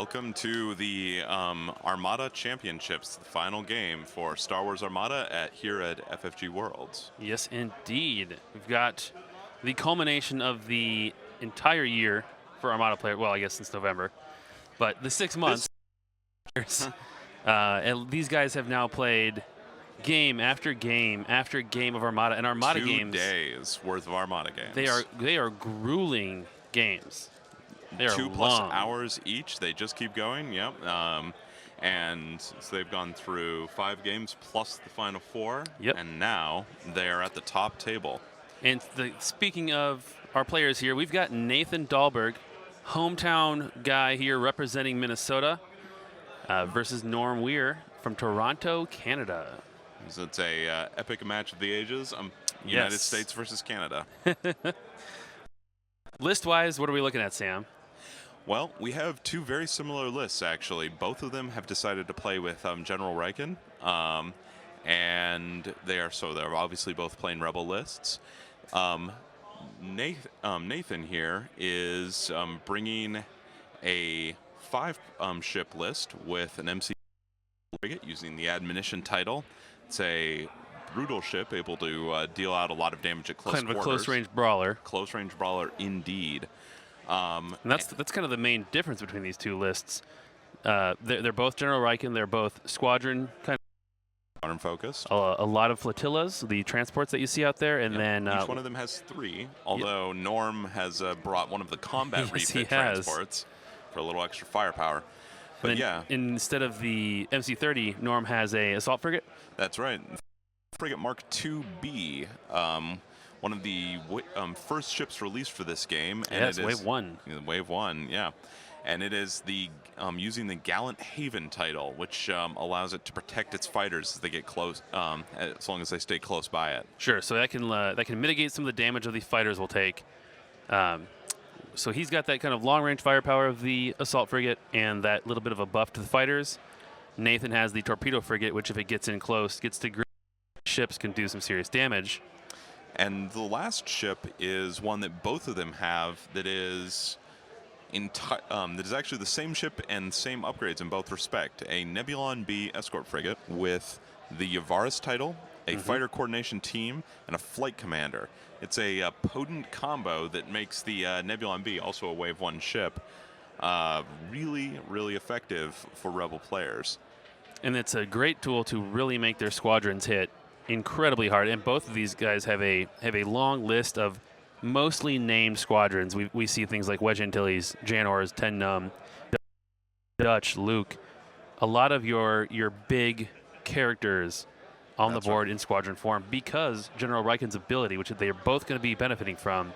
welcome to the Armada Championships, the final game for Star Wars Armada here at FFG Worlds. Yes, indeed. We've got the culmination of the entire year for Armada players. Well, I guess since November, but the 6 months. And these guys have now played game after game after game of Armada, and Armada games. 2 days worth of Armada games. They are grueling games. They are 2+ long. hours each. They just keep going. Yep. And so they've gone through 5 games plus the final 4. Yep. And now they are at the top table. And speaking of our players here, we've got Nathan Dalhberg, hometown guy here representing Minnesota, versus Norm Weir from Toronto, Canada. So it's a epic match of the ages. United States versus Canada. List-wise, what are we looking at, Sam? Well, we have 2 very similar lists, actually. Both of them have decided to play with General Riken, and they're obviously both playing Rebel lists. Nathan here is bringing a 5-ship list with an MC frigate using the Admonition title. It's a brutal ship, able to deal out a lot of damage at close quarters. Kind of a close-range brawler. Close-range brawler, indeed. And that's kind of the main difference between these 2 lists. They're both General Riken. They're both squadron kind of Squadron focused. A lot of flotillas, the transports that you see out there, and then each one of them has 3. Although Norm has brought one of the combat refit transports for a little extra firepower. But yeah, instead of the MC-30, Norm has a assault frigate. That's right. Frigate Mark 2B, one of the first ships released for this game. And yes, Wave 1. Wave 1, yeah. And it is the using the Gallant Haven title, which allows it to protect its fighters as they get close, as long as they stay close by it. Sure, so that can mitigate some of the damage that these fighters will take. So he's got that kind of long-range firepower of the assault frigate and that little bit of a buff to the fighters. Nathan has the torpedo frigate, which if it gets in close, gets to ships, can do some serious damage. And the last ship is one that both of them have that is actually the same ship and same upgrades in both respect. A Nebulon B escort frigate with the Yavaris title, a fighter coordination team, and a flight commander. It's a potent combo that makes the Nebulon B, also a Wave 1 ship, really, really effective for Rebel players. And it's a great tool to really make their squadrons hit incredibly hard. And both of these guys have a long list of mostly named squadrons. We see things like Wedge Antilles, Janors, Ten Num, Dutch, Luke. A lot of your big characters on the board in squadron form because General Riken's ability, which they are both going to be benefiting from.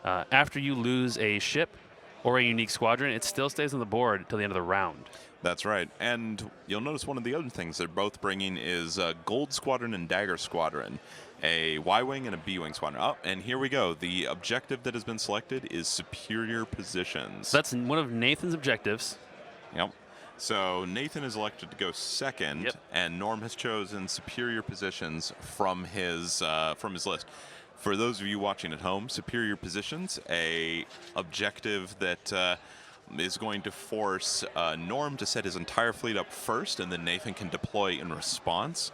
After you lose a ship or a unique squadron, it still stays on the board until the end of the round. That's right. And you'll notice one of the other things they're both bringing is Gold Squadron and Dagger Squadron, a Y-Wing and a B-Wing squadron. Oh, and here we go. The objective that has been selected is superior positions. That's one of Nathan's objectives. Yep. So Nathan is elected to go second, and Norm has chosen superior positions from his list. For those of you watching at home, superior positions, a objective that is going to force Norm to set his entire fleet up first, and then Nathan can deploy in response.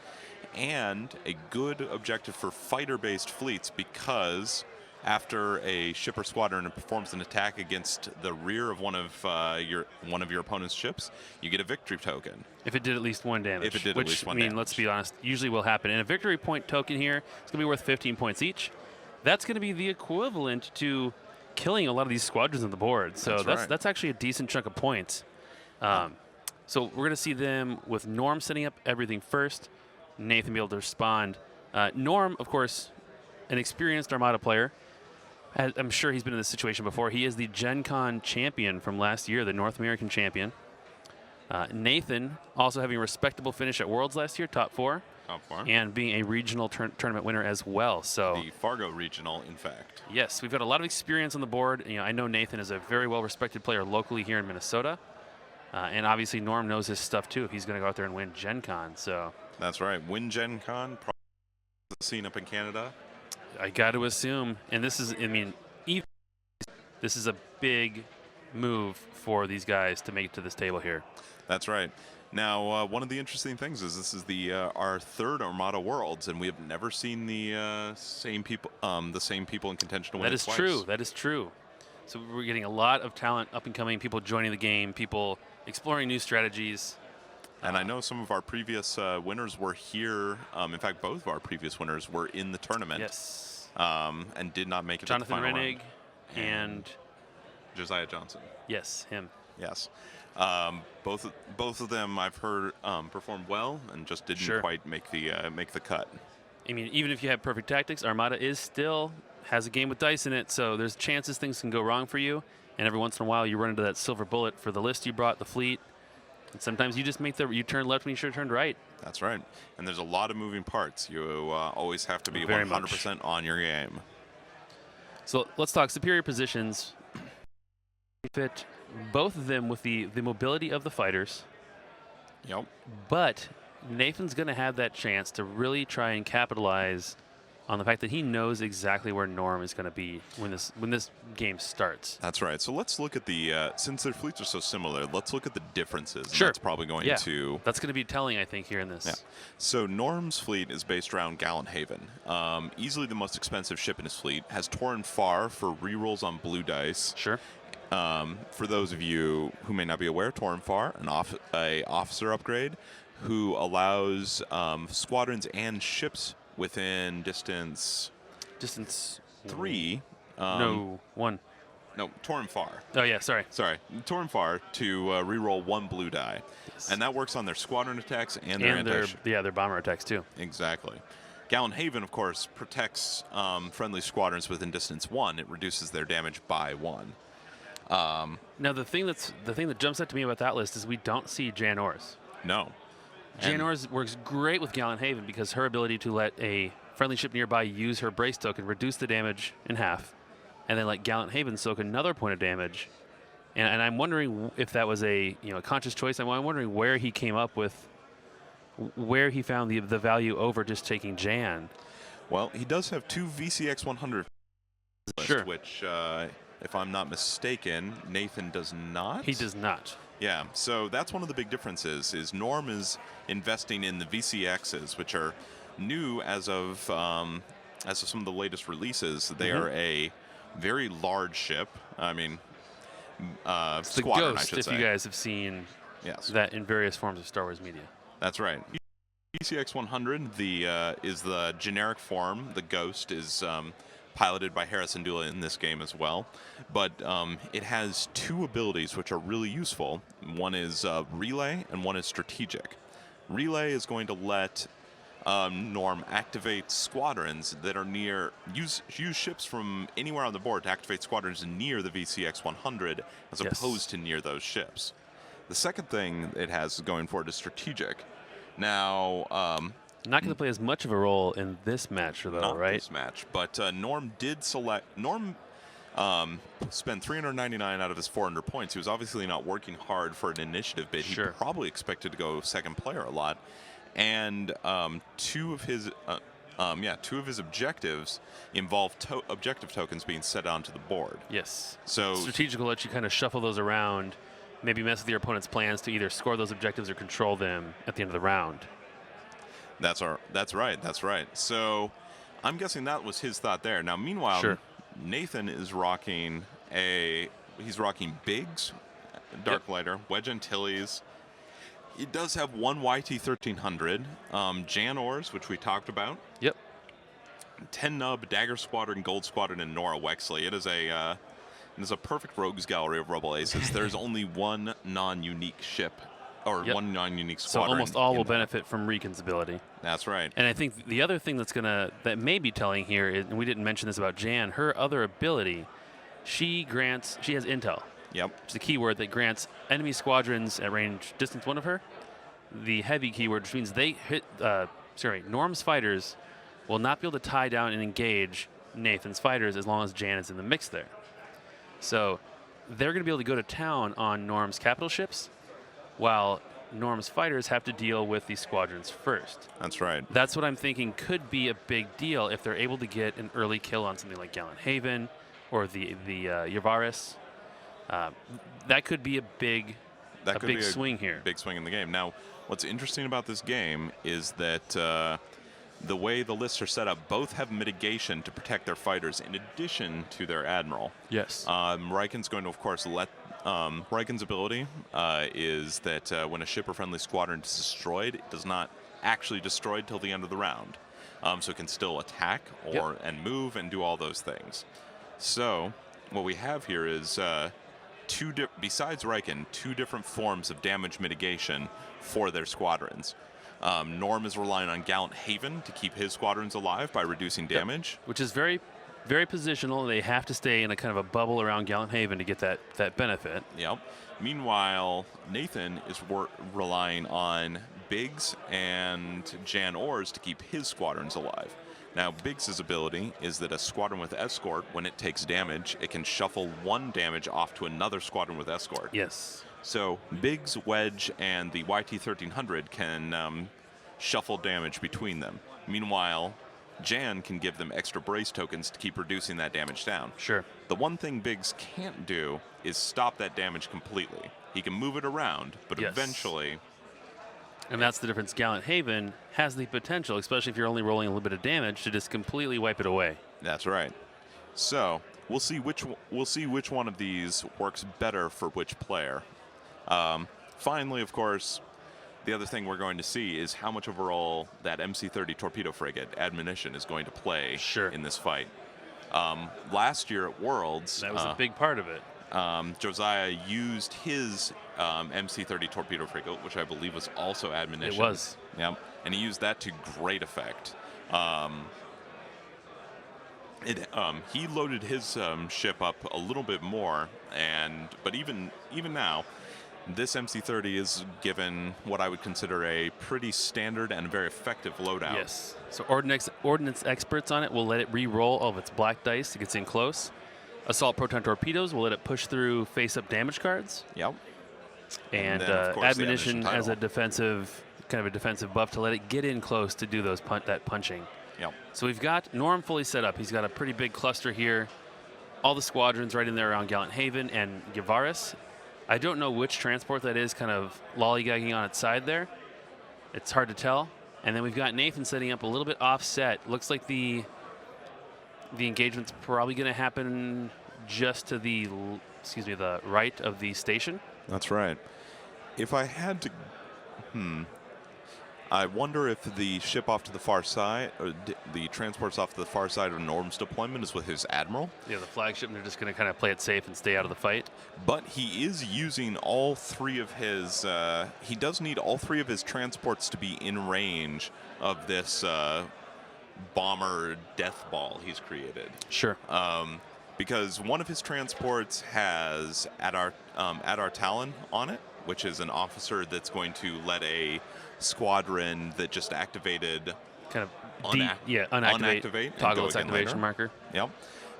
And a good objective for fighter-based fleets, because after a ship or squadron performs an attack against the rear of one of your opponent's ships, you get a victory token. If it did at least 1 damage. If it did at least 1 damage. damage. Let's be honest, usually will happen. And a victory point token here is going to be worth 15 points each. That's going to be the equivalent to killing a lot of these squadrons on the board. So that's actually a decent chunk of points. So we're going to see them with Norm setting up everything first, Nathan be able to respond. Norm, of course, an experienced Armada player. I'm sure he's been in this situation before. He is the Gen Con champion from last year, the North American champion. Nathan also having a respectable finish at Worlds last year, top 4. And being a regional tournament winner as well. So the Fargo regional, in fact. Yes, we've got a lot of experience on the board. I know Nathan is a very well-respected player locally here in Minnesota. And obviously Norm knows his stuff too if he's going to go out there and win Gen Con. So that's right. Win Gen Con, probably the scene up in Canada. I got to assume. And this is, this is a big move for these guys to make it to this table here. That's right. Now, one of the interesting things is this is our third Armada Worlds, and we have never seen the same people in contention to win it twice. That is true. That is true. So we're getting a lot of talent, up and coming people joining the game, people exploring new strategies. And I know some of our previous winners were here. In fact, both of our previous winners were in the tournament. Yes. And did not make it Jonathan to the final Rennig round. and Josiah Johnson. Yes, him. Yes. Both of them I've heard performed well and just didn't quite make the cut. I mean, even if you have perfect tactics, Armada has a game with dice in it, so there's chances things can go wrong for you. And every once in a while, you run into that silver bullet for the list you brought, the fleet. And sometimes you just you turn left when you should have turned right. That's right. And there's a lot of moving parts. You always have to be Very 100% on your game. So let's talk superior positions. Fit both of them with the mobility of the fighters. Yep. But Nathan's going to have that chance to really try and capitalize on the fact that he knows exactly where Norm is going to be when this game starts. That's right. So let's look at since their fleets are so similar, let's look at the differences. Sure. And that's probably going to... That's going to be telling, I think, here in this. Yeah. So Norm's fleet is based around Gallenhaven. Easily the most expensive ship in his fleet. Has Torrin Far for rerolls on blue dice. Sure. For those of you who may not be aware, Torrin Far, an officer upgrade, who allows squadrons and ships within distance 3. No, 1. No, Torrin Far. Oh, yeah, sorry. Torrin Far to reroll 1 blue die. Yes. And that works on their squadron attacks and their bomber attacks, too. Exactly. Gallenhaven, of course, protects friendly squadrons within distance 1. It reduces their damage by 1. Now, the thing that jumps out to me about that list is we don't see Jan Ors. No. Jan Ors works great with Gallenhaven because her ability to let a friendly ship nearby use her brace token, reduce the damage in half, and then let Gallenhaven soak another point of damage. And I'm wondering if that was a conscious choice. I'm wondering where he came up with, where he found the value over just taking Jan. Well, he does have 2 VCX 100 list, which, if I'm not mistaken, Nathan does not. He does not. Yeah, so that's one of the big differences, is Norm is investing in the VCXs, which are new as of some of the latest releases. They are a very large ship. I mean, it's squadron, the Ghost, I should say. If you guys have seen that in various forms of Star Wars media. That's right. VCX 100 is the generic form. The Ghost is piloted by Harrison Dula in this game as well. But it has 2 abilities which are really useful. One is Relay and one is Strategic. Relay is going to let Norm activate squadrons that are use ships from anywhere on the board to activate squadrons near the VCX 100 as opposed to near those ships. The second thing it has going for it is Strategic. Now... not going to play as much of a role in this match, though, not right? This match, but Norm did select. Norm spent 399 out of his 400 points. He was obviously not working hard for an initiative bid. He probably expected to go second player a lot, and 2 of his objectives involve objective tokens being set onto the board. Yes. So strategic will let you kind of shuffle those around, maybe mess with your opponent's plans to either score those objectives or control them at the end of the round. That's right. So I'm guessing that was his thought there. Now, meanwhile, Nathan is rocking Biggs, Dark Lighter, Wedge Antilles. He does have 1 YT 1300, Jan Ors, which we talked about. Yep. 10 Nub, Dagger Squadron, Gold Squadron, and Nora Wexley. It is a perfect rogues gallery of Rebel Aces. There's only 1 non-unique ship. Or 1 non-unique squadron. So almost all will benefit from Recon's ability. That's right. And I think the other thing that may be telling here is, and we didn't mention this about Jan, her other ability, she has intel. Yep. Which is a keyword that grants enemy squadrons at range distance 1 of her the heavy keyword, which means Norm's fighters will not be able to tie down and engage Nathan's fighters as long as Jan is in the mix there. So they're going to be able to go to town on Norm's capital ships, while Norm's fighters have to deal with these squadrons first. That's right. That's what I'm thinking could be a big deal if they're able to get an early kill on something like Gallenhaven or the Yavaris. That could be a big swing here. Big swing in the game. Now, what's interesting about this game is that the way the lists are set up, both have mitigation to protect their fighters in addition to their admiral. Yes. Riken's going to, of course, let Riken's ability is that when a ship or friendly squadron is destroyed, it does not actually destroy till the end of the round. So it can still attack and move and do all those things. So what we have here is besides Riken, 2 different forms of damage mitigation for their squadrons. Norm is relying on Gallant Haven to keep his squadrons alive by reducing damage. Which is very, very positional. They have to stay in a kind of a bubble around Gallant Haven to get that benefit. Yep. Meanwhile, Nathan is relying on Biggs and Jan Ors to keep his squadrons alive. Now, Biggs' ability is that a squadron with escort, when it takes damage, it can shuffle 1 damage off to another squadron with escort. Yes. So Biggs, Wedge, and the YT-1300 can shuffle damage between them. Meanwhile, Jan can give them extra brace tokens to keep reducing that damage down. Sure. The one thing Biggs can't do is stop that damage completely. He can move it around, but eventually... And that's the difference. Gallant Haven has the potential, especially if you're only rolling a little bit of damage, to just completely wipe it away. That's right. So we'll see which one of these works better for which player. Finally, of course, the other thing we're going to see is how much of a role that MC-30 torpedo frigate admonition is going to play in this fight. Last year at Worlds, that was a big part of it. Josiah used his MC-30 torpedo frigate, which I believe was also admonition. It was. Yep. And he used that to great effect. He loaded his ship up a little bit more, but even now, this MC-30 is given what I would consider a pretty standard and very effective loadout. Yes. So ordnance experts on it will let it re-roll all of its black dice. It gets in close. Assault proton torpedoes will let it push through face-up damage cards. Yep. And admonition has a defensive buff to let it get in close to do that punching. Yep. So we've got Norm fully set up. He's got a pretty big cluster here. All the squadrons right in there around Gallant Haven and Yavaris. I don't know which transport that is, kind of lollygagging on its side there. It's hard to tell. And then we've got Nathan setting up a little bit offset. Looks like the engagement's probably going to happen just to the right of the station. That's right. If I had to, I wonder if the ship off to the far side, or the transports off to the far side of Norm's deployment is with his admiral. Yeah, the flagship, and they're just going to kind of play it safe and stay out of the fight. But he is using all 3 of his, he does need all 3 of his transports to be in range of this bomber death ball he's created. Sure. Because one of his transports has Adar Talon on it, which is an officer that's going to let a squadron that just activated kind of unactivate, toggle its activation marker. Yep.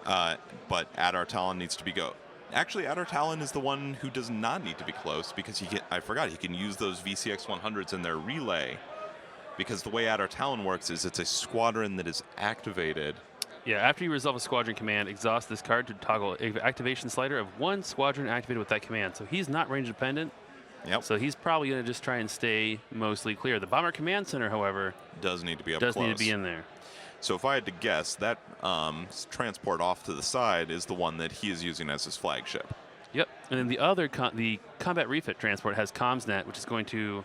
But Adar Talon needs to be Actually, Adar Talon is the one who does not need to be close because he can use those VCX 100s in their relay. Because the way Adar Talon works is it's a squadron that is activated. Yeah, after you resolve a squadron command, exhaust this card to toggle activation slider of 1 squadron activated with that command. So he's not range dependent. Yep. So he's probably going to just try and stay mostly clear. The Bomber Command Center, however, does need to be up close. Does need to be in there. So if I had to guess, that transport off to the side is the one that he is using as his flagship. Yep. And then the other, the Combat Refit transport has CommsNet, which is going to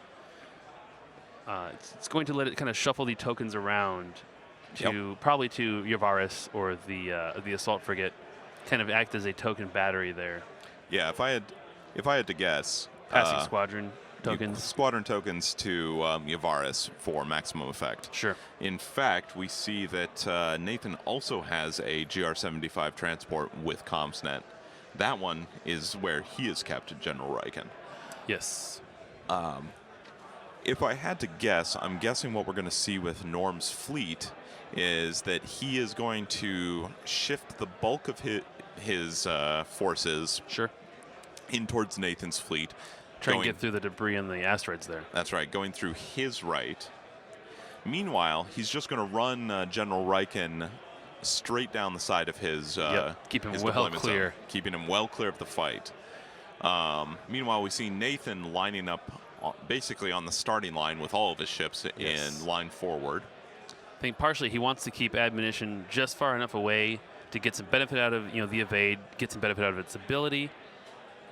it's going to let it kind of shuffle the tokens around to probably to Yavaris or the assault frigate, kind of act as a token battery there. Yeah, if I had to guess, passing squadron tokens. Squadron tokens to Yavaris for maximum effect. Sure. In fact, we see that Nathan also has a GR-75 transport with CommsNet. That one is where he is Captain General Riken. Yes. If I had to guess, I'm guessing what we're going to see with Norm's fleet is that he is going to shift the bulk of his forces in towards Nathan's fleet. Try and get through the debris and the asteroids there. That's right, going through his right. Meanwhile, he's just going to run General Riken straight down the side of his keep him his well deployment clear. zone, keeping him well clear of the fight. Meanwhile, we see Nathan lining up basically on the starting line with all of his ships in line forward. I think partially he wants to keep admonition just far enough away to get some benefit out of the evade, get some benefit out of its ability,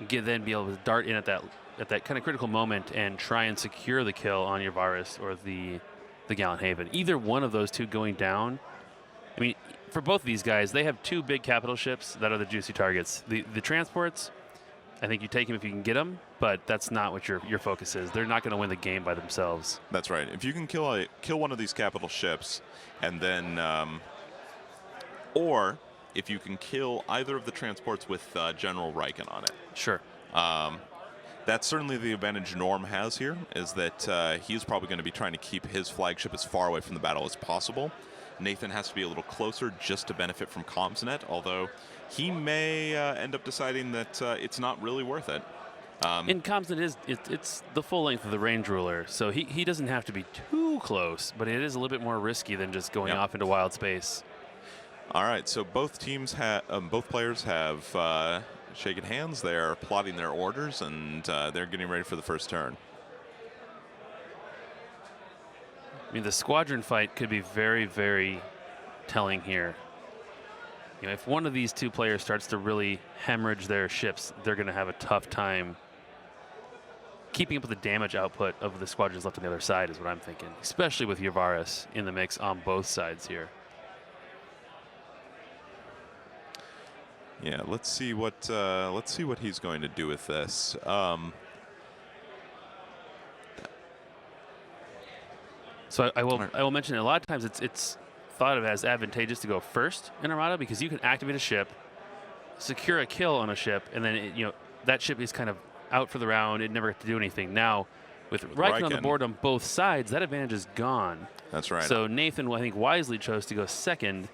then be able to dart in at that kind of critical moment and try and secure the kill on your Varus or the Gallant Haven. Either one of those two going down. I mean, for both of these guys, they have two big capital ships that are the juicy targets. The transports, I think you take them if you can get them, but that's not what your focus is. They're not going to win the game by themselves. That's right. If you can kill one of these capital ships, and then, or if you can kill either of the transports with General Riken on it. Sure. That's certainly the advantage Norm has here, is that he's probably going to be trying to keep his flagship as far away from the battle as possible. Nathan has to be a little closer just to benefit from Comsnet, although he may end up deciding that it's not really worth it. And Comsnet it's the full length of the range ruler, so he doesn't have to be too close, but it is a little bit more risky than just going off into wild space. All right, so both players have shaken hands. They're plotting their orders, and they're getting ready for the first turn. I mean, the squadron fight could be very, very telling here. If one of these two players starts to really hemorrhage their ships, they're going to have a tough time keeping up with the damage output of the squadrons left on the other side, is what I'm thinking, especially with Varus in the mix on both sides here. Yeah, let's see what he's going to do with this. So I will mention that a lot of times it's thought of as advantageous to go first in Armada because you can activate a ship, secure a kill on a ship, and then that ship is kind of out for the round. It never got to do anything. Now, with Riken on the board on both sides, that advantage is gone. That's right. So Nathan, I think, wisely chose to go second.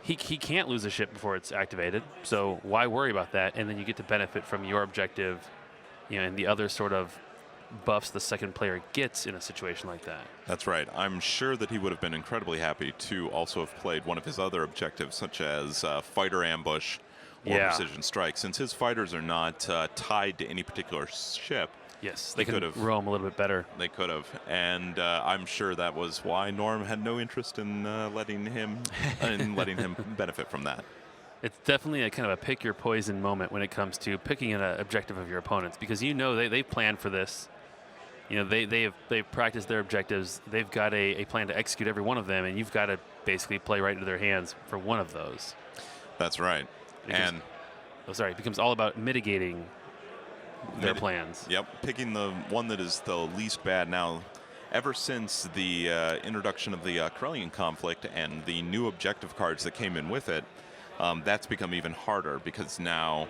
He can't lose a ship before it's activated, so why worry about that? And then you get to benefit from your objective, and the other sort of buffs the second player gets in a situation like that. That's right. I'm sure that he would have been incredibly happy to also have played one of his other objectives, such as fighter ambush or precision strike. Since his fighters are not tied to any particular ship, yes, they could have roam a little bit better. They could have, and I'm sure that was why Norm had no interest in letting him benefit from that. It's definitely a kind of a pick your poison moment when it comes to picking an objective of your opponents, because they planned for this. They've practiced their objectives. They've got a plan to execute every one of them, and you've got to basically play right into their hands for one of those. That's right. It becomes all about mitigating their plans. Yep, picking the one that is the least bad. Now, ever since the introduction of the Corellian conflict and the new objective cards that came in with it, that's become even harder because now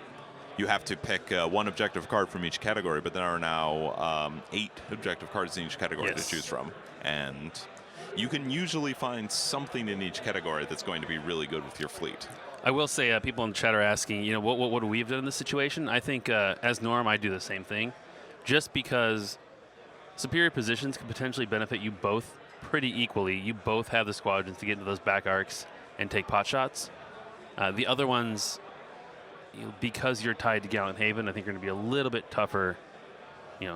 you have to pick one objective card from each category, but there are now 8 objective cards in each category to choose from. And you can usually find something in each category that's going to be really good with your fleet. I will say, people in the chat are asking, what would we have done in this situation? I think, as Norm, I do the same thing, just because superior positions could potentially benefit you both pretty equally. You both have the squadrons to get into those back arcs and take pot shots. The other ones, because you're tied to Gallant Haven, I think are going to be a little bit tougher,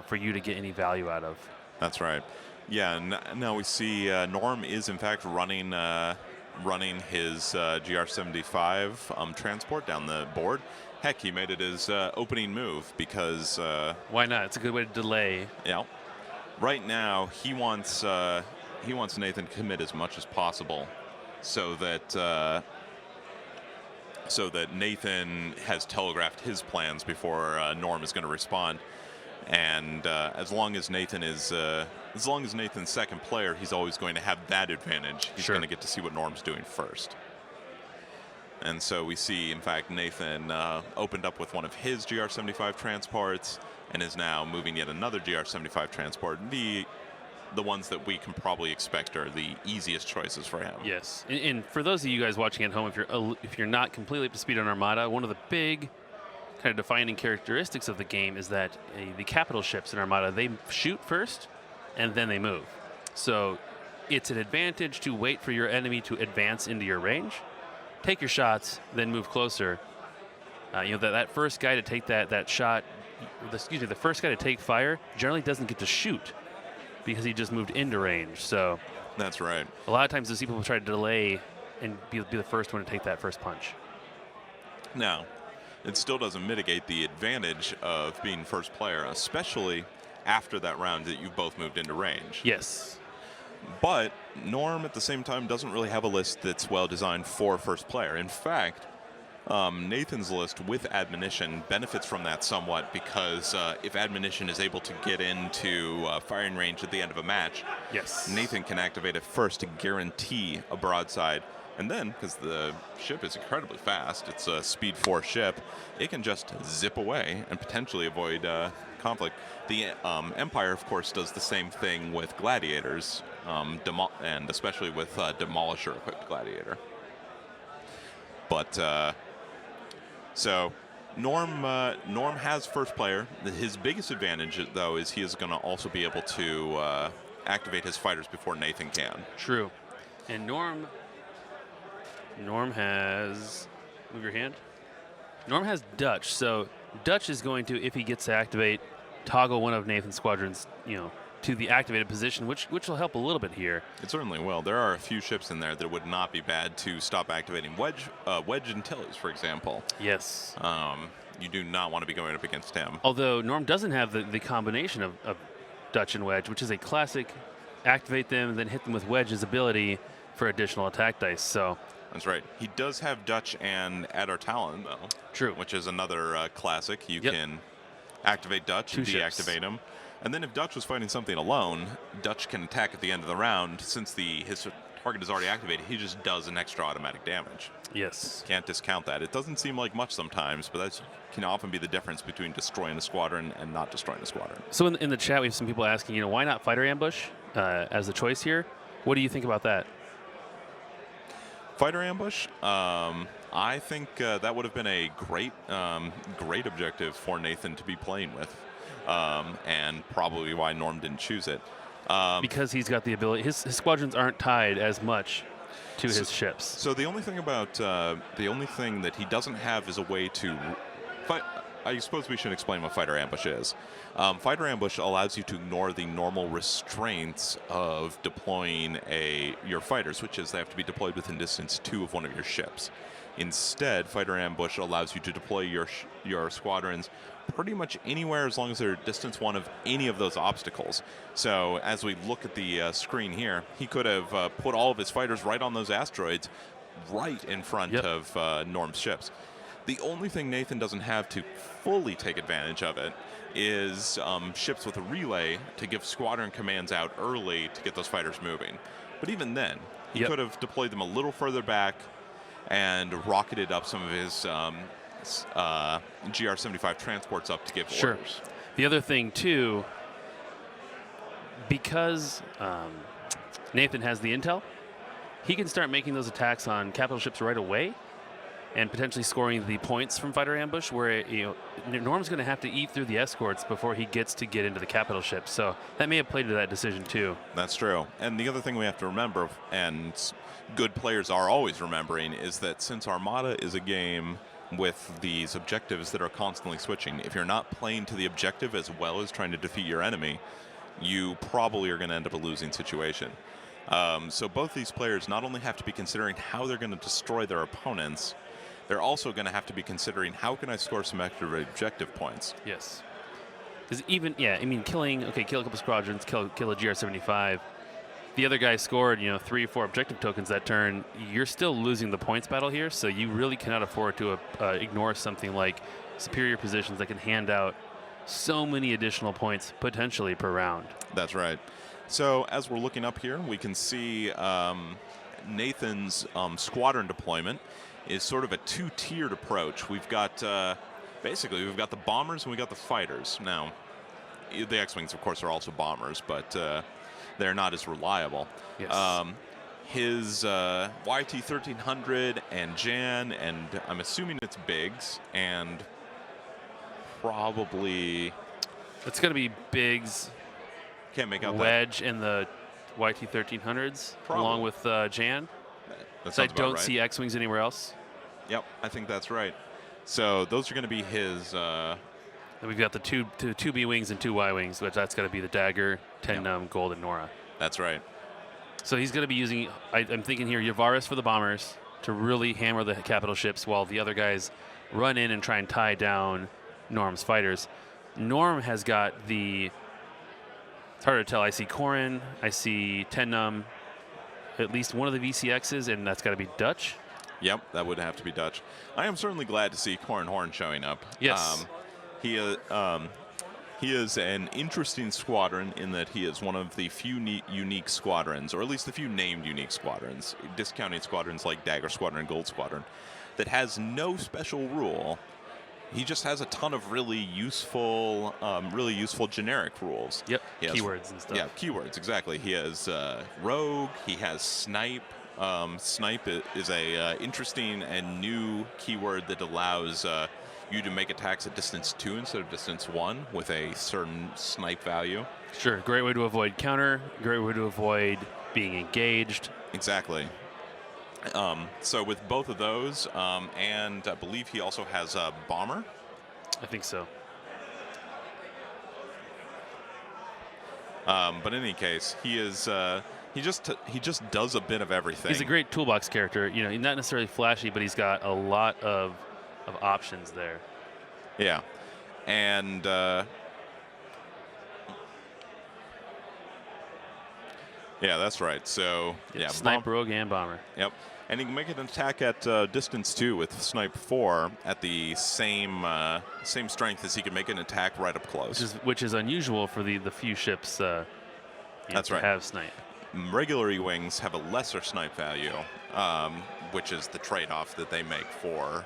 for you to get any value out of. That's right. Yeah, now we see Norm is in fact running his GR75 transport down the board. Heck, he made it his opening move because why not? It's a good way to delay. Yeah. Right now, he wants Nathan to commit as much as possible, so that Nathan has telegraphed his plans before Norm is going to respond. And as long as Nathan's second player, he's always going to have that advantage. He's going to get to see what Norm's doing first. And so we see, in fact, Nathan opened up with one of his GR75 transports and is now moving yet another GR75 transport. The ones that we can probably expect are the easiest choices for him. Yes, and for those of you guys watching at home, if you're not completely up to speed on Armada, one of the big kind of defining characteristics of the game is that the capital ships in Armada, they shoot first and then they move. So it's an advantage to wait for your enemy to advance into your range take your shots, then move closer. That first guy to take that shot, the first guy to take fire generally doesn't get to shoot because he just moved into range. So that's right. A lot of times you see people try to delay and be the first one to take that first punch. Now, it still doesn't mitigate the advantage of being first player, especially after that round that you've both moved into range. Yes. But Norm, at the same time, doesn't really have a list that's well designed for first player. In fact, Nathan's list with Admonition benefits from that somewhat because if Admonition is able to get into firing range at the end of a match, yes, Nathan can activate it first to guarantee a broadside. And then, because the ship is incredibly fast, it's a speed 4 ship, it can just zip away and potentially avoid conflict. The Empire, of course, does the same thing with Gladiators, and especially with Demolisher-equipped Gladiator. But, so, Norm has first player. His biggest advantage, though, is he is going to also be able to activate his fighters before Nathan can. True. And Norm has, move your hand. Norm has Dutch, so Dutch is going to, if he gets to activate, toggle one of Nathan's squadrons, to the activated position, which will help a little bit here. It certainly will. There are a few ships in there that would not be bad to stop activating. Wedge Antilles, for example. Yes. You do not want to be going up against him. Although Norm doesn't have the combination of Dutch and Wedge, which is a classic activate them and then hit them with Wedge's ability for additional attack dice. So. That's right. He does have Dutch and Adar Talon, though. True. Which is another classic. You can activate Dutch and deactivate him. And then if Dutch was fighting something alone, Dutch can attack at the end of the round. Since his target is already activated, he just does an extra automatic damage. Yes. Can't discount that. It doesn't seem like much sometimes, but that can often be the difference between destroying a squadron and not destroying a squadron. So in the chat, we have some people asking, why not fighter ambush as the choice here? What do you think about that? Fighter ambush, I think that would have been a great objective for Nathan to be playing with, and probably why Norm didn't choose it. Because he's got the ability. His squadrons aren't tied as much to his ships. So the only thing that he doesn't have is a way to fight. I suppose we should explain what fighter ambush is. Fighter ambush allows you to ignore the normal restraints of deploying your fighters, which is they have to be deployed within distance 2 of one of your ships. Instead, fighter ambush allows you to deploy your squadrons pretty much anywhere as long as they're distance 1 of any of those obstacles. So as we look at the screen here, he could have put all of his fighters right on those asteroids right in front of Norm's ships. The only thing Nathan doesn't have to fully take advantage of it is ships with a relay to give squadron commands out early to get those fighters moving. But even then, he could have deployed them a little further back and rocketed up some of his GR-75 transports up to give orders. The other thing, too, because Nathan has the intel, he can start making those attacks on capital ships right away and potentially scoring the points from fighter ambush, where Norm's going to have to eat through the escorts before he gets to get into the capital ship. So that may have played into that decision too. That's true. And the other thing we have to remember, and good players are always remembering, is that since Armada is a game with these objectives that are constantly switching, if you're not playing to the objective as well as trying to defeat your enemy, you probably are going to end up a losing situation. So both these players not only have to be considering how they're going to destroy their opponents, they're also going to have to be considering how can I score some extra objective points. Yes. Because even, kill a couple squadrons, kill a GR-75. The other guy scored, 3 or 4 objective tokens that turn. You're still losing the points battle here, so you really cannot afford to ignore something like superior positions that can hand out so many additional points potentially per round. That's right. So as we're looking up here, we can see Nathan's squadron deployment is sort of a 2-tiered approach. We've got basically we've got the bombers and we got the fighters. Now, the X-wings, of course, are also bombers, but they're not as reliable. Yes. His YT-1300 and Jan, and I'm assuming it's Biggs, and probably it's going to be Biggs, can't make out Wedge, and the YT-1300s along with Jan. That So I sounds about don't right. see X-Wings anywhere else. Yep, I think that's right. So those are going to be his. And we've got the two B wings and 2 Y wings, which that's going to be the Dagger, Tennum, Gold, and Nora. That's right. So he's going to be using, I'm thinking here, Yavaris for the bombers to really hammer the capital ships while the other guys run in and try and tie down Norm's fighters. Norm has got the, it's hard to tell, I see Corrin, I see Tennum, at least one of the VCXs, and that's got to be Dutch. Yep, that would have to be Dutch. I am certainly glad to see Corrin Horn showing up. Yes. He is an interesting squadron in that he is one of the few unique squadrons, or at least the few named unique squadrons, discounting squadrons like Dagger Squadron and Gold Squadron, that has no special rule. He just has a ton of really useful generic rules. Yep, keywords and stuff. Yeah, keywords, exactly. He has Rogue, he has Snipe. Snipe is a interesting and new keyword that allows you to make attacks at distance 2 instead of distance 1 with a certain snipe value. Sure, great way to avoid counter, great way to avoid being engaged. Exactly. So with both of those, and I believe he also has a bomber. I think so. But in any case, he is he just does a bit of everything. He's a great toolbox character. You know, he's not necessarily flashy, but he's got a lot of options there. Yeah, and yeah, that's right. So yeah, Snipe, Rogue, and Bomber. Yep, and he can make an attack at distance 2 with Snipe 4 at the same strength as he can make an attack right up close. Which is unusual for the few ships. That's right. Have Snipe. Regular E-wings have a lesser Snipe value, which is the trade-off that they make for.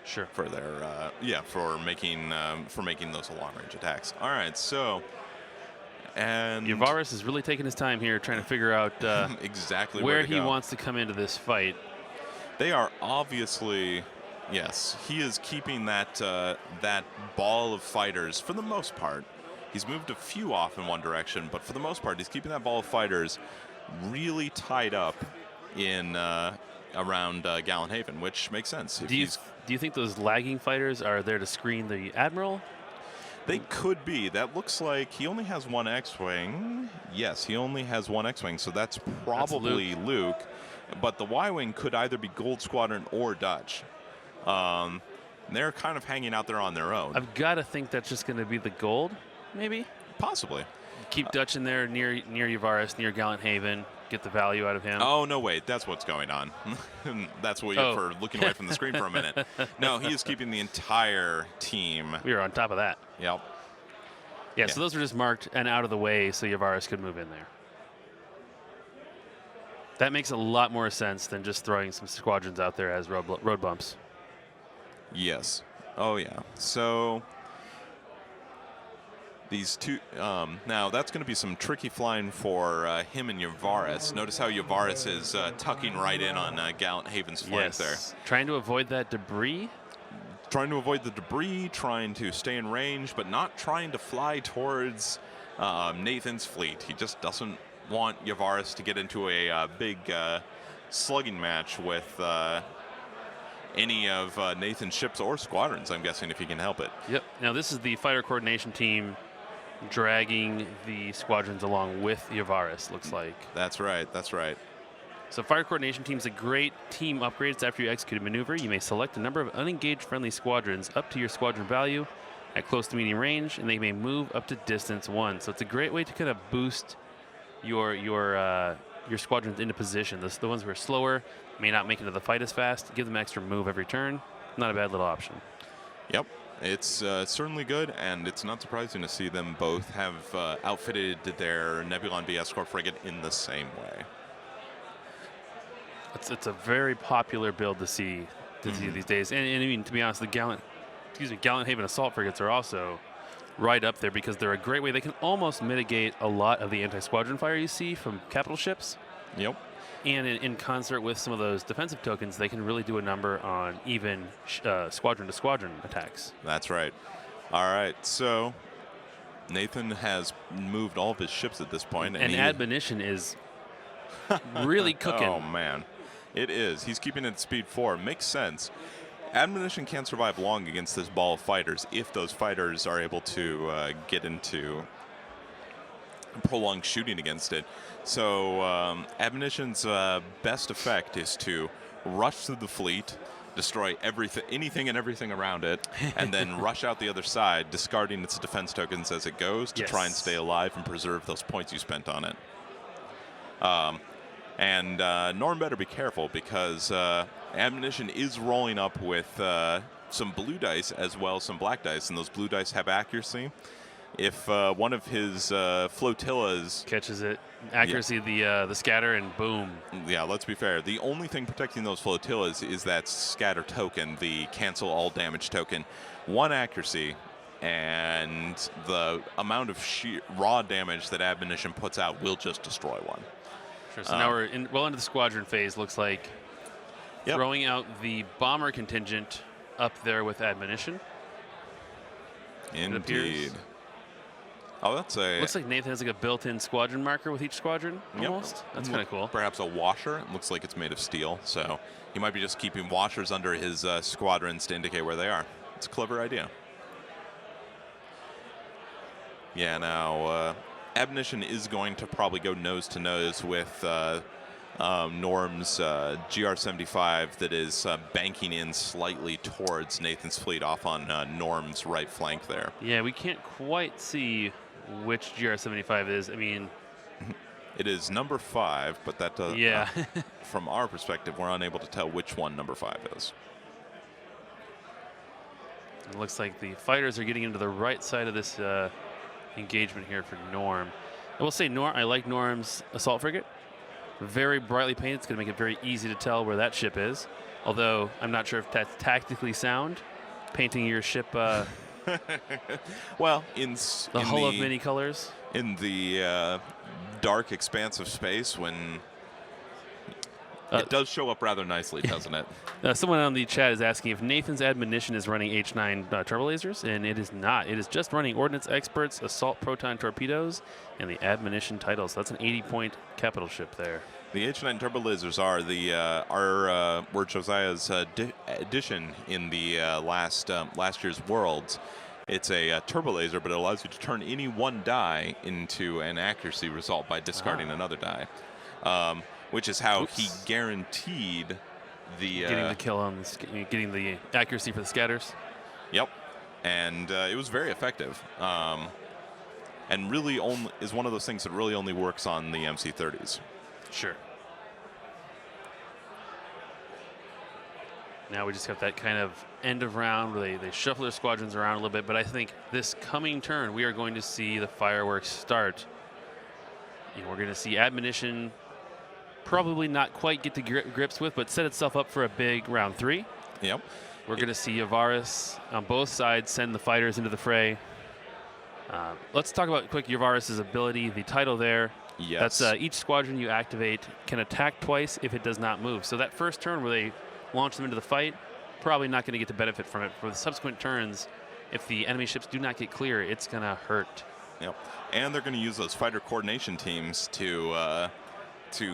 Sure. For their for making those long-range attacks. All right, so and Yavaris is really taking his time here, trying to figure out exactly where he wants to come into this fight. They are obviously, yes, he is keeping that that ball of fighters for the most part. He's moved a few off in one direction, but for the most part, he's keeping that ball of fighters really tied up in around Gallant Haven, which makes sense. Do you think those lagging fighters are there to screen the Admiral? They could be. That looks like he only has 1 X-Wing. Yes, he only has 1 X-Wing, so that's probably Luke. But the Y-Wing could either be Gold Squadron or Dutch. They're kind of hanging out there on their own. I've got to think that's just going to be the Gold, maybe? Possibly. Keep Dutch in there near Yavaris, near Gallant Haven. Get the value out of him. Oh, no, wait. That's what's going on. That's what you're for looking away from the screen for a minute. No, he is keeping the entire team. We are on top of that. Yep. Yeah, so those are just marked and out of the way so Yavaris could move in there. That makes a lot more sense than just throwing some squadrons out there as road bumps. Yes. Oh, yeah. So these two, now that's going to be some tricky flying for him and Yavaris. Notice how Yavaris is tucking right in on Gallant Haven's flank there. Trying to avoid that debris. Trying to avoid the debris, trying to stay in range, but not trying to fly towards Nathan's fleet. He just doesn't want Yavaris to get into a big slugging match with any of Nathan's ships or squadrons, I'm guessing, if he can help it. Yep. Now, this is the fighter coordination team dragging the squadrons along with Yavaris, looks like. That's right. That's right. So fire coordination team is a great team upgrades after you execute a maneuver. You may select a number of unengaged friendly squadrons up to your squadron value at close to medium range, and they may move up to distance 1. So it's a great way to kind of boost your squadrons into position. The ones who are slower may not make it to the fight as fast. Give them extra move every turn. Not a bad little option. Yep. It's certainly good, and it's not surprising to see them both have outfitted their Nebulon B escort frigate in the same way. It's a very popular build to see these days, and I mean, to be honest, the Gallant Haven assault frigates are also right up there because they're a great way. They can almost mitigate a lot of the anti-squadron fire you see from capital ships. Yep. And in concert with some of those defensive tokens, they can really do a number on even squadron-to-squadron attacks. That's right. All right, so Nathan has moved all of his ships at this point. And admonition is really cooking. Oh, man. It is. He's keeping it at speed 4. Makes sense. Admonition can't survive long against this ball of fighters if those fighters are able to get into prolonged shooting against it. So Admonition's best effect is to rush through the fleet, destroy anything and everything around it, and then rush out the other side, discarding its defense tokens as it goes to try and stay alive and preserve those points you spent on it. Norm better be careful, because Admonition is rolling up with some blue dice as well as some black dice, and those blue dice have accuracy. If one of his flotillas catches it, accuracy, the scatter, and boom. Yeah, let's be fair. The only thing protecting those flotillas is that scatter token, the cancel all damage token. 1 accuracy, and the amount of raw damage that Admonition puts out will just destroy one. Sure. So now we're well into the squadron phase. Looks like throwing out the bomber contingent up there with Admonition. Indeed. Oh, that's a... Looks like Nathan has like a built-in squadron marker with each squadron, almost. That's kind of cool. Perhaps a washer. It looks like it's made of steel, so he might be just keeping washers under his squadrons to indicate where they are. It's a clever idea. Yeah, now, Admonition is going to probably go nose-to-nose with Norm's GR-75 that is banking in slightly towards Nathan's fleet off on Norm's right flank there. Yeah, we can't quite see which GR-75 is. I mean, it is number 5, but that does. Yeah. From our perspective, we're unable to tell which one number 5 is. It looks like the fighters are getting into the right side of this engagement here for Norm. I will say, I like Norm's assault frigate. Very brightly painted. It's going to make it very easy to tell where that ship is. Although I'm not sure if that's tactically sound, painting your ship. Well, the hull of many colors. In the dark expanse of space, when it does show up rather nicely, doesn't it? Someone on the chat is asking if Nathan's Admonition is running H9 turbo lasers, and it is not. It is just running Ordnance Experts, Assault Proton Torpedoes, and the Admonition title. So that's an 80-point capital ship there. The H9 turbo lasers were Josiah's addition in the last year's Worlds. It's a turbo laser, but it allows you to turn any one die into an accuracy result by discarding another die, which is how he guaranteed getting the kill on getting the accuracy for the scatters. Yep, and it was very effective, and really is one of those things that really only works on the MC-30s. Sure. Now we just have that kind of end of round where they shuffle their squadrons around a little bit, but I think this coming turn we are going to see the fireworks start. We're going to see Admonition probably not quite get to grips with, but set itself up for a big round 3. Yep. We're going to see Yavaris on both sides send the fighters into the fray. Let's talk about quick Yavaris' ability, the title there. Yes. That's each squadron you activate can attack twice if it does not move. So that first turn where they launch them into the fight, probably not going to get to benefit from it. For the subsequent turns, if the enemy ships do not get clear, it's going to hurt. Yep. And they're going to use those fighter coordination teams to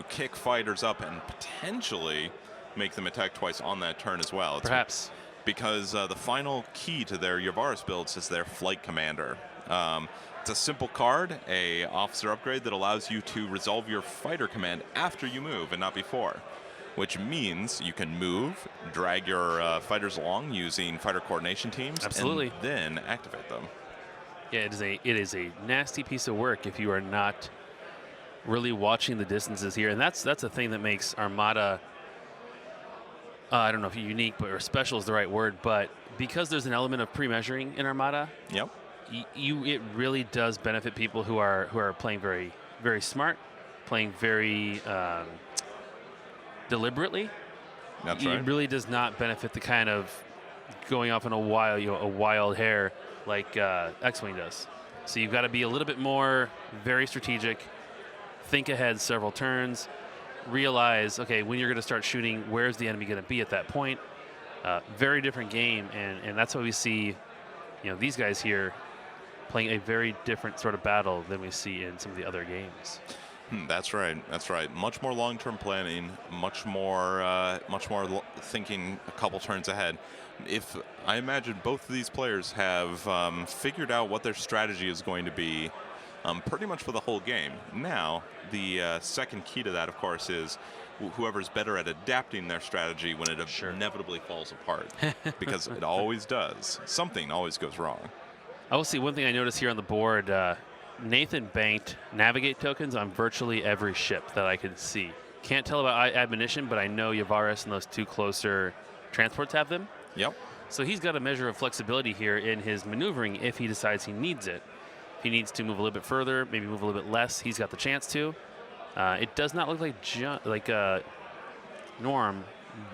kick fighters up and potentially make them attack twice on that turn as well. Perhaps. Because the final key to their Yavaris builds is their flight commander. It's a simple card, a officer upgrade that allows you to resolve your fighter command after you move and not before, which means you can move, drag your fighters along using fighter coordination teams, absolutely, and then activate them. Yeah, it is a nasty piece of work if you are not really watching the distances here, and that's a thing that makes Armada. I don't know if unique, or special is the right word, but because there's an element of pre-measuring in Armada. Yep. It really does benefit people who are playing very, very smart, playing very deliberately. That's right. It really does not benefit the kind of going off on a wild hair like X-Wing does. So you've got to be a little bit more very strategic, think ahead several turns, realize, okay, when you're going to start shooting, where's the enemy going to be at that point? Very different game, and that's why we see, these guys here playing a very different sort of battle than we see in some of the other games. That's right. That's right. Much more long-term planning. Much more thinking a couple turns ahead. If I imagine both of these players have figured out what their strategy is going to be, pretty much for the whole game. Now, the second key to that, of course, is whoever's better at adapting their strategy when it inevitably falls apart, because it always does. Something always goes wrong. I will see one thing I noticed here on the board. Nathan banked navigate tokens on virtually every ship that I could see. Can't tell about admonition, but I know Yavaris and those two closer transports have them. Yep. So he's got a measure of flexibility here in his maneuvering if he decides he needs it. If he needs to move a little bit further, maybe move a little bit less, he's got the chance to. It does not look like Norm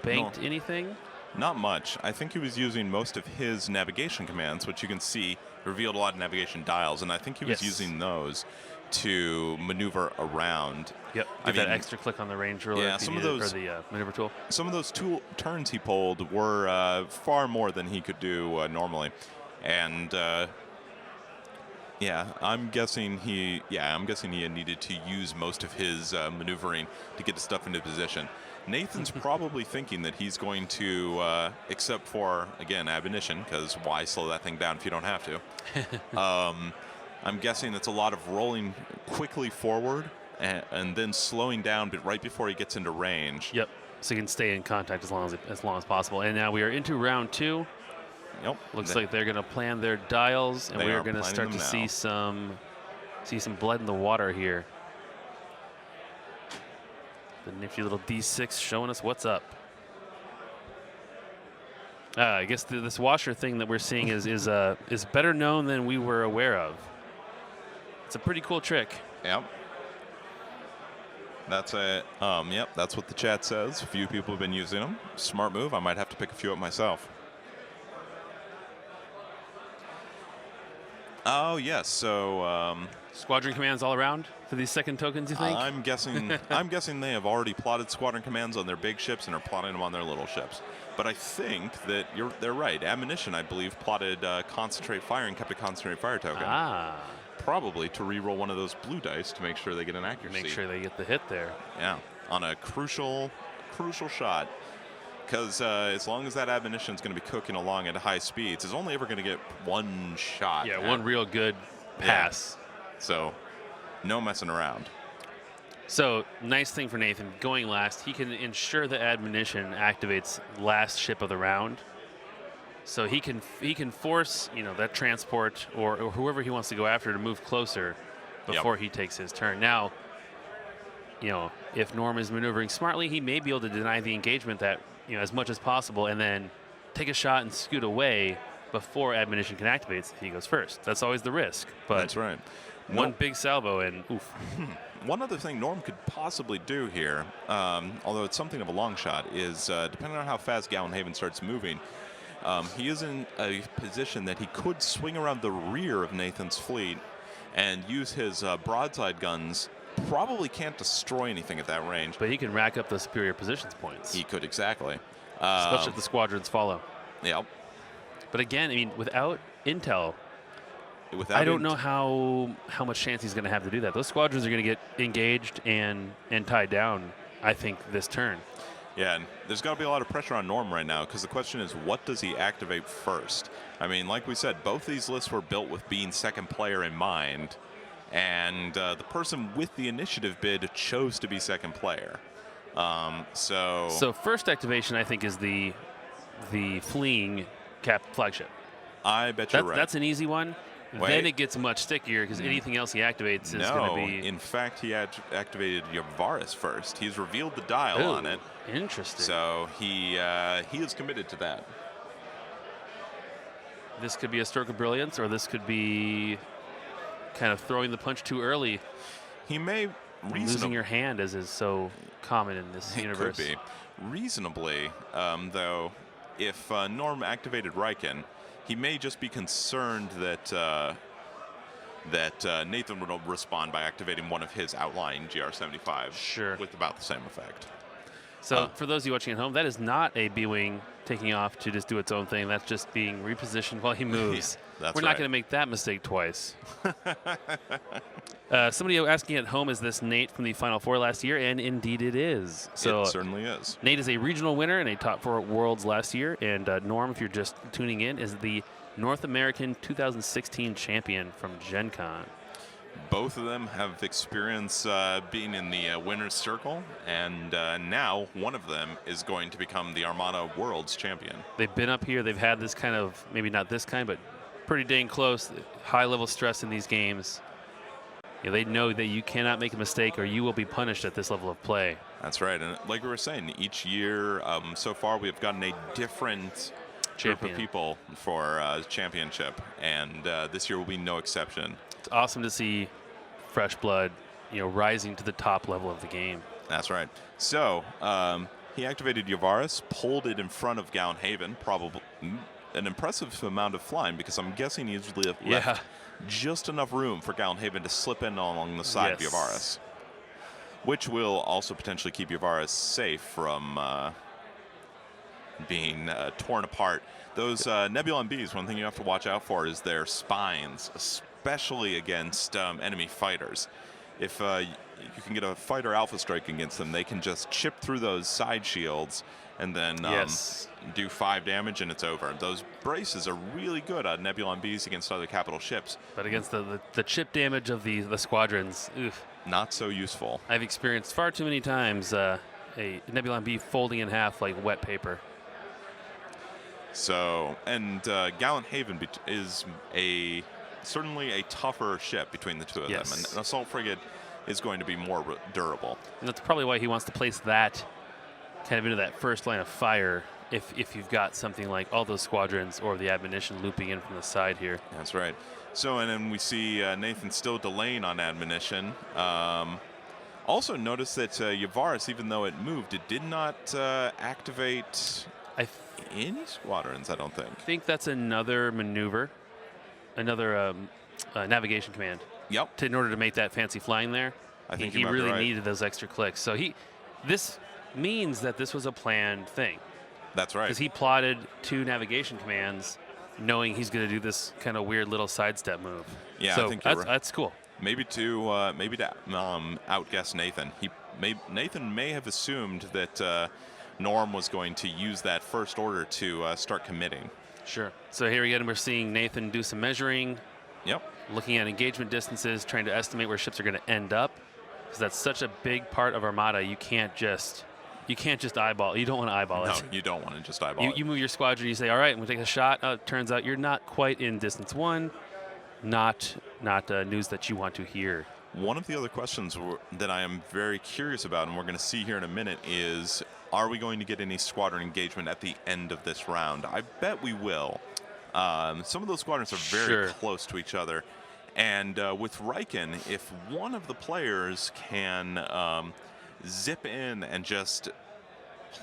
banked anything. Not much. I think he was using most of his navigation commands, which you can see revealed a lot of navigation dials, and I think he was using those to maneuver around. Yep. Get that extra click on the range ruler. Yeah, some of those, or the maneuver tool. Some of those turns he pulled were far more than he could do normally, and I'm guessing he needed to use most of his maneuvering to get his stuff into position. Nathan's probably thinking that he's going to, except for, again, admonition, because why slow that thing down if you don't have to? I'm guessing it's a lot of rolling quickly forward and then slowing down but right before he gets into range. Yep, so he can stay in contact as long as possible. And now we are into round 2. Yep. Looks like they're going to plan their dials, and we are going to start to see some blood in the water here. The nifty little D6 showing us what's up. I guess this washer thing that we're seeing is better known than we were aware of. It's a pretty cool trick. Yep. That's that's what the chat says. A few people have been using them. Smart move. I might have to pick a few up myself. Oh yes. So squadron commands all around for these second tokens, you think? I'm guessing they have already plotted squadron commands on their big ships and are plotting them on their little ships. But I think that they're right. Admonition, I believe, plotted concentrate fire and kept a concentrate fire token. Probably to re-roll one of those blue dice to make sure they get an accuracy. Make sure they get the hit there. Yeah, on a crucial shot. Because as long as that admonition is going to be cooking along at high speeds, it's only ever going to get one shot. Yeah, one real good pass. Yeah. So, no messing around. So, nice thing for Nathan, going last, he can ensure the admonition activates last ship of the round. So he can force, that transport or whoever he wants to go after to move closer before he takes his turn. Now, if Norm is maneuvering smartly, he may be able to deny the engagement that, as much as possible, and then take a shot and scoot away before admonition can activate if he goes first. That's always the risk. But that's right. One big salvo and oof. One other thing Norm could possibly do here, although it's something of a long shot, is depending on how fast Gallenhaven starts moving, he is in a position that he could swing around the rear of Nathan's fleet and use his broadside guns. Probably can't destroy anything at that range. But he can rack up the superior positions points. He could, exactly. Especially if the squadrons follow. Yep. But again, without intel, I don't know how much chance he's going to have to do that. Those squadrons are going to get engaged and tied down, I think, this turn. Yeah, and there's got to be a lot of pressure on Norm right now, because the question is, what does he activate first? I mean, like we said, both these lists were built with being second player in mind, and the person with the initiative bid chose to be second player. So first activation, I think, is the fleeing flagship. I bet you're right. That's an easy one. Then it gets much stickier because anything else he activates is going to be... in fact, he activated Yavaris first. He's revealed the dial on it. Interesting. So he is committed to that. This could be a stroke of brilliance, or this could be kind of throwing the punch too early. He may losing your hand, as is so common in this universe. It could be. Reasonably, though, if Norm activated Riken, he may just be concerned that Nathan would respond by activating one of his outlying GR-75 with about the same effect. So for those of you watching at home, that is not a B-Wing taking off to just do its own thing. That's just being repositioned while he moves. Yeah, We're not going to make that mistake twice. Somebody asking at home, is this Nate from the Final Four last year? And indeed it is. So it certainly is. Nate is a regional winner and a top 4 Worlds last year. And Norm, if you're just tuning in, is the North American 2016 champion from Gen Con. Both of them have experience being in the winner's circle, and now one of them is going to become the Armada World's champion. They've been up here. They've had this kind of, maybe not this kind, but pretty dang close, high-level stress in these games. Yeah, they know that you cannot make a mistake or you will be punished at this level of play. That's right. And like we were saying, each year so far we've gotten a different group of people for championship, and this year will be no exception. It's awesome to see fresh blood, rising to the top level of the game. That's right. So he activated Yavaris, pulled it in front of Gallenhaven, probably an impressive amount of flying, because I'm guessing he's left just enough room for Gallenhaven to slip in along the side of Yavaris, which will also potentially keep Yavaris safe from being torn apart. Those Nebulon Bs, one thing you have to watch out for is their spines, especially against enemy fighters. If you can get a fighter alpha strike against them, they can just chip through those side shields and then do 5 damage and it's over. Those braces are really good on Nebulon Bs against other capital ships. But against the chip damage of the squadrons, oof. Not so useful. I've experienced far too many times a Nebulon B folding in half like wet paper. So, and Gallenhaven is certainly a tougher ship between the two of them. And an assault frigate is going to be more durable. And that's probably why he wants to place that kind of into that first line of fire if you've got something like all those squadrons or the admonition looping in from the side here. That's right. So, and then we see Nathan still delaying on admonition. Also notice that Yavaris, even though it moved, it did not activate any squadrons, I don't think. I think that's another maneuver, another navigation command. Yep. In order to make that fancy flying there. I think he really needed those extra clicks. So this means that this was a planned thing. That's right. Because he plotted 2 navigation commands knowing he's going to do this kind of weird little sidestep move. Yeah, so I think that's cool. Maybe to outguess Nathan. Nathan may have assumed that Norm was going to use that first order to start committing. Sure. So here again, we're seeing Nathan do some measuring. Yep. Looking at engagement distances, trying to estimate where ships are going to end up, because that's such a big part of Armada. You can't just eyeball. You don't want to eyeball it. No, you don't want to just eyeball it. You move your squadron. You say, all right, I'm going to take a shot. It turns out you're not quite in distance 1. Not news that you want to hear. One of the other questions that I am very curious about, and we're going to see here in a minute, is are we going to get any squadron engagement at the end of this round? I bet we will. Some of those squadrons are very close to each other. And with Riken, if one of the players can zip in and just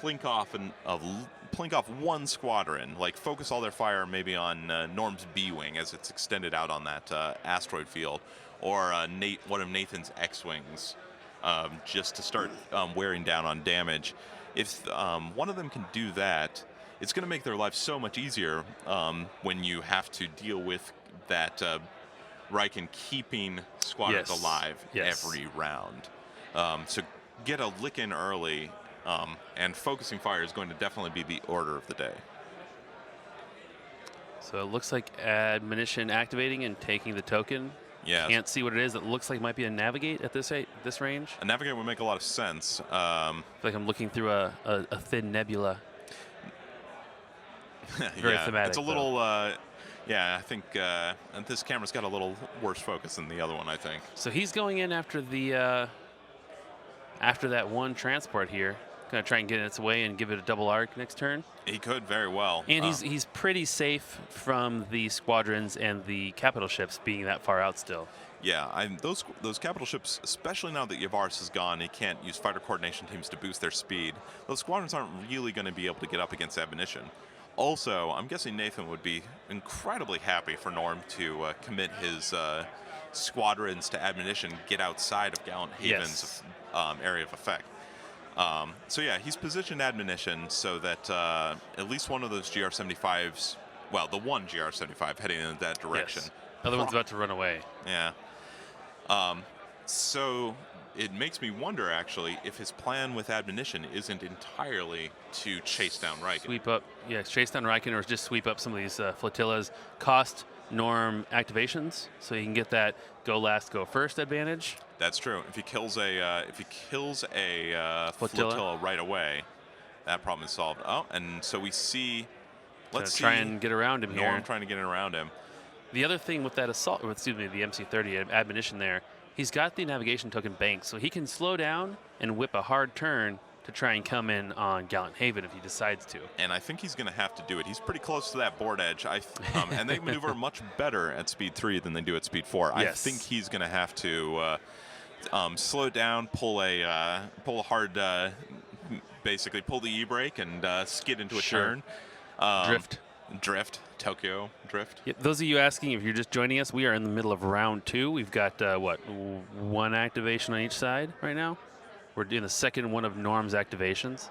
plink off one squadron, like focus all their fire maybe on Norm's B-Wing as it's extended out on that asteroid field, or one of Nathan's X-Wings, just to start wearing down on damage. If one of them can do that, it's going to make their life so much easier when you have to deal with that Riken keeping squadrons alive every round. So get a lick in early, and focusing fire is going to definitely be the order of the day. So it looks like admonition activating and taking the token. Yeah. Can't see what it is. It looks like it might be a navigate at this range. A navigate would make a lot of sense. I feel like I'm looking through a thin nebula. Very thematic. It's a little. I think this camera's got a little worse focus than the other one, I think. So he's going in after the after that one transport here. Going to try and get in its way and give it a double arc next turn. He could very well. And he's pretty safe from the squadrons and the capital ships being that far out still. Yeah, those capital ships, especially now that Yavaris is gone, he can't use fighter coordination teams to boost their speed. Those squadrons aren't really going to be able to get up against admonition. Also, I'm guessing Nathan would be incredibly happy for Norm to commit his squadrons to admonition, get outside of Gallenhaven's area of effect. So yeah, he's positioned admonition so that at least one of those GR-75s, well, the one GR-75 heading in that direction. Yes. Other one's about to run away. Yeah. So it makes me wonder, actually, if his plan with admonition isn't entirely to chase down Riken. Sweep up, yeah, chase down Riken, or just sweep up some of these flotillas. Cost Norm activations, so you can get that go last, go first advantage. That's true. If he kills a flotilla right away, that problem is solved. Oh, and so we see. Let's try and get around him here. Norm trying to get around him. The other thing with that assault, or excuse me, the MC-30 admonition there, he's got the navigation token banked, so he can slow down and whip a hard turn to try and come in on Gallant Haven if he decides to. And I think he's going to have to do it. He's pretty close to that board edge. And they maneuver much better at speed 3 than they do at speed 4. Yes. I think he's going to have to slow down, pull a hard, basically pull the e-brake and skid into a turn. Drift. Tokyo drift. Yep, those of you asking, if you're just joining us, we are in the middle of round 2. We've got, one activation on each side right now. We're doing the second one of Norm's activations.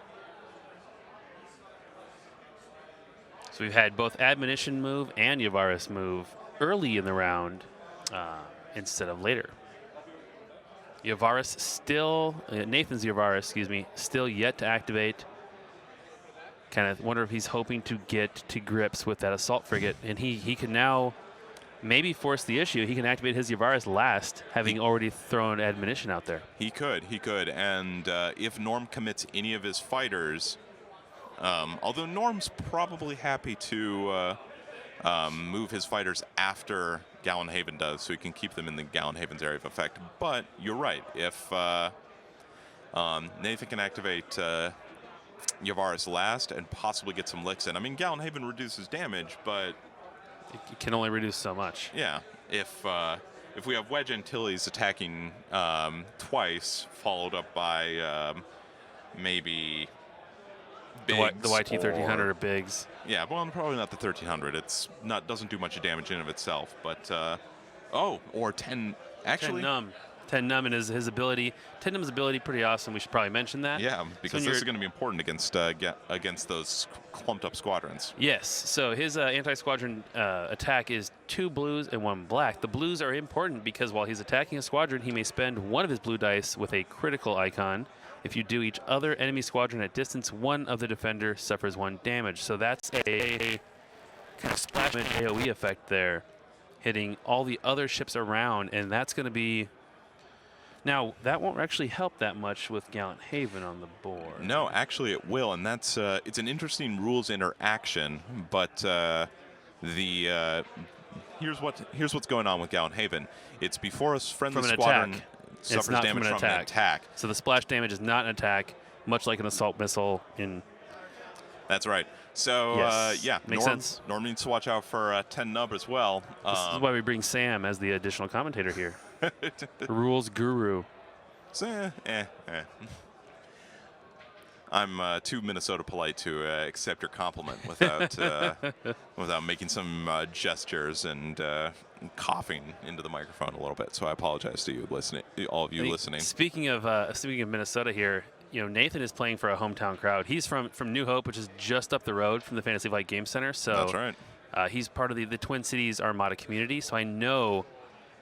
So we've had both admonition move and Yavaris move early in the round instead of later. Yavaris still, Nathan's Yavaris, excuse me, still yet to activate. Kind of wonder if he's hoping to get to grips with that assault frigate, and he can now maybe force the issue. He can activate his Yavaris last, having already thrown admonition out there. He could, and if Norm commits any of his fighters, although Norm's probably happy to move his fighters after Gallant Haven does, so he can keep them in the Gallant Haven's area of effect. But you're right, if Nathan can activate Yavaris last and possibly get some licks in. I mean, Gallant Haven reduces damage, but it can only reduce so much. Yeah, if we have Wedge Antilles attacking twice, followed up by maybe Biggs the YT 1300 or Biggs. Yeah, well, probably not the 1300. It's not doesn't do much damage in of itself, but or 10 actually. 10 numb. 10 numb and his ability. 10 numb's ability pretty awesome. We should probably mention that. Yeah, because this is going to be important against those clumped up squadrons. Yes. So his anti-squadron attack is 2 blues and 1 black. The blues are important because while he's attacking a squadron, he may spend one of his blue dice with a critical icon. If you do each other enemy squadron at distance, one of the defender suffers 1 damage. So that's a kind of splash AoE effect there, hitting all the other ships around, and that's going to be. Now, that won't actually help that much with Gallant Haven on the board. No, actually it will, and that's it's an interesting rules interaction, but here's what's going on with Gallant Haven. It's before a friendly squadron suffers damage from an attack. So the splash damage is not an attack, much like an assault missile in... That's right. So, yes. Yeah, Makes sense. Norm needs to watch out for 10 nub as well. This is why we bring Sam as the additional commentator here. Rules guru. So, I'm too Minnesota polite to accept your compliment without without making some gestures and coughing into the microphone a little bit. So I apologize to you all of you listening. Speaking of Minnesota here, you know, Nathan is playing for a hometown crowd. He's from New Hope, which is just up the road from the Fantasy Flight Game Center. So that's right. He's part of the Twin Cities Armada community. So I know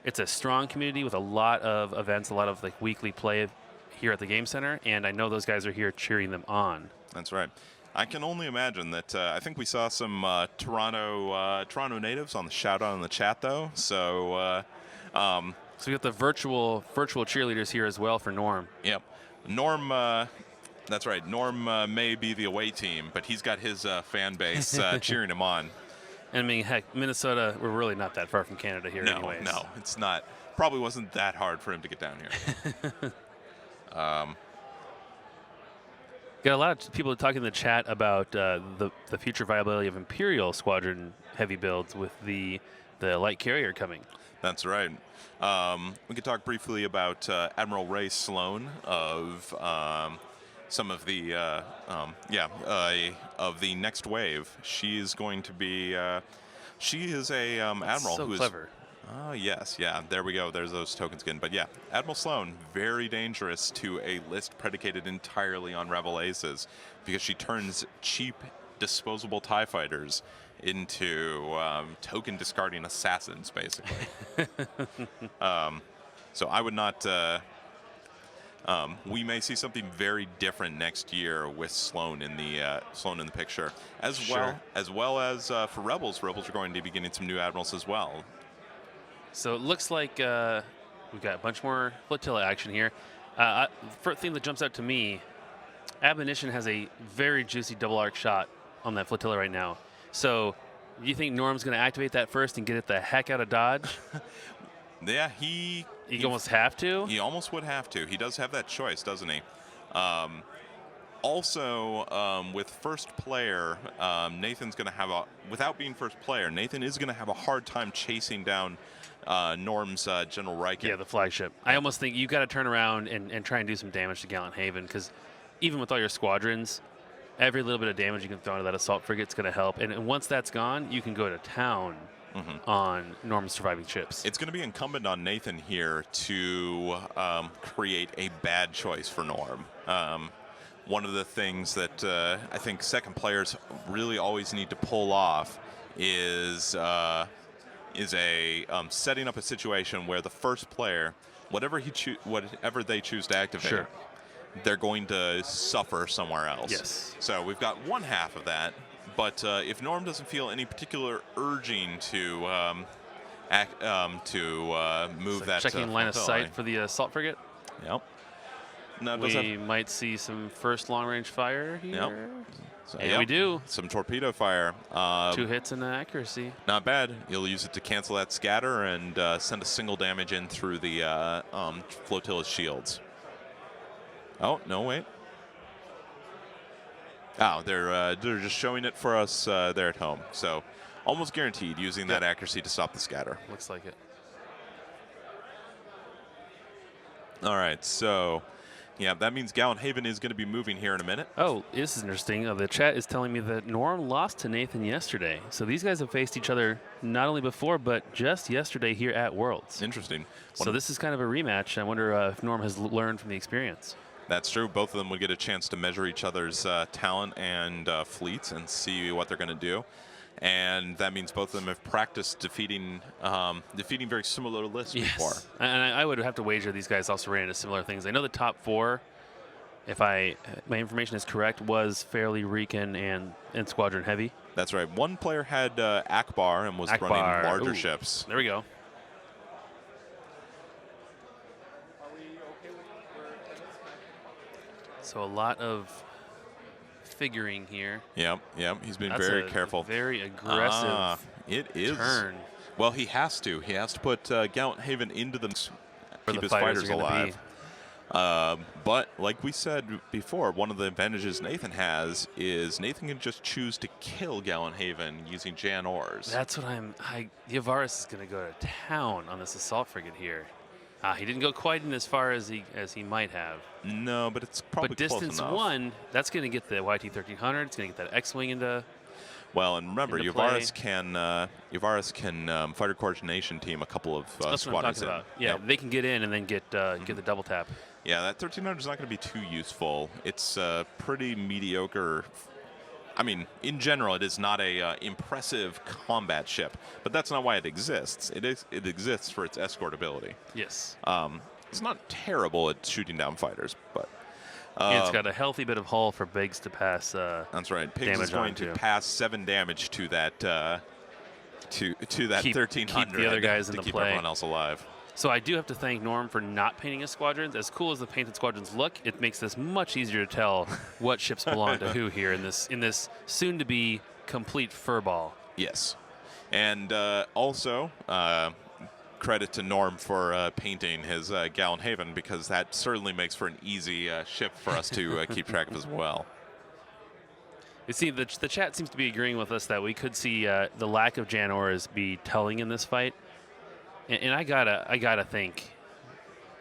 it's a strong community with a lot of events, a lot of like weekly play here at the Game Center, and I know those guys are here cheering them on. That's right. I can only imagine that. I think we saw some Toronto natives on the shout out in the chat though. So we got the virtual cheerleaders here as well for Norm. Yep, Norm. That's right. Norm may be the away team, but he's got his fan base cheering him on. I mean, heck, Minnesota, we're really not that far from Canada here anyways. No, it's not. Probably wasn't that hard for him to get down here. Got a lot of people talking in the chat about the future viability of Imperial Squadron heavy builds with the light carrier coming. That's right. We could talk briefly about Admiral Sloane of some of the of the next wave. She is going to be. She is a admiral so who is clever. Oh, yes. Yeah, there we go. There's those tokens again. But yeah, Admiral Sloane, very dangerous to a list predicated entirely on Rebel Aces because she turns cheap, disposable TIE fighters into token discarding assassins, basically. So I would not. We may see something very different next year with Sloane in the picture, as well as for Rebels. Rebels are going to be getting some new admirals as well. So it looks like we've got a bunch more flotilla action here. First thing that jumps out to me, Admonition has a very juicy double arc shot on that flotilla right now. So do you think Norm's going to activate that first and get it the heck out of Dodge? Yeah, he almost have to. He almost would have to. He does have that choice, doesn't he? Also, with first player, Nathan's going to have without being first player, Nathan is going to have a hard time chasing down Norm's General Riken. Yeah, the flagship. I almost think you got to turn around and try and do some damage to Gallant Haven, because even with all your squadrons, every little bit of damage you can throw into that assault frigate is going to help. And once that's gone, you can go to town on Norm's surviving ships. It's going to be incumbent on Nathan here to create a bad choice for Norm. One of the things that I think second players really always need to pull off is setting up a situation where the first player, whatever they choose to activate, they're going to suffer somewhere else. Yes. So we've got one half of that, but if Norm doesn't feel any particular urging to move that, checking line of sight for the assault frigate. Yep. Now, we might see some first long-range fire here. Yep. So, yeah, we do. Some torpedo fire. 2 hits in accuracy. Not bad. You'll use it to cancel that scatter and send a single damage in through the flotilla's shields. Oh, no, wait. Oh, they're just showing it for us there at home. So almost guaranteed using that accuracy to stop the scatter. Looks like it. All right, so yeah, that means Gallant Haven is going to be moving here in a minute. Oh, this is interesting. The chat is telling me that Norm lost to Nathan yesterday. So these guys have faced each other not only before, but just yesterday here at Worlds. Interesting. So this is kind of a rematch. I wonder if Norm has learned from the experience. That's true. Both of them would get a chance to measure each other's talent and fleets and see what they're going to do. And that means both of them have practiced defeating very similar lists before. And I would have to wager these guys also ran into similar things. I know the top 4, if my information is correct, was fairly Riken and Squadron Heavy. That's right. One player had Akbar and was running larger ships. There we go. So a lot of figuring here. Yep. He's been very careful. Very aggressive. It is. Turn. Well, he has to. He has to put Gallant Haven into them to keep his fighters alive. But like we said before, one of the advantages Nathan has is Nathan can just choose to kill Gallant Haven using Jan Ors. That's what Yavaris is going to go to town on this assault frigate here. He didn't go quite in as far as he might have. No, but it's probably close enough. But distance 1, that's going to get the YT-1300. It's going to get that X-wing into. Well, and remember, Yavaris can fighter coordination team a couple of that's squadrons what I'm talking about. Yeah, they can get in and then get the double tap. Yeah, that 1300 is not going to be too useful. It's pretty mediocre. I mean, in general, it is not a impressive combat ship, but that's not why it exists. It exists for its escort ability. Yes. It's not terrible at shooting down fighters, but it's got a healthy bit of hull for Biggs to pass. That's right. Biggs is going to pass 7 damage to that to that 1300. Keep the other guys in the keep play. Everyone else alive. So I do have to thank Norm for not painting his squadrons. As cool as the painted squadrons look, it makes this much easier to tell what ships belong to who here in this soon-to-be complete furball. Yes, and also credit to Norm for painting his Gallant Haven, because that certainly makes for an easy ship for us to keep track of as well. You see, the chat seems to be agreeing with us that we could see the lack of Jan Ors be telling in this fight. And I gotta think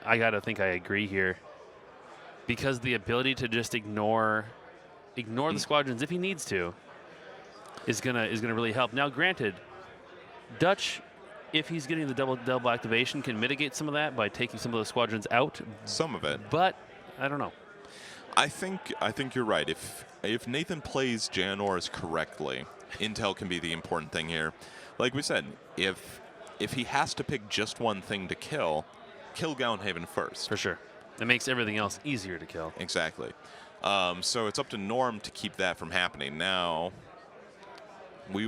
I agree here, because the ability to just ignore the squadrons if he needs to is gonna really help. Now, granted, Dutch if he's getting the double activation, can mitigate some of that by taking some of those squadrons out. Some of it. But I don't know. I think you're right. If Nathan plays Janors correctly, intel can be the important thing here. Like we said, if he has to pick just one thing to kill Gallenhaven first. For sure. That makes everything else easier to kill. Exactly. So it's up to Norm to keep that from happening. Now, we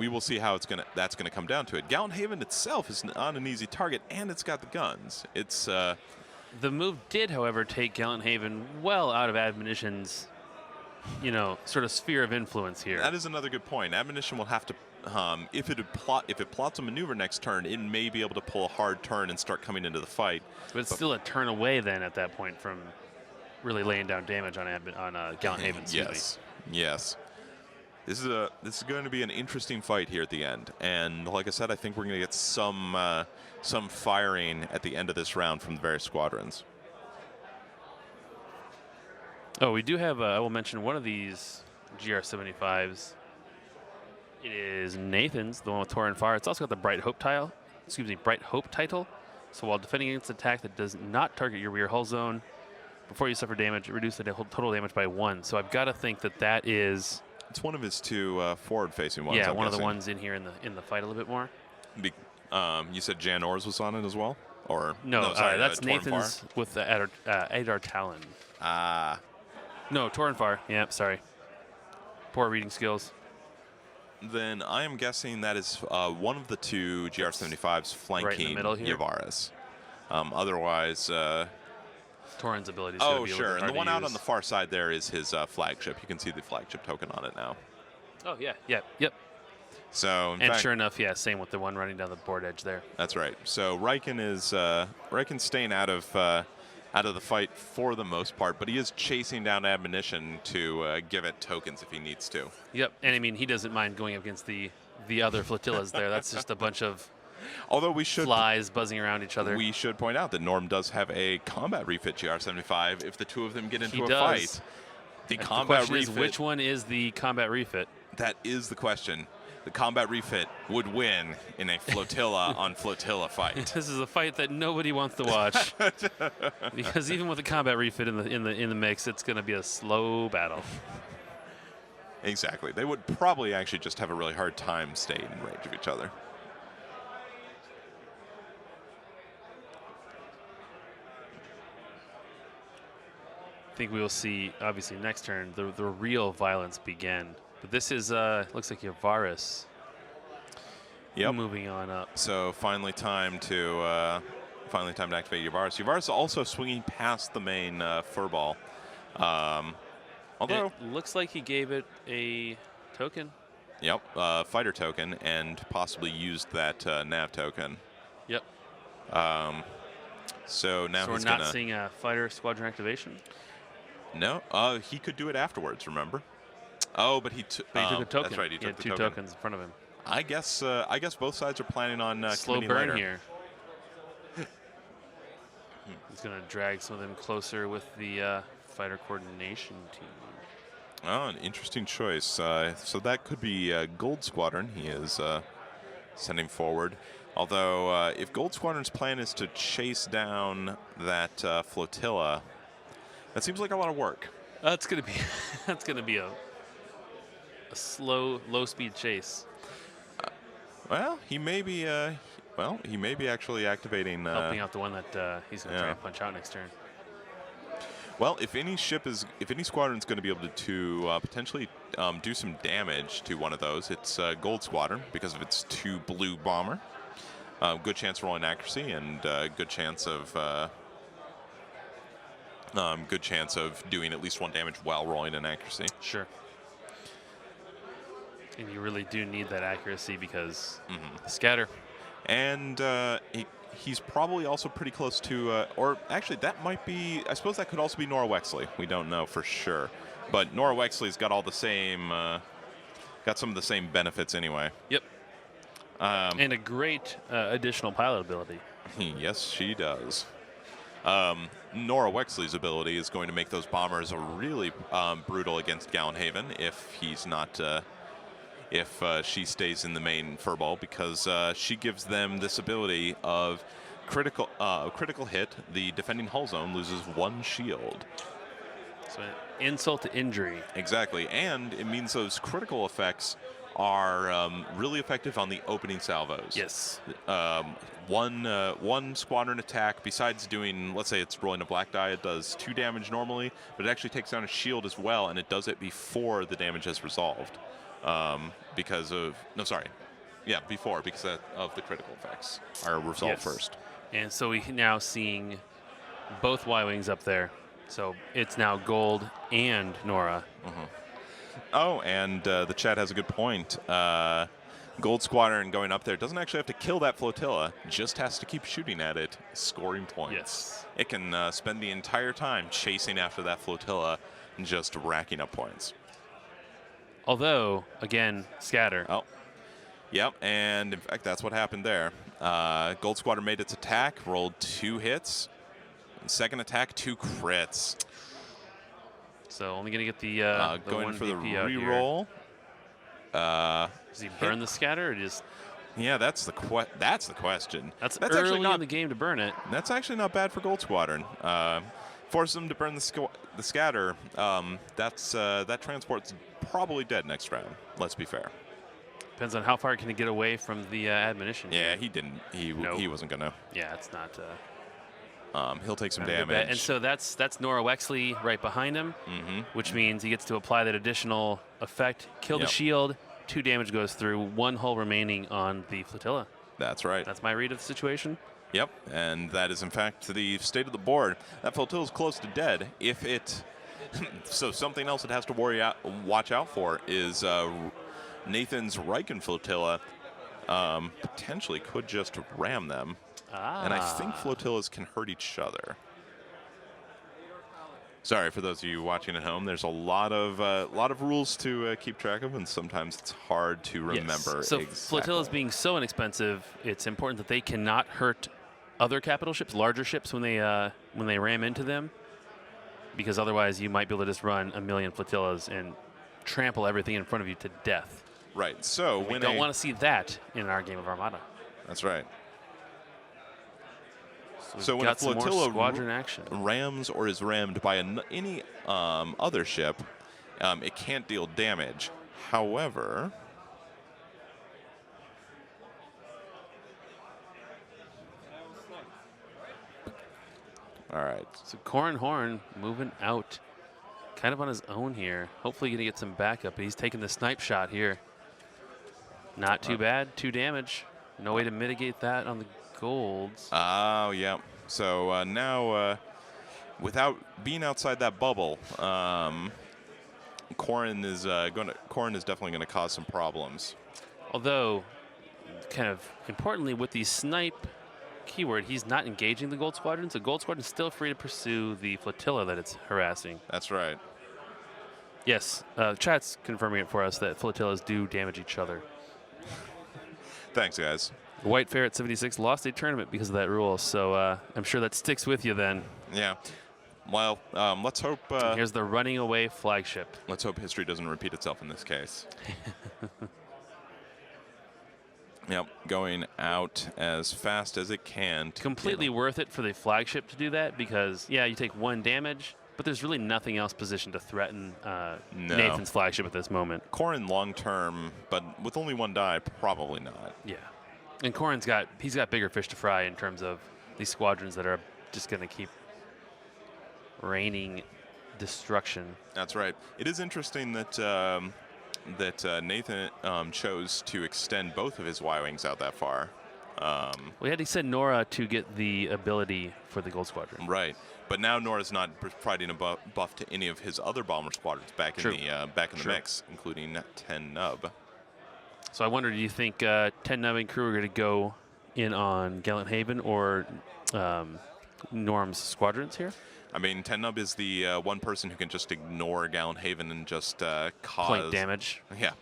will see how that's gonna come down to it. Gallenhaven itself is not an easy target, and it's got the guns. It's the move did, however, take Gallenhaven well out of Admonition's, sort of sphere of influence here. That is another good point. Admonition will have to, if it plots a maneuver next turn, it may be able to pull a hard turn and start coming into the fight. But it's still a turn away then at that point from really laying down damage on Gallenhaven. Yes. This is going to be an interesting fight here at the end, and like I said, I think we're going to get some firing at the end of this round from the various squadrons. Oh, we do have. I will mention one of these GR-75s. It is Nathan's, the one with Torren Fire. It's also got the Bright Hope title. So while defending against an attack that does not target your rear hull zone, before you suffer damage, reduce the total damage by 1. So I've got to think that is. It's one of his two forward-facing ones. Yeah, I'm one guessing. of the ones in here in the fight a little bit more. You said Janors was on it as well, or no? Sorry, that's Torren Nathan's Far? with the Adar Talon. Ah. No, Torren Far. Yeah, sorry. Poor reading skills. Then I am guessing that is one of the two GR-75s flanking right in the middle here. Yavaris. Otherwise. Torren's ability. Oh, sure. And the one out on the far side there is his flagship. You can see the flagship token on it now. Oh, yeah. Yep. So, and fact, sure enough, yeah, same with the one running down the board edge there. That's right. So Riken's staying out of the fight for the most part, but he is chasing down Admonition to give it tokens if he needs to. Yep. And I mean, he doesn't mind going up against the other flotillas there. That's just a bunch of flies buzzing around each other. We should point out that Norm does have a combat refit GR-75 if the two of them get into a fight. The combat refit. Is which one is the combat refit? That is the question. The combat refit would win in a flotilla on flotilla fight. This is a fight that nobody wants to watch because even with the combat refit in the mix, it's going to be a slow battle. Exactly. They would probably actually just have a really hard time staying in range of each other. I think we will see, obviously, next turn, the real violence begin. But this is, looks like Yavaris moving on up. So finally time to activate Yavaris. Yavaris also swinging past the main furball. Although it looks like he gave it a token. Yep, fighter token, and possibly used that nav token. Yep. So now we're not seeing a fighter squadron activation? No, he could do it afterwards, remember? Oh, but he took a token. That's right, he took had the two token. tokens in front of him. I guess both sides are planning on slow committing burn later. here. He's going to drag some of them closer with the fighter coordination team. Oh, an interesting choice. So that could be Gold Squadron. He is sending forward. Although, if Gold Squadron's plan is to chase down that flotilla, that seems like a lot of work. That's going to be a slow, low-speed chase. Well, he may be actually activating. Helping out the one that he's going to try and punch out next turn. Well, if any squadron's going to be able to potentially do some damage to one of those, it's Gold Squadron because of its 2 blue bomber. Good chance of rolling accuracy and good chance of doing at least 1 damage while rolling an accuracy. Sure. And you really do need that accuracy because scatter. And he's probably also pretty close to, or actually that might be, I suppose that could also be Nora Wexley. We don't know for sure. But Nora Wexley's got all the same, got some of the same benefits anyway. Yep. And a great additional pilot ability. Yes, she does. Nora Wexley's ability is going to make those bombers really brutal against Gallenhaven if he's not if she stays in the main furball, because she gives them this ability of critical hit. The defending hull zone loses 1 shield. So insult to injury. Exactly, and it means those critical effects are really effective on the opening salvos. Yes. One squadron attack, besides doing, let's say it's rolling a black die, it does 2 damage normally, but it actually takes down a shield as well, and it does it before the damage has resolved. Because of the critical effects are resolved first. And so we now seeing both Y-Wings up there. So it's now Gold and Nora. Oh, and the chat has a good point. Gold Squadron going up there doesn't actually have to kill that flotilla, just has to keep shooting at it, scoring points. Yes. It can spend the entire time chasing after that flotilla and just racking up points. Although, again, scatter. Oh, yep, and in fact, that's what happened there. Gold Squadron made its attack, rolled 2 hits. Second attack, 2 crits. So only going to get the going for the reroll. Does he burn hit the scatter or just? Yeah, that's the question. That's early actually not in the game to burn it. That's actually not bad for Gold Squadron. Force them to burn the scatter. That transport's probably dead next round. Let's be fair. Depends on how far can he get away from the admonition. Yeah, he didn't. He wasn't gonna. Yeah, it's not. He'll take some damage. And so that's Nora Wexley right behind him, which means he gets to apply that additional effect, kill the shield, 2 damage goes through, 1 hull remaining on the flotilla. That's right. That's my read of the situation. Yep, and that is in fact the state of the board. That flotilla is close to dead. If it, so something else it has to watch out for is Nathan's Riken flotilla potentially could just ram them. And I think flotillas can hurt each other. Sorry for those of you watching at home. There's a lot of rules to keep track of, and sometimes it's hard to remember. Yes. So exactly. flotillas being so inexpensive, it's important that they cannot hurt other capital ships, larger ships, when they ram into them, because otherwise you might be able to just run 1,000,000 flotillas and trample everything in front of you to death. Right. So we don't want to see that in our game of Armada. That's right. So when a flotilla squadron action rams or is rammed by any other ship, it can't deal damage. However, all right. So Corrin Horn moving out, kind of on his own here. Hopefully going to get some backup. But he's taking the snipe shot here. Not too bad. 2 damage. No way to mitigate that on the golds. Oh, yeah. So now, without being outside that bubble, Corrin is definitely going to cause some problems. Although, kind of importantly, with the snipe keyword, he's not engaging the Gold Squadron, so Gold Squadron is still free to pursue the flotilla that it's harassing. That's right. Yes, chat's confirming it for us that flotillas do damage each other. Thanks, guys. White Ferret 76 lost a tournament because of that rule, so I'm sure that sticks with you then. Yeah. Well, let's hope... here's the running away flagship. Let's hope history doesn't repeat itself in this case. Yep, going out as fast as it can. Completely worth it for the flagship to do that because, yeah, you take 1 damage, but there's really nothing else positioned to threaten Nathan's flagship at this moment. Corrin long term, but with only 1 die, probably not. Yeah. And Corrin's got bigger fish to fry in terms of these squadrons that are just going to keep raining destruction. That's right. It is interesting that Nathan chose to extend both of his Y-Wings out that far. We had to send Nora to get the ability for the Gold Squadron. Right. But now Nora's not providing a buff to any of his other bomber squadrons back in the mix, including 10 Nub. So I wonder, do you think 10 Nub and crew are going to go in on Gallant Haven or Norm's squadrons here? I mean, 10 Nub is the one person who can just ignore Gallant Haven and just cause point damage. Yeah,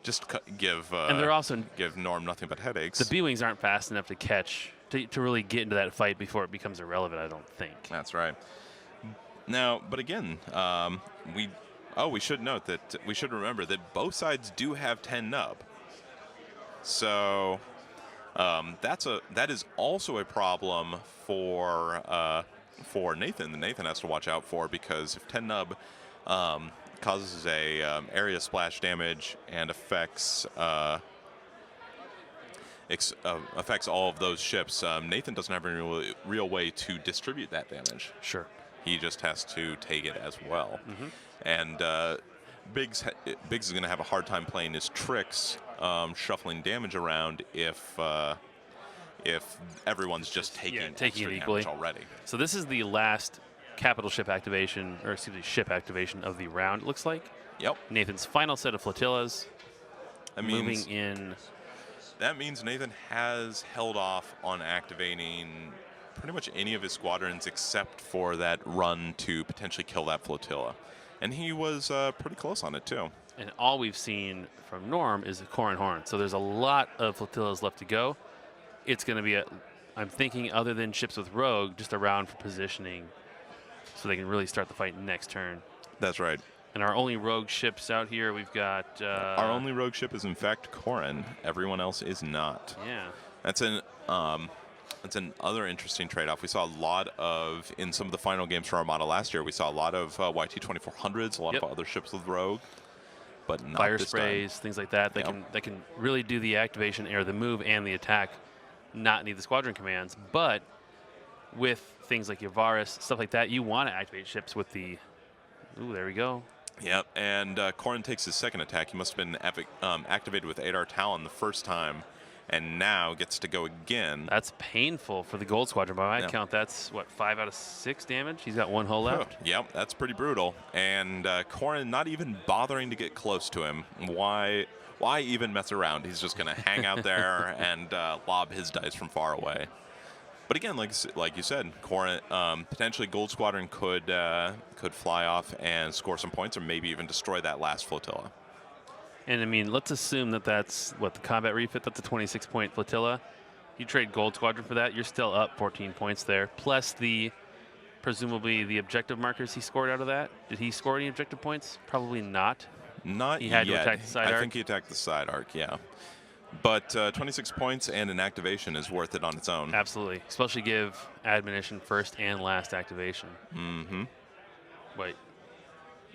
just give and they're also give Norm nothing but headaches. The B-Wings aren't fast enough to catch to really get into that fight before it becomes irrelevant, I don't think. That's right. Now, but again, we Oh, we should note that we should remember that both sides do have 10 nub. So that is also a problem for Nathan. That Nathan has to watch out for, because if 10 nub causes a area splash damage and affects all of those ships, Nathan doesn't have any real way to distribute that damage. Sure. He just has to take it as well. And Biggs is going to have a hard time playing his tricks, shuffling damage around if everyone's just taking it equally damage already. So this is the last capital ship activation, or excuse me, ship activation of the round, it looks like. Yep. Nathan's final set of flotillas. Moving in. That means Nathan has held off on activating pretty much any of his squadrons except for that run to potentially kill that flotilla. And he was pretty close on it, too. And all we've seen from Norm is a core and horn. So there's a lot of flotillas left to go. It's going to be, I'm thinking, other than ships with Rogue, just a round for positioning so they can really start the fight next turn. That's right. And our only Rogue ships out here, we've got... our only Rogue ship is, in fact, Corin. Everyone else is not. Yeah. That's another interesting trade-off. We saw a lot of, in some of the final games for Armada last year, we saw a lot of YT-2400s, a lot of other ships with Rogue, but not fire this sprays, time. Things like that. They can really do the activation, or the move and the attack, not need the squadron commands. But with things like Yavaris, stuff like that, you want to activate ships with the... Ooh, there we go. Yep, and Corin takes his second attack. He must have been activated with Adar Talon the first time, and now gets to go again. That's painful for the Gold Squadron. By my count, that's, what, 5 out of 6 damage? He's got 1 hull left. Yep, that's pretty brutal. And Corin not even bothering to get close to him. Why even mess around? He's just going to hang out there and lob his dice from far away. But again, like you said, Corin, potentially Gold Squadron could fly off and score some points, or maybe even destroy that last flotilla. And, I mean, let's assume that that's, what, the combat refit, that's a 26-point flotilla. You trade Gold Squadron for that, you're still up 14 points there, plus presumably the objective markers he scored out of that. Did he score any objective points? Probably not. Not He had yet. to attack the side arc? I think he attacked the side arc, yeah. But 26 points and an activation is worth it on its own. Absolutely. Especially give admonition first and last activation. Mm-hmm. Wait.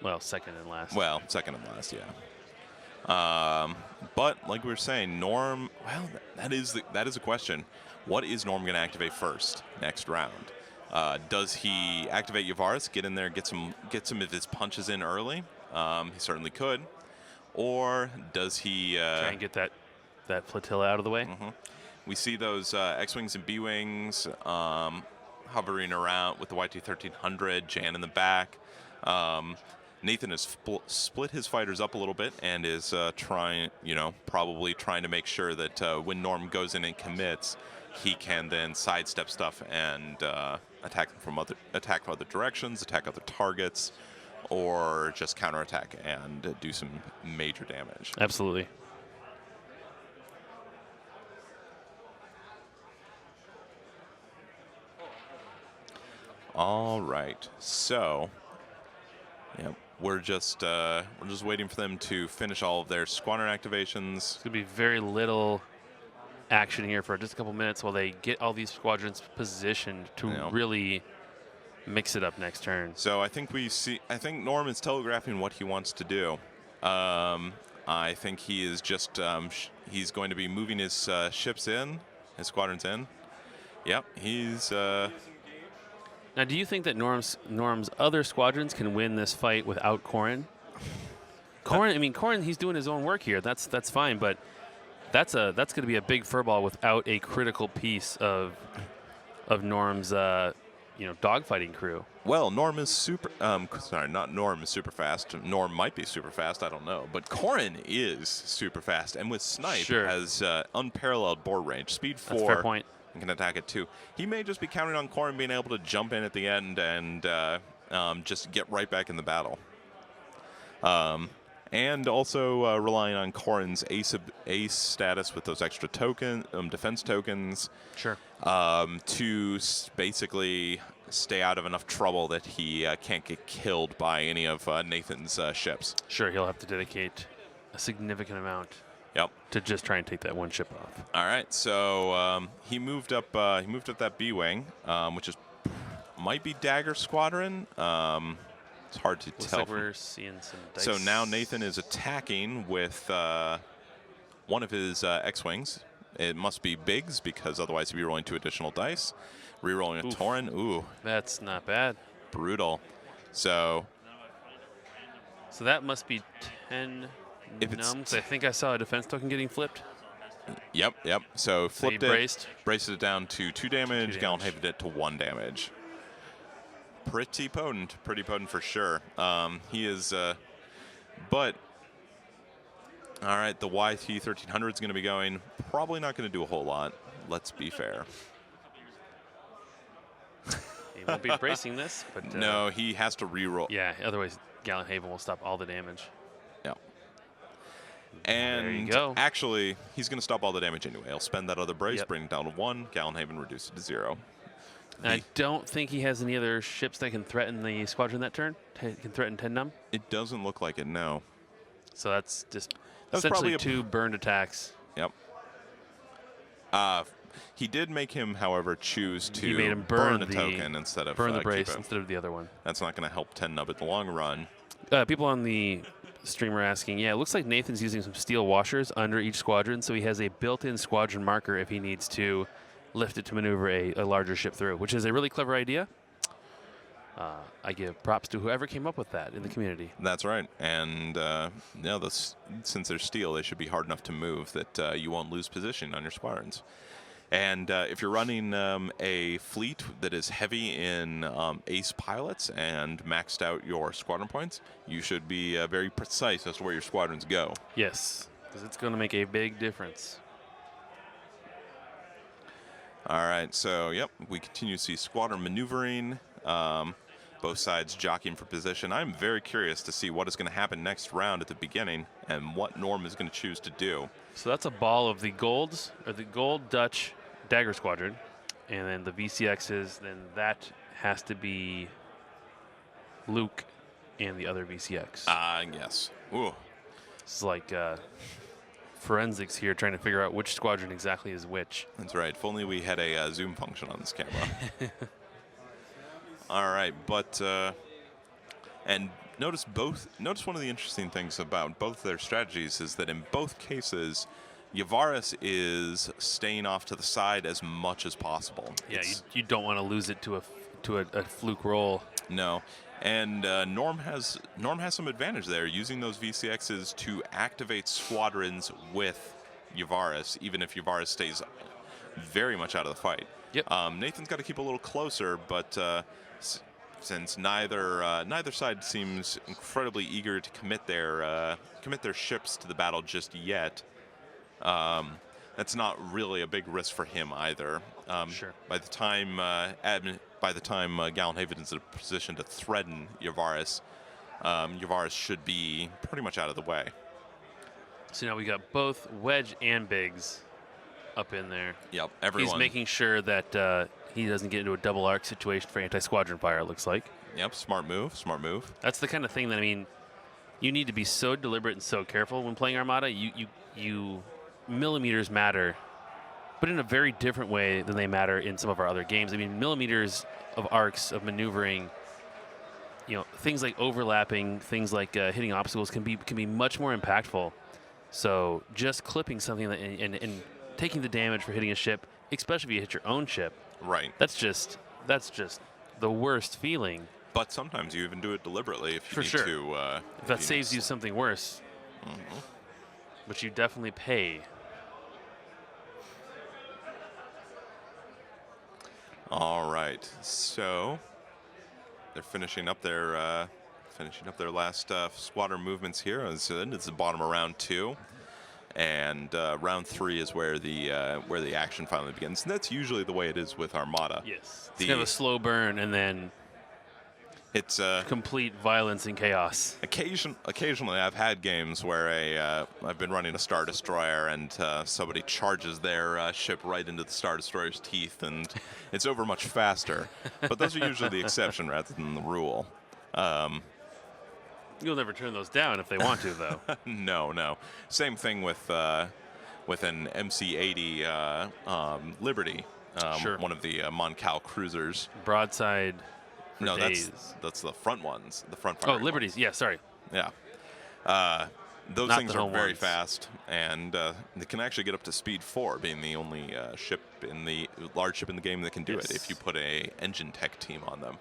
Well, second and last. Well, second and last, yeah. But like we were saying, Norm, well, that is a question. What is Norm going to activate first next round? Does he activate Yavaris, get in there, get some of his punches in early? He certainly could. Or does he try and get that flotilla out of the way? We see those X-Wings and B-Wings hovering around with the YT-1300, Jan in the back. Nathan has split his fighters up a little bit and is probably trying to make sure that when Norm goes in and commits, he can then sidestep stuff and attack from other directions, attack other targets, or just counterattack and do some major damage. Absolutely. All right, so we're just waiting for them to finish all of their squadron activations. There's gonna be very little action here for just a couple minutes while they get all these squadrons positioned to really mix it up next turn. So I think Norm is telegraphing what he wants to do. I think he is just he's going to be moving his ships in, his squadrons in. Yep, he's. Now, do you think that Norm's other squadrons can win this fight without Corin? Corin, he's doing his own work here. That's fine, but that's going to be a big furball without a critical piece of Norm's dogfighting crew. Well, Norm is super. Not Norm is super fast. Norm might be super fast. I don't know, but Corin is super fast, and with Snipe has unparalleled board range, speed 4. That's a fair point. And can attack it too. He may just be counting on Corin being able to jump in at the end and just get right back in the battle. And also relying on Corin's ace status with those extra defense tokens. Sure. To basically stay out of enough trouble that he can't get killed by any of Nathan's ships. Sure, he'll have to dedicate a significant amount. Yep. To just try and take that one ship off. All right, so he moved up. He moved up that B wing, which might be Dagger Squadron. It's hard to tell. Like we're seeing some dice. So now Nathan is attacking with one of his X-wings. It must be Biggs because otherwise he'd be rolling 2 additional dice. Rerolling a Tauren. Ooh, that's not bad. Brutal. So that must be 10. Numbs. I think I saw a defense token getting flipped. Yep. So flipped it, braced it down to 2 damage, Gallenhaven it to 1 damage. Pretty potent for sure. He is, but all right, the YT 1300 is going to be going. Probably not going to do a whole lot. Let's be fair. He won't be bracing this, but no, he has to reroll. Yeah, otherwise Gallenhaven will stop all the damage. And there you go. Actually, he's going to stop all the damage anyway. He'll spend that other brace, bring it down to 1. Gallenhaven reduce it to 0. I don't think he has any other ships that can threaten the squadron that turn. Can threaten 10 num. It doesn't look like it, no. So that's just essentially 2 burned attacks. Yep. He did make him, however, choose to he made him burn a token instead of burn the brace instead of the other one. That's not going to help 10 nub in the long run. People on the streamer asking, yeah, it looks like Nathan's using some steel washers under each squadron, so he has a built-in squadron marker if he needs to lift it to maneuver a larger ship through, which is a really clever idea. I give props to whoever came up with that in the community. That's right. And since they're steel, they should be hard enough to move that you won't lose position on your squadrons. And if you're running a fleet that is heavy in ace pilots and maxed out your squadron points, you should be very precise as to where your squadrons go. Yes, because it's going to make a big difference. All right, so, we continue to see squadron maneuvering, both sides jockeying for position. I'm very curious to see what is going to happen next round at the beginning and what Norm is going to choose to do. So that's a ball of the golds, or the gold Dutch Dagger Squadron, and then the VCXs, then that has to be Luke and the other VCX. Yes. Ooh. It's like forensics here, trying to figure out which squadron exactly is which. That's right. If only we had a zoom function on this camera. All right, but and notice one of the interesting things about both their strategies is that in both cases, Yavaris is staying off to the side as much as possible. Yeah, you don't want to lose it to a fluke roll. No, and Norm has some advantage there, using those VCXs to activate squadrons with Yavaris, even if Yavaris stays very much out of the fight. Yep. Nathan's got to keep a little closer, but since neither side seems incredibly eager to commit their ships to the battle just yet, that's not really a big risk for him either. Sure. By the time Gallenhaven is in a position to threaten Yavaris, Yavaris should be pretty much out of the way. So now we got both Wedge and Biggs up in there. Yep, everyone. He's making sure that he doesn't get into a double arc situation for anti-squadron fire, it looks like. Yep, smart move. That's the kind of thing that, I mean, you need to be so deliberate and so careful when playing Armada. You millimeters matter, but in a very different way than they matter in some of our other games. I mean, millimeters of arcs of maneuvering, things like overlapping, things like hitting obstacles can be much more impactful. So just clipping something and taking the damage for hitting a ship, especially if you hit your own ship, right? That's just the worst feeling. But sometimes you even do it deliberately if you need to. If that saves you something worse, which you definitely pay. All right, so they're finishing up their last squadron movements here. It's the bottom of round 2, and round 3 is where the action finally begins. And that's usually the way it is with Armada. Yes, it's kind of a slow burn, and then It's complete violence and chaos. Occasionally, I've had games where I've been running a Star Destroyer and somebody charges their ship right into the Star Destroyer's teeth, and it's over much faster. But those are usually the exception rather than the rule. You'll never turn those down if they want to, though. No. Same thing with an MC-80 Liberty, Sure. one of the Moncal cruisers. Broadside. No, days. that's the front ones. The front. Oh, Liberties. Ones. Yeah, sorry. Yeah. Those Not things the are home very ones. fast, and they can actually get up to speed 4, being the only large ship in the game that can do Yes. it if you put a engine tech team on them.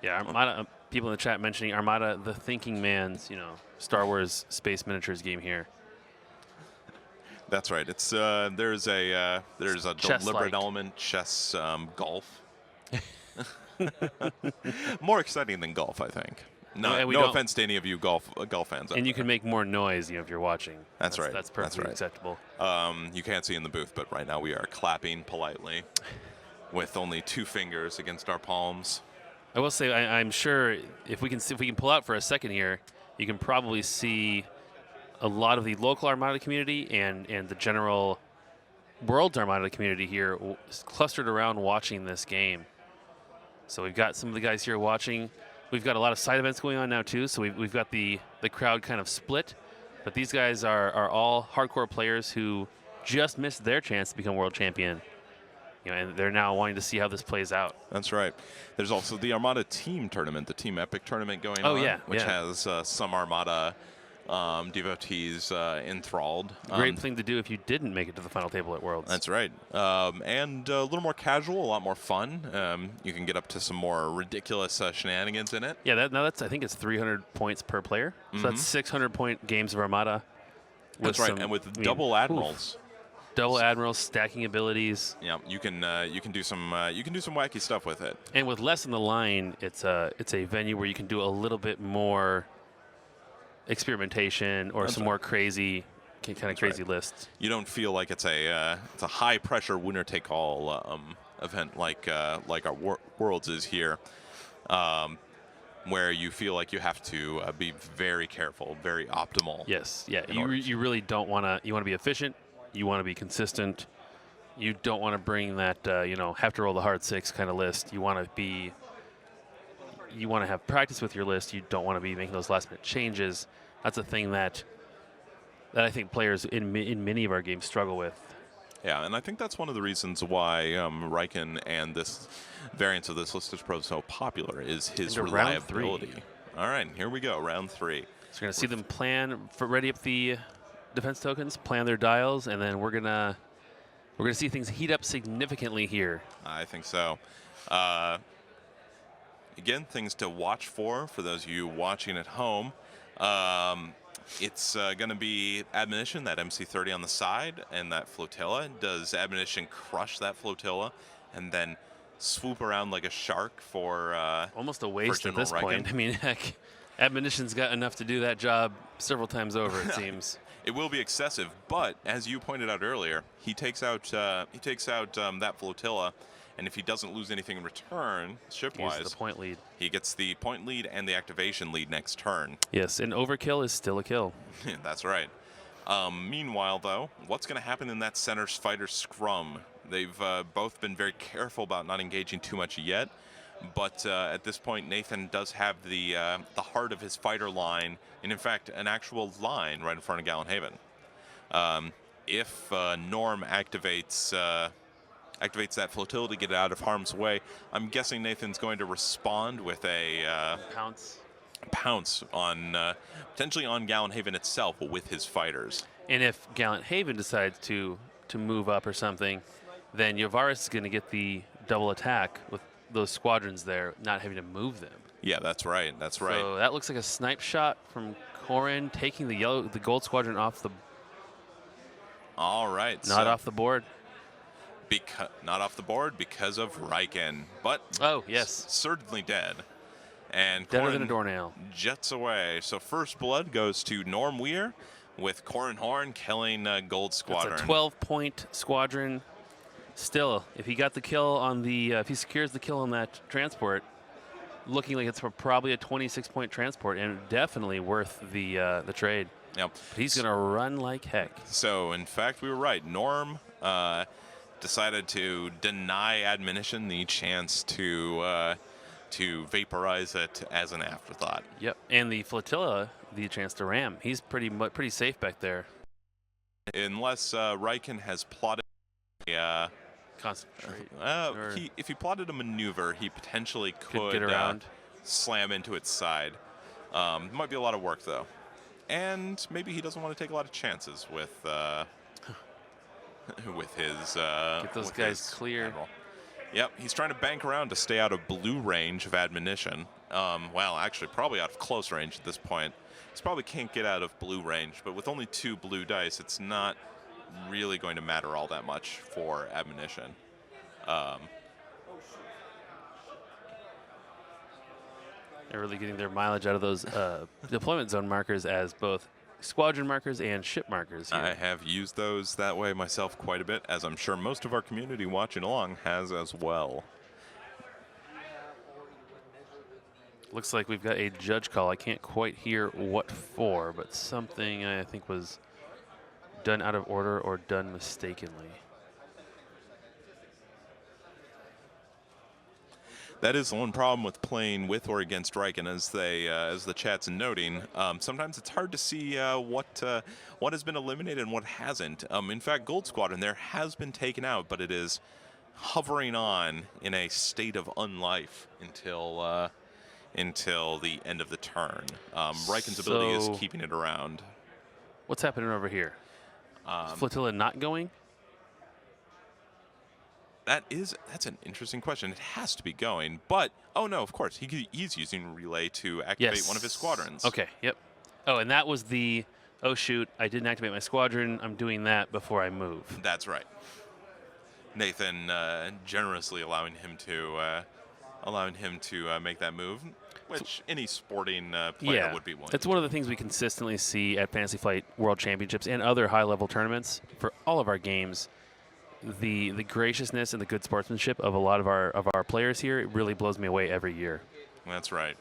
Yeah, Armada. People in the chat mentioning Armada, the thinking man's, Star Wars space miniatures game here. That's right. It's there's a Chess-like. deliberate element, chess, golf. More exciting than golf, I think. No offense to any of you golf fans. And you can make more noise, if you're watching. That's right. That's perfectly acceptable. You can't see in the booth, but right now we are clapping politely with only 2 fingers against our palms. I will say, I'm sure if we can pull out for a second here, you can probably see a lot of the local Armada community and the general World's Armada community here clustered around watching this game. So we've got some of the guys here watching. We've got a lot of side events going on now too. So we've got the crowd kind of split, but these guys are all hardcore players who just missed their chance to become world champion. And they're now wanting to see how this plays out. That's right. There's also the Armada team tournament, the Team Epic tournament going on, which has some Armada devotees enthralled. Great thing to do if you didn't make it to the final table at Worlds. That's right. And a little more casual, a lot more fun. You can get up to some more ridiculous shenanigans in it. Yeah, I think it's 300 points per player. So that's 600-point games of Armada. That's right, and with double admirals. Double admirals, stacking abilities. Yeah, you can do some wacky stuff with it. And with less on the line, it's a venue where you can do a little bit more experimentation or more crazy lists. You don't feel like it's a high pressure winner take all event like our Worlds is here, where you feel like you have to be very careful, very optimal. Yes, yeah. You really don't want to. You want to be efficient. You want to be consistent. You don't want to bring that have to roll the hard 6 kind of list. You want to have practice with your list. You don't want to be making those last minute changes. That's a thing that I think players in many of our games struggle with. Yeah, and I think that's one of the reasons why Riken and this variant of this list is so popular is his reliability. All right, here we go, round 3. So we're going to see them ready up the defense tokens, plan their dials, and then we're gonna see things heat up significantly here. I think so. Again, things to watch for those of you watching at home. It's going to be Admonition, that MC-30 on the side, and that flotilla. Does Admonition crush that flotilla and then swoop around like a shark for almost a waste at this Riken? point? I mean, heck, Admonition's got enough to do that job several times over, it seems. It will be excessive, but as you pointed out earlier, he takes out that flotilla, and if he doesn't lose anything in return, ship-wise, the point lead. He gets the point lead and the activation lead next turn. Yes, and overkill is still a kill. That's right. Meanwhile, though, what's going to happen in that center fighter scrum? They've both been very careful about not engaging too much yet, but at this point, Nathan does have the heart of his fighter line, and in fact, an actual line right in front of Gallenhaven. If Norm activates that flotilla to get out of harm's way, I'm guessing Nathan's going to respond with a pounce on potentially on Gallenhaven itself with his fighters. And if Gallenhaven decides to move up or something, then Yavaris is going to get the double attack with those squadrons there, not having to move them. Yeah, that's right. That's right. So that looks like a snipe shot from Corin, taking the gold squadron off the. All right. Not off the board. Not off the board because of Riken, but certainly dead. And deader than a doornail. Jets away. So first blood goes to Norm Weir with Corin Horn killing Gold Squadron. It's a 12-point squadron. Still, if he got the kill on the, if he secures the kill on that transport, looking like it's probably a 26-point transport and definitely worth the trade. Yep. But he's going to run like heck. So, in fact, we were right. Norm decided to deny Admonition the chance to vaporize it as an afterthought. Yep. And the flotilla, the chance to ram. He's pretty safe back there. Unless Riken has plotted a concentrate. If he plotted a maneuver, he potentially could get around. Slam into its side. Might be a lot of work though, and maybe he doesn't want to take a lot of chances with his. Get those guys clear. Admiral. Yep, he's trying to bank around to stay out of blue range of Admonition. Well, actually, probably out of close range at this point. He probably can't get out of blue range, but with only 2 blue dice, it's not really going to matter all that much for Admonition. They're really getting their mileage out of those deployment zone markers as both squadron markers and ship markers here. I have used those that way myself quite a bit, as I'm sure most of our community watching along has as well. Looks like we've got a judge call. I can't quite hear what for, but something I think was done out of order or done mistakenly. That is the one problem with playing with or against Riken, as the chat's noting. Sometimes it's hard to see what has been eliminated and what hasn't. In fact, Gold Squadron there has been taken out, but it is hovering on in a state of unlife until the end of the turn. Riken's ability is keeping it around. What's happening over here? Is Flotilla not going? That's an interesting question. It has to be going, but oh no, of course he's using relay to activate one of his squadrons. Okay, yep. Oh, and that was the oh shoot, I didn't activate my squadron. I'm doing that before I move. That's right. Nathan generously allowing him to make that move, which any sporting player would be willing. It's one of the things we consistently see at Fantasy Flight World Championships and other high-level tournaments for all of our games. The graciousness and the good sportsmanship of a lot of our players here, it really blows me away every year. That's right.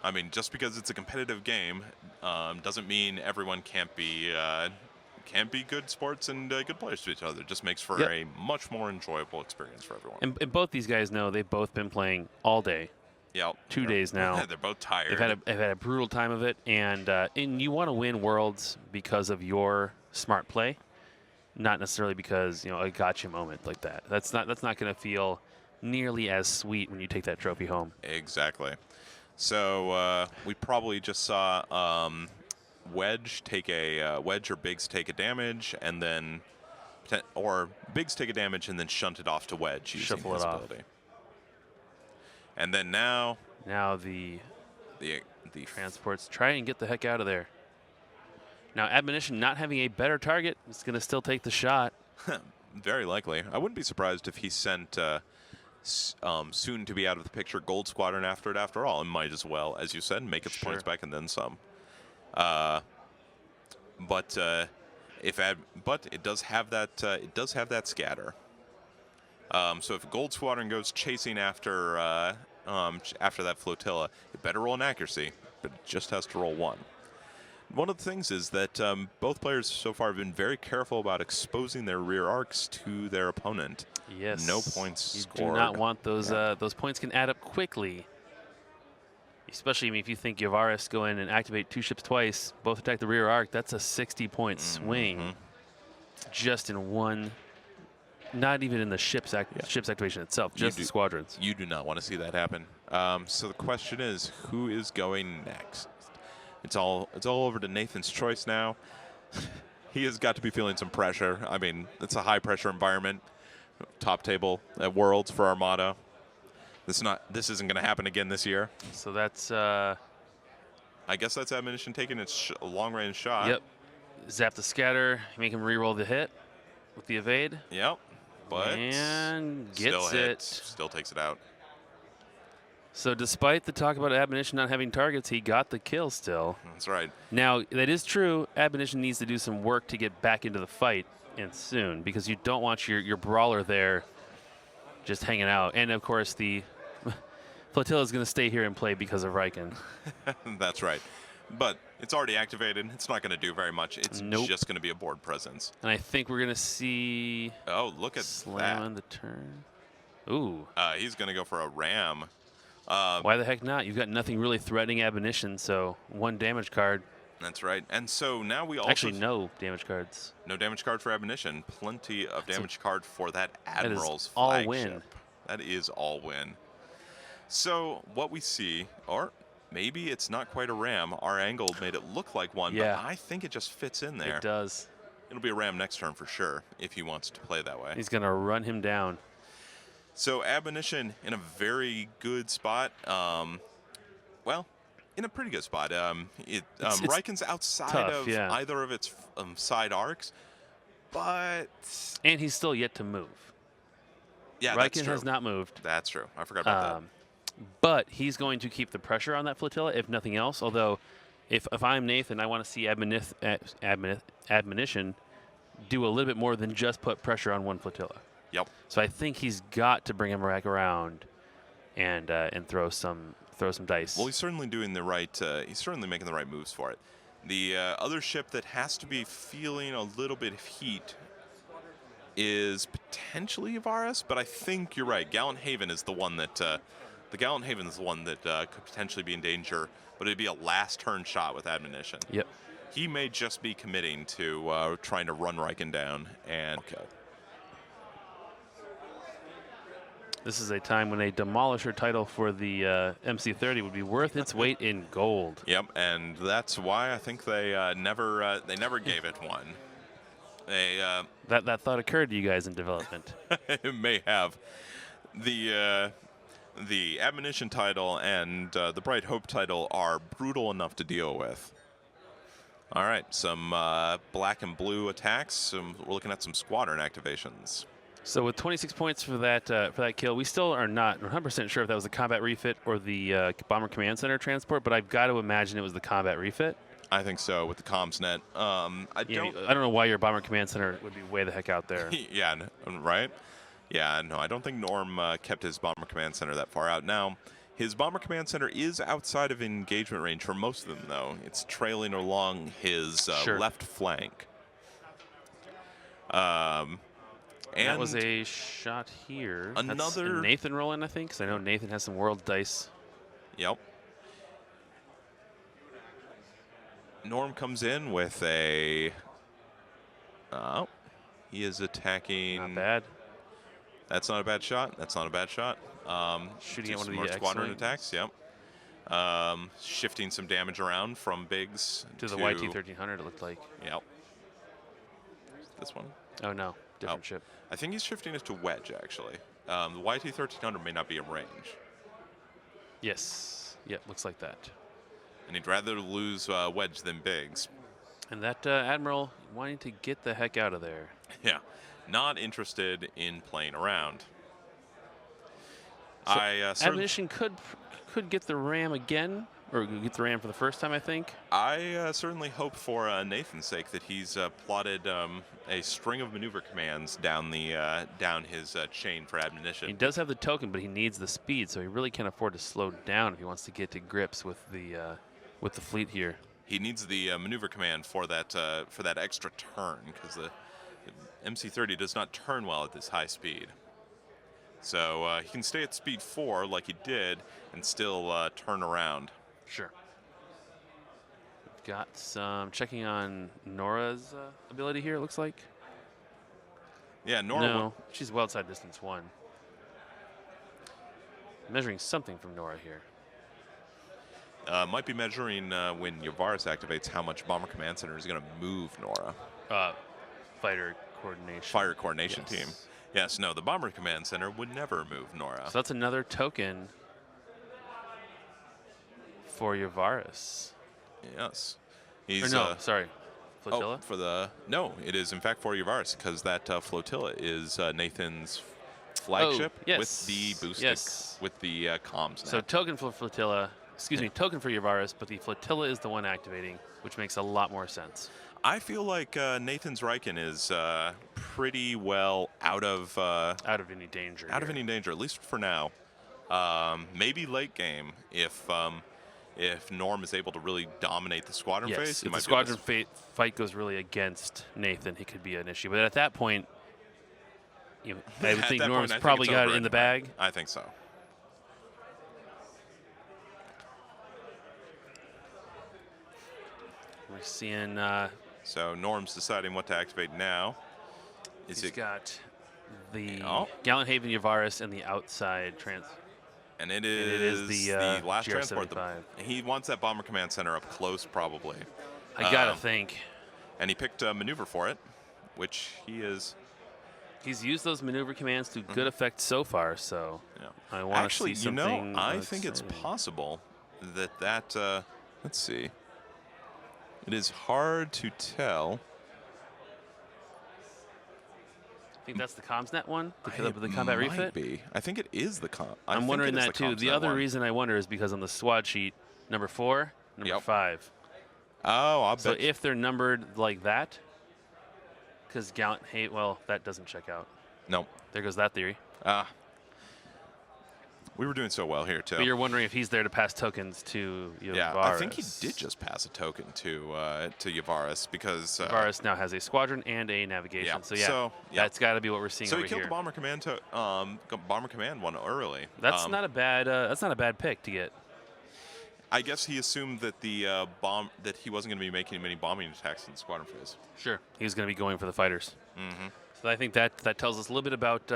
I mean, just because it's a competitive game doesn't mean everyone can't be good sports and good players to each other. It just makes for a much more enjoyable experience for everyone. And both these guys know they've both been playing all day. Yep. 2 days now. They're both tired. They've had a brutal time of it, and you want to win Worlds because of your smart play. Not necessarily because a gotcha moment like that. That's not going to feel nearly as sweet when you take that trophy home. Exactly. So we probably just saw Wedge or Biggs take a damage, and then Biggs take a damage and then shunt it off to Wedge using Shuffle his it off. ability. And then now the transports try and get the heck out of there. Now, Admonition not having a better target is going to still take the shot. Very likely. I wouldn't be surprised if he sent soon to be out of the picture Gold Squadron after it. After all, it might as well, as you said, make its points back and then some. But it does have that scatter. So if Gold Squadron goes chasing after that flotilla, it better roll an accuracy, but it just has to roll 1. One of the things is that both players so far have been very careful about exposing their rear arcs to their opponent. Yes. No points scored. You do not want those. Those points can add up quickly. Especially if you think Yavaris go in and activate 2 ships twice, both attack the rear arc. That's a 60-point swing, just in one. Not even in the ship's activation itself, just the squadrons. You do not want to see that happen. So the question is, who is going next? It's all over to Nathan's choice now. He has got to be feeling some pressure. I mean, it's a high-pressure environment. Top table at Worlds for Armada. This isn't going to happen again this year. So that's. I guess that's Admonition taking its long-range shot. Yep. Zap the scatter. Make him re-roll the hit with the evade. Yep. But and gets it. Still takes it out. So despite the talk about Admonition not having targets, he got the kill still. That's right. Now, that is true. Admonition needs to do some work to get back into the fight, and soon, because you don't want your brawler there just hanging out. And, of course, the flotilla is going to stay here and play because of Riken. That's right. But it's already activated. It's not going to do very much. It's just going to be a board presence. And I think we're going to see... Oh, look at Slam on the turn. Ooh. He's going to go for a ram. Why the heck not? You've got nothing really threatening Admonition, so 1 damage card. That's right. And so now we also... Actually, no damage cards. No damage card for Admonition. Plenty of damage card for that Admiral's all flagship. win. That is all win. So what we see, or maybe it's not quite a ram. Our angle made it look like one, but I think it just fits in there. It does. It'll be a ram next turn for sure, if he wants to play that way. He's going to run him down. So Admonition in a very good spot. Well, in a pretty good spot. Riken's outside tough, of either of its side arcs, but... And he's still yet to move. Yeah, Riken that's true. has not moved. That's true. I forgot about that. But he's going to keep the pressure on that flotilla, if nothing else. Although, if I'm Nathan, I want to see Admonition do a little bit more than just put pressure on one flotilla. Yep. So I think he's got to bring him back around and throw some dice. Well, he's certainly doing the right. He's certainly making the right moves for it. The other ship that has to be feeling a little bit of heat is potentially Yavaris, but I think you're right. Gallant Haven is the one that could potentially be in danger, but it'd be a last turn shot with Admonition. Yep. He may just be committing to trying to run Riken down and. Okay. This is a time when a Demolisher title for the MC30 would be worth its weight in gold. Yep, and that's why I think they never gave it one. They that thought occurred to you guys in development. It may have. The Admonition title and the Bright Hope title are brutal enough to deal with. All right, some black and blue attacks. We're looking at some squadron activations. So with 26 points for that kill, we still are not 100% sure if that was the combat refit or the Bomber Command Center transport, but I've got to imagine it was the combat refit. I think so, with the comms net. I don't know why your Bomber Command Center would be way the heck out there. Yeah, right? Yeah, no, I don't think Norm kept his Bomber Command Center that far out. Now, his Bomber Command Center is outside of engagement range for most of them, though. It's trailing along his left flank. And that was a shot here. Another That's Nathan rolling, I think, because I know Nathan has some world dice. Yep. Norm comes in with a. Oh, he is attacking. Not bad. That's not a bad shot. That's not a bad shot. Shooting at one of the squadron attacks. Yep. Shifting some damage around from Biggs to the YT-1300. It looked like. Yep. This one. Oh no. Different ship. I think he's shifting it to Wedge, actually. The YT-1300 may not be in range. Yes. Yep, looks like that. And he'd rather lose Wedge than Biggs. And that Admiral wanting to get the heck out of there. Yeah. Not interested in playing around. So Admonition could get the ram again, or get the ram for the first time, I think. I certainly hope for Nathan's sake that he's plotted a string of maneuver commands down his chain for Admonition. He does have the token, but he needs the speed, so he really can't afford to slow down if he wants to get to grips with the fleet here. He needs the maneuver command for that extra turn, because the MC30 does not turn well at this high speed. So he can stay at speed 4 like he did and still turn around. Sure. We've got some checking on Nora's ability here, it looks like. Yeah, Nora. No, she's well outside distance 1. Measuring something from Nora here. Might be measuring when Yavaris activates how much Bomber Command Center is going to move Nora. Fighter coordination. Fire coordination team. Yes, no, the Bomber Command Center would never move Nora. So that's another token for Yavaris. Yes. Sorry. Flotilla? No, it is in fact for Yavaris, because that flotilla is Nathan's flagship with the boosted, with the comms. So token for flotilla, token for Yavaris, but the flotilla is the one activating, which makes a lot more sense. I feel like Nathan's Riken is pretty well out of any danger. Out of any danger, at least for now. Maybe late game if Norm is able to really dominate the squadron phase. If the squadron fight goes really against Nathan, he could be an issue. But at that point, I would think Norm's probably got it in the bag. I think so. We're seeing. So Norm's deciding what to activate now. He's got the Gallant Haven Yavaris and the outside and it is the last transport. He wants that Bomber Command Center up close, probably. I gotta think. And he picked a maneuver for it, which he's used those maneuver commands to good effect so far. So I want to see something. I think it's possible that let's see. It is hard to tell. I think that's the CommsNet one, the combat refit. I think it is the I'm wondering that too. The other reason I wonder is because on the SWAT sheet, number 4, number 5. Oh, I'll bet. So if they're numbered like that, because Gallant Haven, well, that doesn't check out. No. There goes that theory. We were doing so well here, too. But you're wondering if he's there to pass tokens to Yavaris. Yeah, I think he did just pass a token to Yavaris because... Yavaris now has a squadron and a navigation. So that's got to be what we're seeing over here. So he killed the Bomber Command one early. That's not a bad pick to get. I guess he assumed that that he wasn't going to be making many bombing attacks in the squadron phase. Sure. He was going to be going for the fighters. Mm-hmm. So I think that tells us a little bit about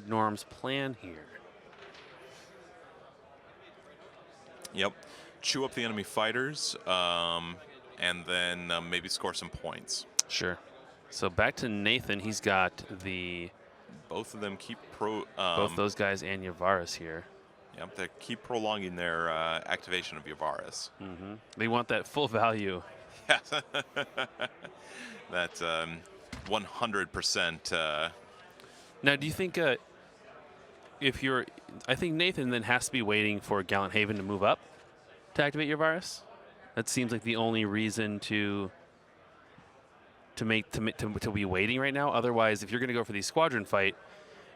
Norm's plan here. Yep. Chew up the enemy fighters, and then maybe score some points. Sure. So back to Nathan. He's got both of them keep both those guys and Yavaris here. Yep. They keep prolonging their activation of Yavaris. Mm-hmm. They want that full value. Yes. That's 100%. Now, do you think I think Nathan then has to be waiting for Gallant Haven to move up to activate Yavaris. That seems like the only reason to be waiting right now. Otherwise, if you're going to go for the squadron fight,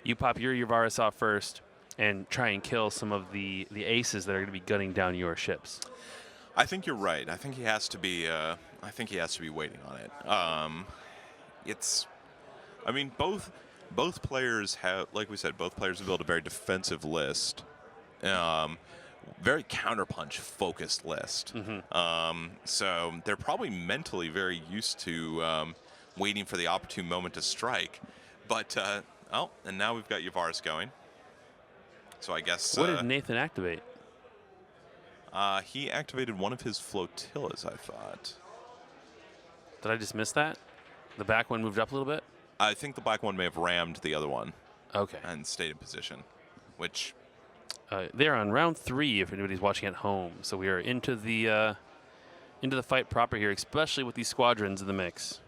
you pop your Yavaris off first and try and kill some of the aces that are going to be gunning down your ships. I think you're right. I think he has to be. I think he has to be waiting on it. Both players have, like we said, both players have built a very defensive list, very counterpunch focused list. Mm-hmm. So they're probably mentally very used to waiting for the opportune moment to strike. But and now we've got Yavaris going. So I guess. What did Nathan activate? He activated one of his flotillas, I thought. Did I just miss that? The back one moved up a little bit? I think the black one may have rammed the other one. Okay. And stayed in position, which... they're on round 3 if anybody's watching at home. So we are into the fight proper here, especially with these squadrons in the mix.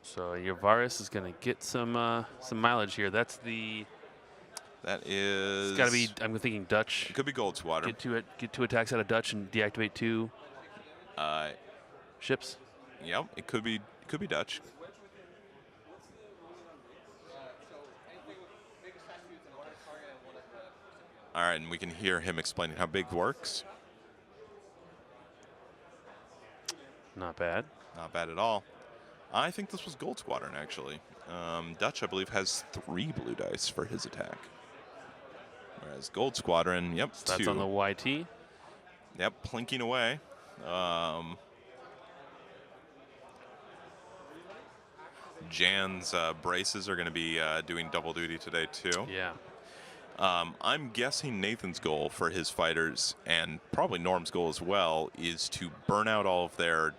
So Yavaris is going to get some mileage here. That is... It's got to be, I'm thinking Dutch. It could be Gold Squadron. Get 2 attacks out of Dutch and deactivate 2 ships. Yep, it could be Dutch. All right, and we can hear him explaining how big works. Not bad. Not bad at all. I think this was Gold Squadron, actually. Dutch, I believe, has 3 blue dice for his attack. Whereas Gold Squadron, yep, so 2. That's on the YT. Yep, plinking away. Jan's braces are going to be doing double duty today, too. Yeah. I'm guessing Nathan's goal for his fighters, and probably Norm's goal as well, is to burn out their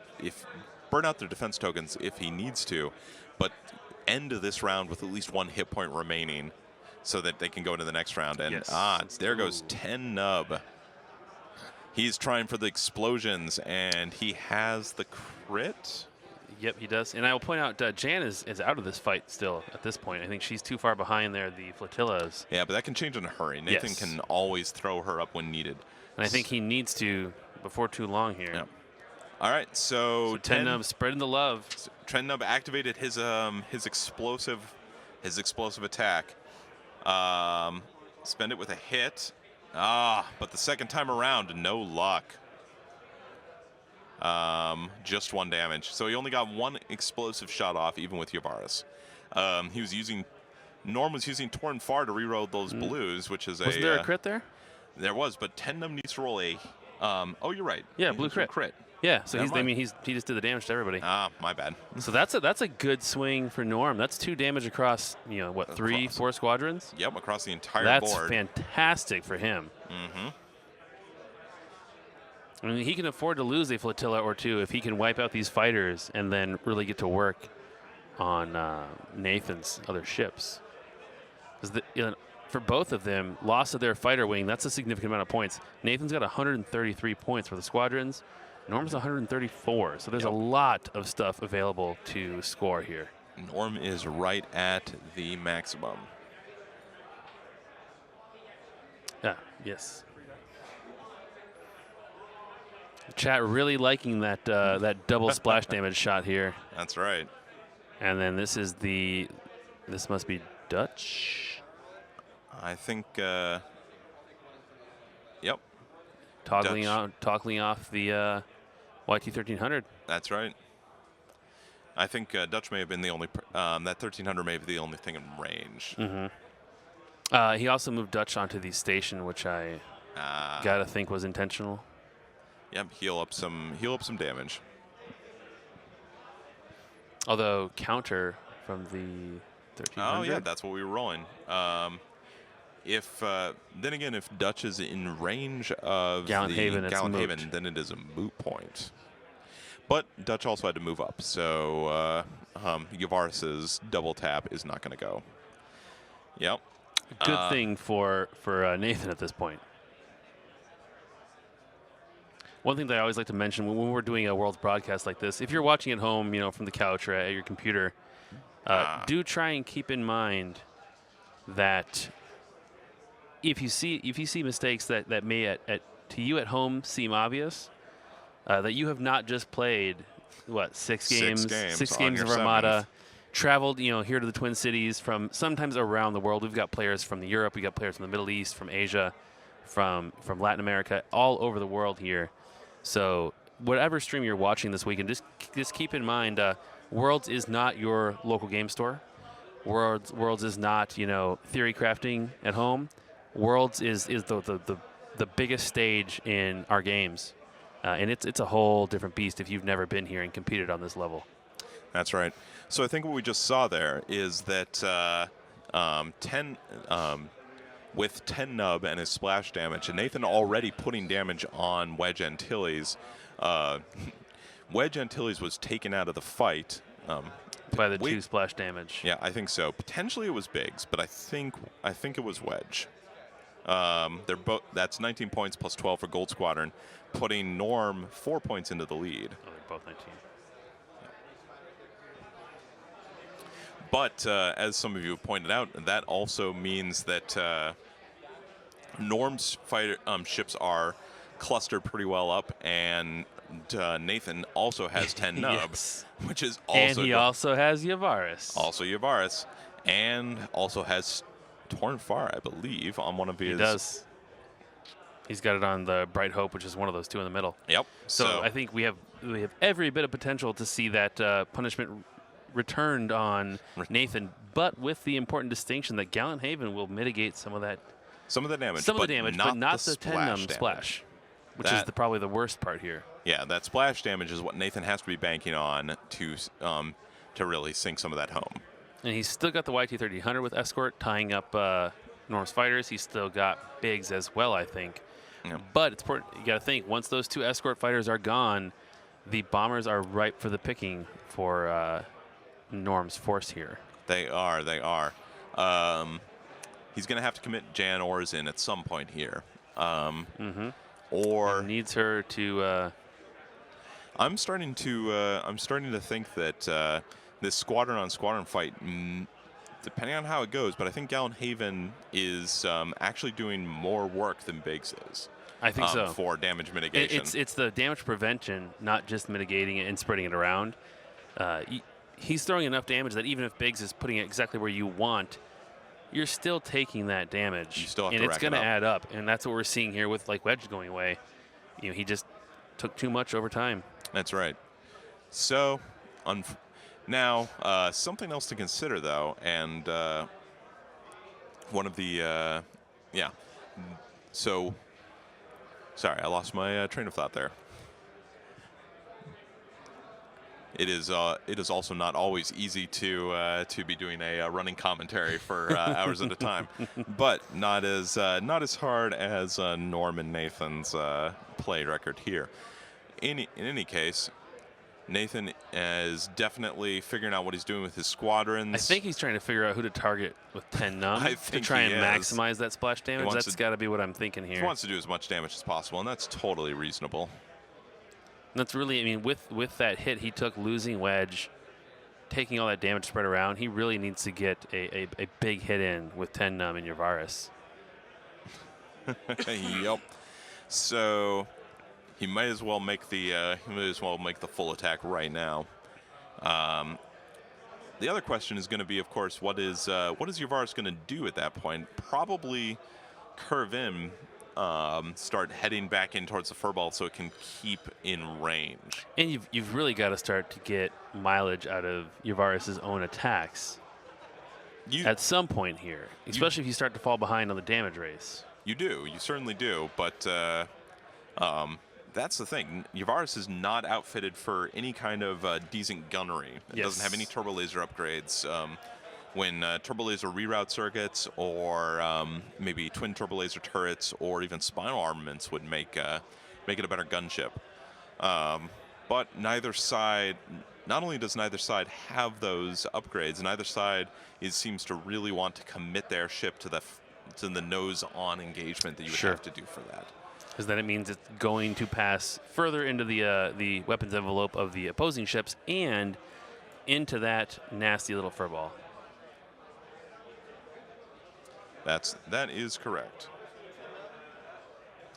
defense tokens if he needs to, but end this round with at least 1 hit point remaining so that they can go into the next round. And there goes 10 nub. He's trying for the explosions, and he has the crit. Yep, he does. And I will point out, Jan is out of this fight still at this point. I think she's too far behind there, the flotillas. Yeah, but that can change in a hurry. Nathan can always throw her up when needed. And I think he needs to before too long here. All right, so Ten spreading the love. Trendnub activated his explosive attack. Spend it with a hit. But the second time around, no luck. Just 1 damage. So he only got 1 explosive shot off, even with Yavaris. Norm was using Torn Far to reroll those blues, which is Wasn't there a crit there? There was, but Trendnub needs to roll a. Oh, you're right. Yeah, blue crit. Yeah, so he just did the damage to everybody. My bad. So that's a good swing for Norm. That's 2 damage across 3, 4 squadrons. Yep, across the entire That's board. fantastic for him. Mm-hmm. I mean, he can afford to lose a flotilla or 2 if he can wipe out these fighters and then really get to work on Nathan's other ships. Because for both of them, loss of their fighter wing, that's a significant amount of points. Nathan's got 133 points for the squadrons. Norm's 134, so there's a lot of stuff available to score here. Norm is right at the maximum. Yes. Chat really liking that that double splash damage shot here. That's right. And then this must be Dutch. I think. Yep. Toggling off the YT-1300. That's right. I think Dutch may have been the only. That 1300 may be the only thing in range. Mm-hmm. He also moved Dutch onto the station, which I gotta think was intentional. Yep. Heal up some damage. Although counter from the 1300. Oh yeah, that's what we were rolling. If Dutch is in range of Gallant Haven, then it is a moot point. But Dutch also had to move up, so Yavaris's double tap is not going to go. Yep. Good thing for Nathan at this point. One thing that I always like to mention when we're doing a Worlds broadcast like this, if you're watching at home, from the couch or at your computer, do try and keep in mind that if you see mistakes that may to you at home seem obvious, that you have not just played 6 games of Armada, traveled here to the Twin Cities from sometimes around the world. We've got players from Europe, we got players from the Middle East, from Asia, from Latin America, all over the world here. So whatever stream you're watching this weekend, just keep in mind, Worlds is not your local game store. Worlds is not theory crafting at home. Worlds is the biggest stage in our games, and it's a whole different beast if you've never been here and competed on this level. That's right. So I think what we just saw there is that with 10 nub and his splash damage, and Nathan already putting damage on Wedge Antilles. Wedge Antilles was taken out of the fight by the 2 splash damage. Yeah, I think so. Potentially it was Biggs, but I think it was Wedge. They're both. That's 19 points plus 12 for Gold Squadron, putting Norm 4 points into the lead. Oh, they're both 19. But as some of you have pointed out, that also means that Norm's fighter ships are clustered pretty well up, and Nathan also has 10 nubs, which is also. And he also has Yavaris. Also Yavaris, and also has Torn Far, I believe, on one of his. He does. He's got it on the Bright Hope, which is one of those 2 in the middle. Yep. So I think we have every bit of potential to see that punishment returned on Nathan, but with the important distinction that Gallant Haven will mitigate some of that. Some of the damage. But not the 10 num splash, which is probably the worst part here. Yeah, that splash damage is what Nathan has to be banking on to really sink some of that home. And he's still got the YT-1300 with escort tying up Norm's fighters. He's still got Biggs as well, I think. Yeah. But it's important. You got to think, once those 2 escort fighters are gone, the bombers are ripe for the picking for Norm's force here. They are. He's going to have to commit Jan Ors in at some point here. Or he needs her to. I'm starting to think that this squadron on squadron fight, depending on how it goes, but I think Gallant Haven is actually doing more work than Biggs is. I think so. For damage mitigation. It's the damage prevention, not just mitigating it and spreading it around. He's throwing enough damage that even if Biggs is putting it exactly where you want, you're still taking that damage. You still have and to it's going to add up. And that's what we're seeing here with like Wedge going away. He just took too much over time. That's right. So, now, something else to consider, though, and one of the, So, sorry, I lost my train of thought there. It is also not always easy to be doing a running commentary for hours at a time, but not as hard as Norm and Nathan's play record here. In any case, Nathan is definitely figuring out what he's doing with his squadrons. I think he's trying to figure out who to target with 10 num to try and maximize that splash damage. That's got to be what I'm thinking here. He wants to do as much damage as possible, and that's totally reasonable. That's really, I mean, with that hit he took losing Wedge, taking all that damage spread around, he really needs to get a big hit in with 10 num in Yavaris. Yep. So he might as well make the full attack right now. The other question is going to be, of course, what is Yavaris going to do at that point? Probably curve in. Start heading back in towards the furball so it can keep in range. And you've really got to start to get mileage out of Yavaris' own attacks at some point here, especially if you start to fall behind on the damage race. You certainly do, but that's the thing. Yavaris is not outfitted for any kind of decent gunnery. It doesn't have any turbo laser upgrades. When turbo laser reroute circuits or maybe twin turbo laser turrets or even spinal armaments would make it a better gunship. But neither side, not only does neither side have those upgrades, neither side seems to really want to commit their ship to the nose-on engagement that you would have to do for that. Because then it means it's going to pass further into the weapons envelope of the opposing ships and into that nasty little furball. That is correct.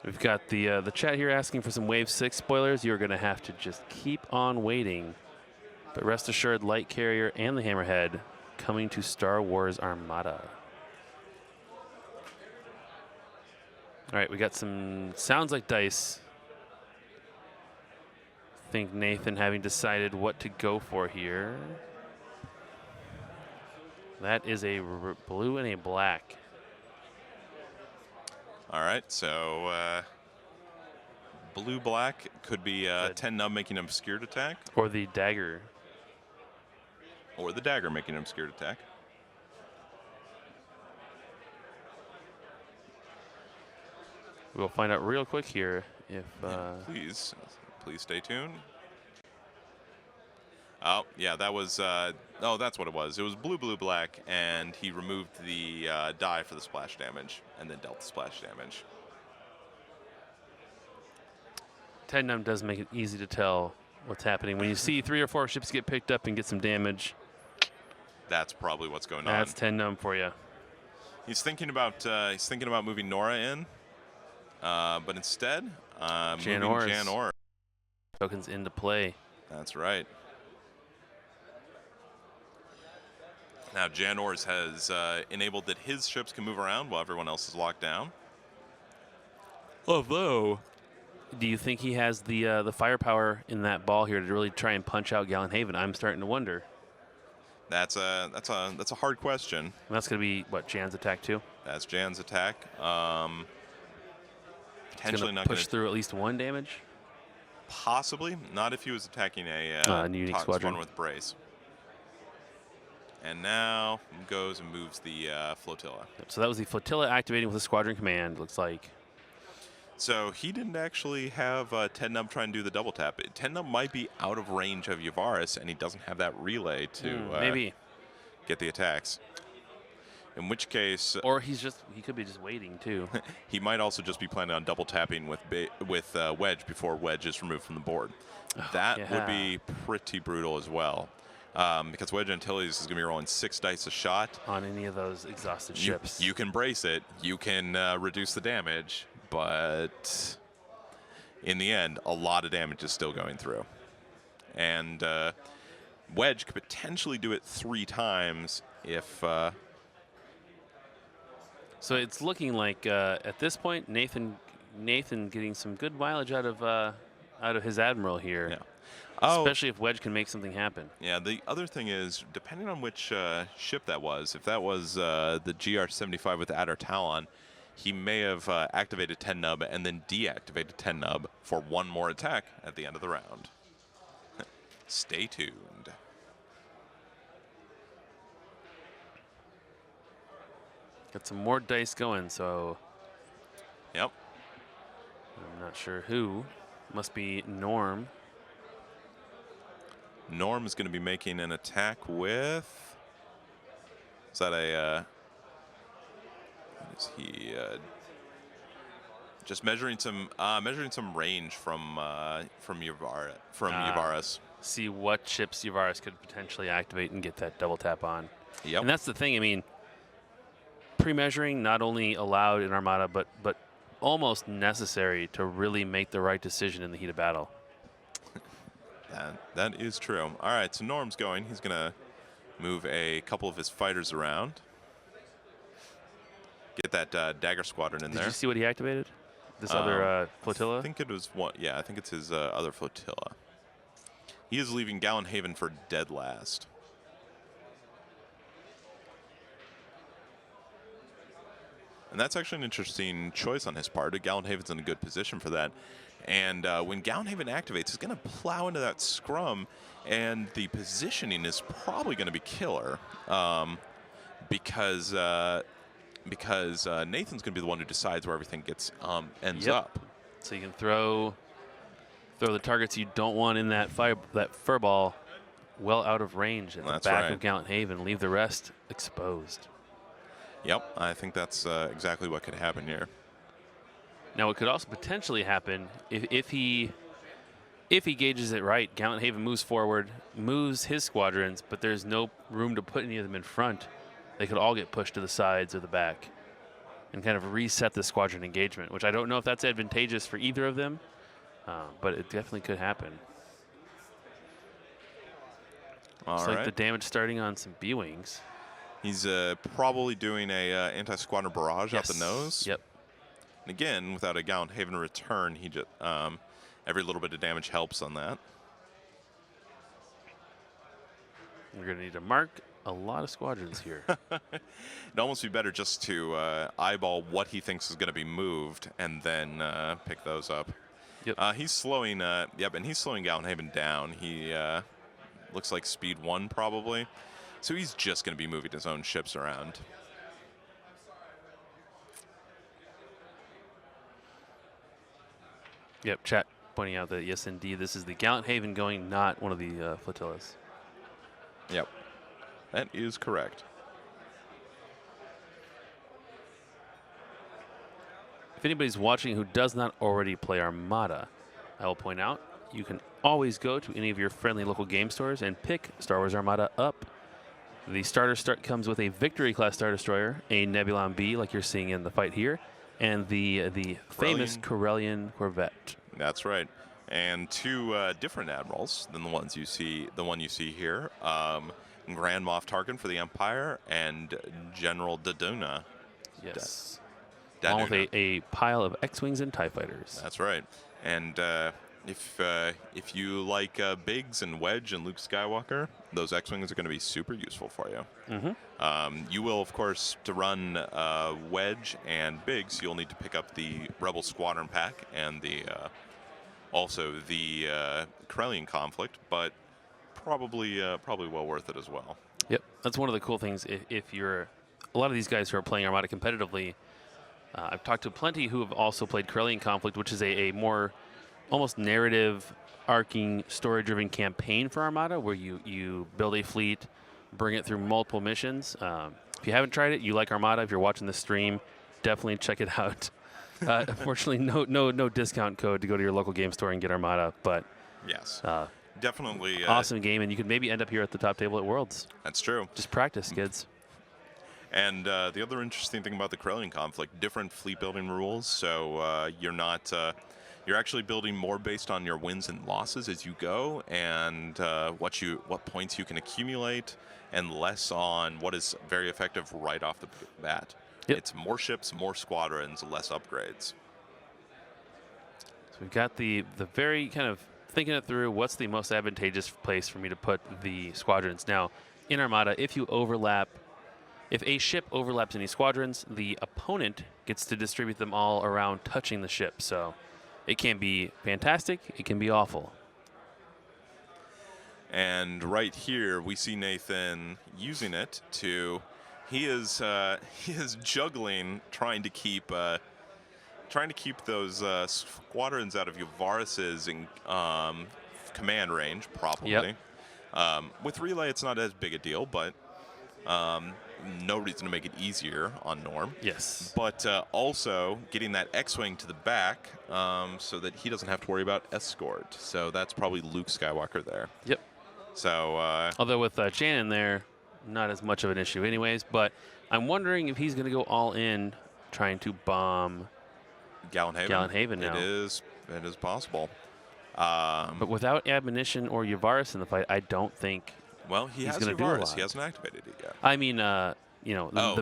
We've got the chat here asking for some Wave 6 spoilers. You're going to have to just keep on waiting. But rest assured, Light Carrier and the Hammerhead coming to Star Wars Armada. All right, we got some sounds like dice. I think Nathan having decided what to go for here. That is a blue and a black. All right, so blue-black could be 10 nub making an obscured attack. Or the dagger. Or the dagger making an obscured attack. We'll find out real quick here if... Please stay tuned. Oh, yeah, that was... that's what it was. It was blue, blue, black, and he removed the die for the splash damage and then dealt the splash damage. 10 num does make it easy to tell what's happening. When you see 3 or 4 ships get picked up and get some damage... That's probably what's going on. That's 10 num for you. He's thinking about moving Nora in, but instead, moving Jan Orr. Tokens into play. That's right. Now, Jan Orr has enabled that his ships can move around while everyone else is locked down. Although, do you think he has the firepower in that ball here to really try and punch out Gallenhaven? I'm starting to wonder. That's a hard question. And that's going to be what, Jan's attack too? That's Jan's attack. Potentially not push through at least 1 damage. Possibly not if he was attacking a unique squadron with brace. And now goes and moves the flotilla. So that was the flotilla activating with a squadron command, looks like. So he didn't actually have 10 nub try and do the double tap. 10 nub might be out of range of Yavaris, and he doesn't have that relay to maybe get the attacks. In which case, or he could be just waiting too. He might also just be planning on double tapping with Wedge before Wedge is removed from the board. That would be pretty brutal as well. Because Wedge Antilles is going to be rolling 6 dice a shot. On any of those exhausted ships. You can brace it. You can reduce the damage. but in the end, a lot of damage is still going through. And Wedge could potentially do it 3 times if... So it's looking like at this point, Nathan getting some good mileage out of his Admiral here. Yeah. Especially if Wedge can make something happen. Yeah, the other thing is, depending on which ship that was, if that was the GR-75 with Adder Talon, he may have activated 10 nub and then deactivated 10 nub for 1 more attack at the end of the round. Stay tuned. Got some more dice going, so... Yep. I'm not sure who. Must be Norm. Norm is going to be making an attack with... Is that a... what is he... just measuring some range from Yavaris. See what ships Yavaris could potentially activate and get that double tap on. Yep. And that's the thing. I mean, pre-measuring not only allowed in Armada, but almost necessary to really make the right decision in the heat of battle. That is true. All right, so Norm's going. He's going to move a couple of his fighters around. Get that Dagger Squadron in there. Did you see what he activated? This other flotilla? I think it was one. Yeah, I think it's his other flotilla. He is leaving Gallenhaven for dead last. And that's actually an interesting choice on his part. Gallenhaven's in a good position for that. And when Gallenhaven activates, he's going to plow into that scrum, and the positioning is probably going to be killer because Nathan's going to be the one who decides where everything ends up. So you can throw the targets you don't want in that fur ball well out of range at the back of Gallenhaven, leave the rest exposed. Yep, I think that's exactly what could happen here. Now, what could also potentially happen if he gauges it right, Gallenhaven moves forward, moves his squadrons, but there's no room to put any of them in front. They could all get pushed to the sides or the back and kind of reset the squadron engagement, which I don't know if that's advantageous for either of them, but it definitely could happen. Looks like the damage starting on some B-Wings. He's probably doing a anti-squadron barrage out the nose. Yep. And again, without a Gallenhaven return, he just every little bit of damage helps on that. We're going to need to mark a lot of squadrons here. It'd almost be better just to eyeball what he thinks is going to be moved and then pick those up. Yep. He's slowing. And he's slowing Gallenhaven down. He looks like speed 1 probably. So he's just going to be moving his own ships around. Yep, chat pointing out that, yes, indeed, this is the Gallenhaven going, not one of the flotillas. Yep, that is correct. If anybody's watching who does not already play Armada, I will point out you can always go to any of your friendly local game stores and pick Star Wars Armada up. The starter comes with a Victory class Star Destroyer, a Nebulon B like you're seeing in the fight here, and the famous Corellian Corvette. That's right, and 2 different admirals than the ones you see. The one you see here, Grand Moff Tarkin for the Empire, and General Daduna. Yes, along with a pile of X-wings and TIE fighters. That's right, and if you like Biggs and Wedge and Luke Skywalker, those X-wings are going to be super useful for you. Mm-hmm. You will, of course, to run Wedge and Biggs, you'll need to pick up the Rebel Squadron pack and also the Corellian conflict, but probably well worth it as well. Yep, that's one of the cool things. If you're a lot of these guys who are playing Armada competitively, I've talked to plenty who have also played Corellian conflict, which is a more almost narrative, arcing, story-driven campaign for Armada, where you build a fleet, bring it through multiple missions. If you haven't tried it, you like Armada, if you're watching the stream, definitely check it out. Unfortunately, no discount code to go to your local game store and get Armada, but yes, definitely awesome game, and you could maybe end up here at the top table at Worlds. That's true. Just practice, kids. And the other interesting thing about the Corellian conflict, different fleet building rules. So you're actually building more based on your wins and losses as you go, and what points you can accumulate, and less on what is very effective right off the bat. Yep. It's more ships, more squadrons, less upgrades. So we've got the very kind of thinking it through. What's the most advantageous place for me to put the squadrons? Now, in Armada, if a ship overlaps any squadrons, the opponent gets to distribute them all around touching the ship. So it can be fantastic, it can be awful. And right here, we see Nathan using it to. He is juggling, trying to keep those squadrons out of Yavaris's in command range, probably. Yep. With relay, it's not as big a deal, but no reason to make it easier on Norm. Yes. But also getting that X-Wing to the back so that he doesn't have to worry about escort. So that's probably Luke Skywalker there. Yep. So although with Jan in there, not as much of an issue anyways, but I'm wondering if he's going to go all in trying to bomb Gallenhaven now. It is possible. But without Admonition or Yavaris in the fight, I don't think he's has going to do a Yavaris. lot. He hasn't activated it yet. I mean, the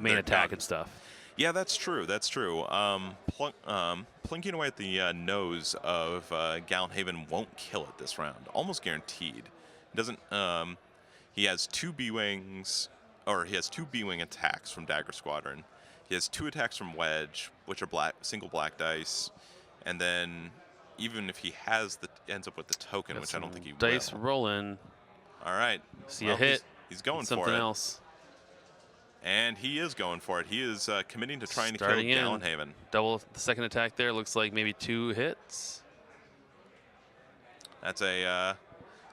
main attack and stuff. Yeah, that's true. That's true. Plinking away at the nose of Gallenhaven won't kill it this round. Almost guaranteed. It doesn't. He has two B-Wings, or he has two B-Wing attacks from Dagger Squadron. He has 2 attacks from Wedge, which are single black dice. And then even if he ends up with the token, which I don't think he will. Dice rolling. All right. See a hit. He's going for something it. Else. And he is going for it. He is committing to trying Starting to kill Gallenhaven. Double the second attack there. Looks like maybe 2 hits. That's a.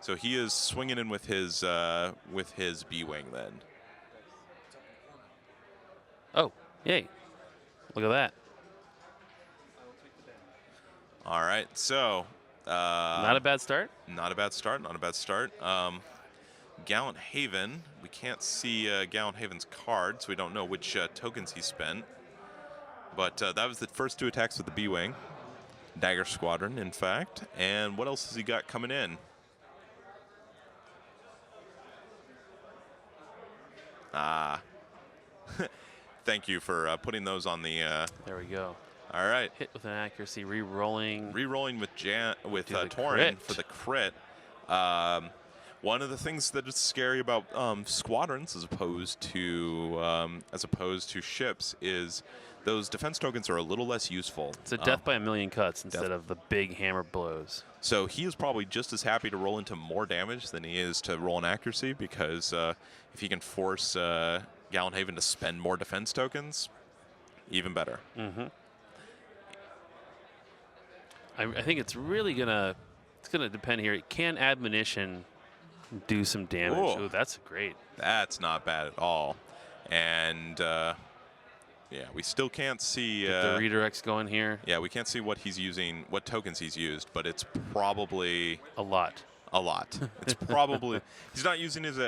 So he is swinging in with his B-Wing then. Oh, yay. Look at that. All right, so. Not a bad start? Not a bad start, not a bad start. Gallenhaven, we can't see Gallenhaven's card, so we don't know which tokens he spent. But that was the first 2 attacks with the B-Wing. Dagger Squadron, in fact. And what else has he got coming in? Thank you for putting those on the. There we go. All right. Hit with an accuracy, re-rolling. Re-rolling with Torin for the crit. One of the things that is scary about squadrons, as opposed to ships, is those defense tokens are a little less useful. It's a death by a million cuts instead of the big hammer blows. So he is probably just as happy to roll into more damage than he is to roll in accuracy, because if he can force Gallenhaven to spend more defense tokens, even better. Mm-hmm. I think it's really gonna depend here. Can Admonition do some damage? Ooh, that's great. That's not bad at all. And yeah, we still can't see get the redirects going here. Yeah, we can't see what he's using, what tokens he's used, but it's probably a lot. A lot. It's probably he's not using his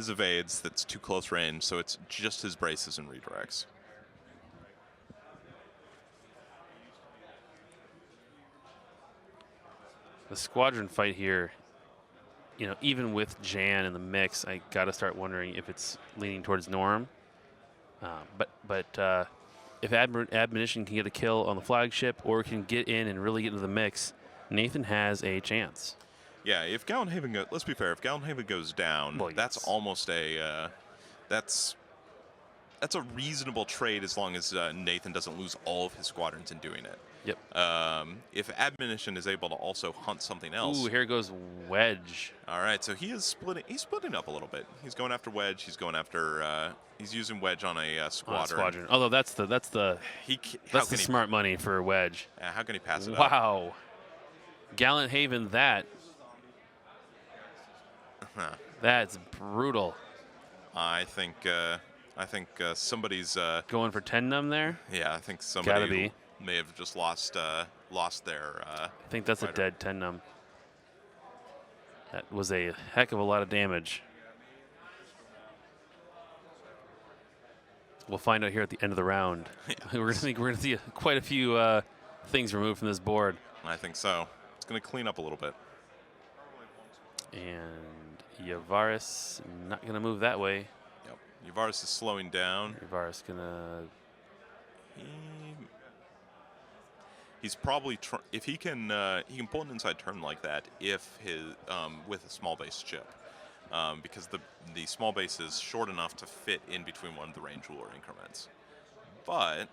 evades. That's too close range, so it's just his braces and redirects. The squadron fight here, even with Jan in the mix, I got to start wondering if it's leaning towards Norm. But if Admonition can get a kill on the flagship or can get in and really get into the mix, Nathan has a chance. Yeah, if Gallenhaven let's be fair, if Gallenhaven goes down, that's almost that's a reasonable trade as long as Nathan doesn't lose all of his squadrons in doing it. Yep. If Admonition is able to also hunt something else. Ooh, here goes Wedge. All right, so he is splitting. He's splitting up a little bit. He's going after Wedge. He's going after. He's using Wedge on a squadron. Although that's the smart money for Wedge. How can he pass it up? Wow. Gallenhaven, that's brutal. I think somebody's going for 10 num there. Yeah, I think somebody may have just lost their. I think that's a dead 10 num. That was a heck of a lot of damage. We'll find out here at the end of the round. Yeah. We're gonna see quite a few things removed from this board. I think so. It's going to clean up a little bit. And Yavaris not going to move that way. Yep. Yavaris is slowing down. Yavaris going to... He's probably if he can pull an inside turn like that if his with a small base chip, because the small base is short enough to fit in between one of the range ruler increments. But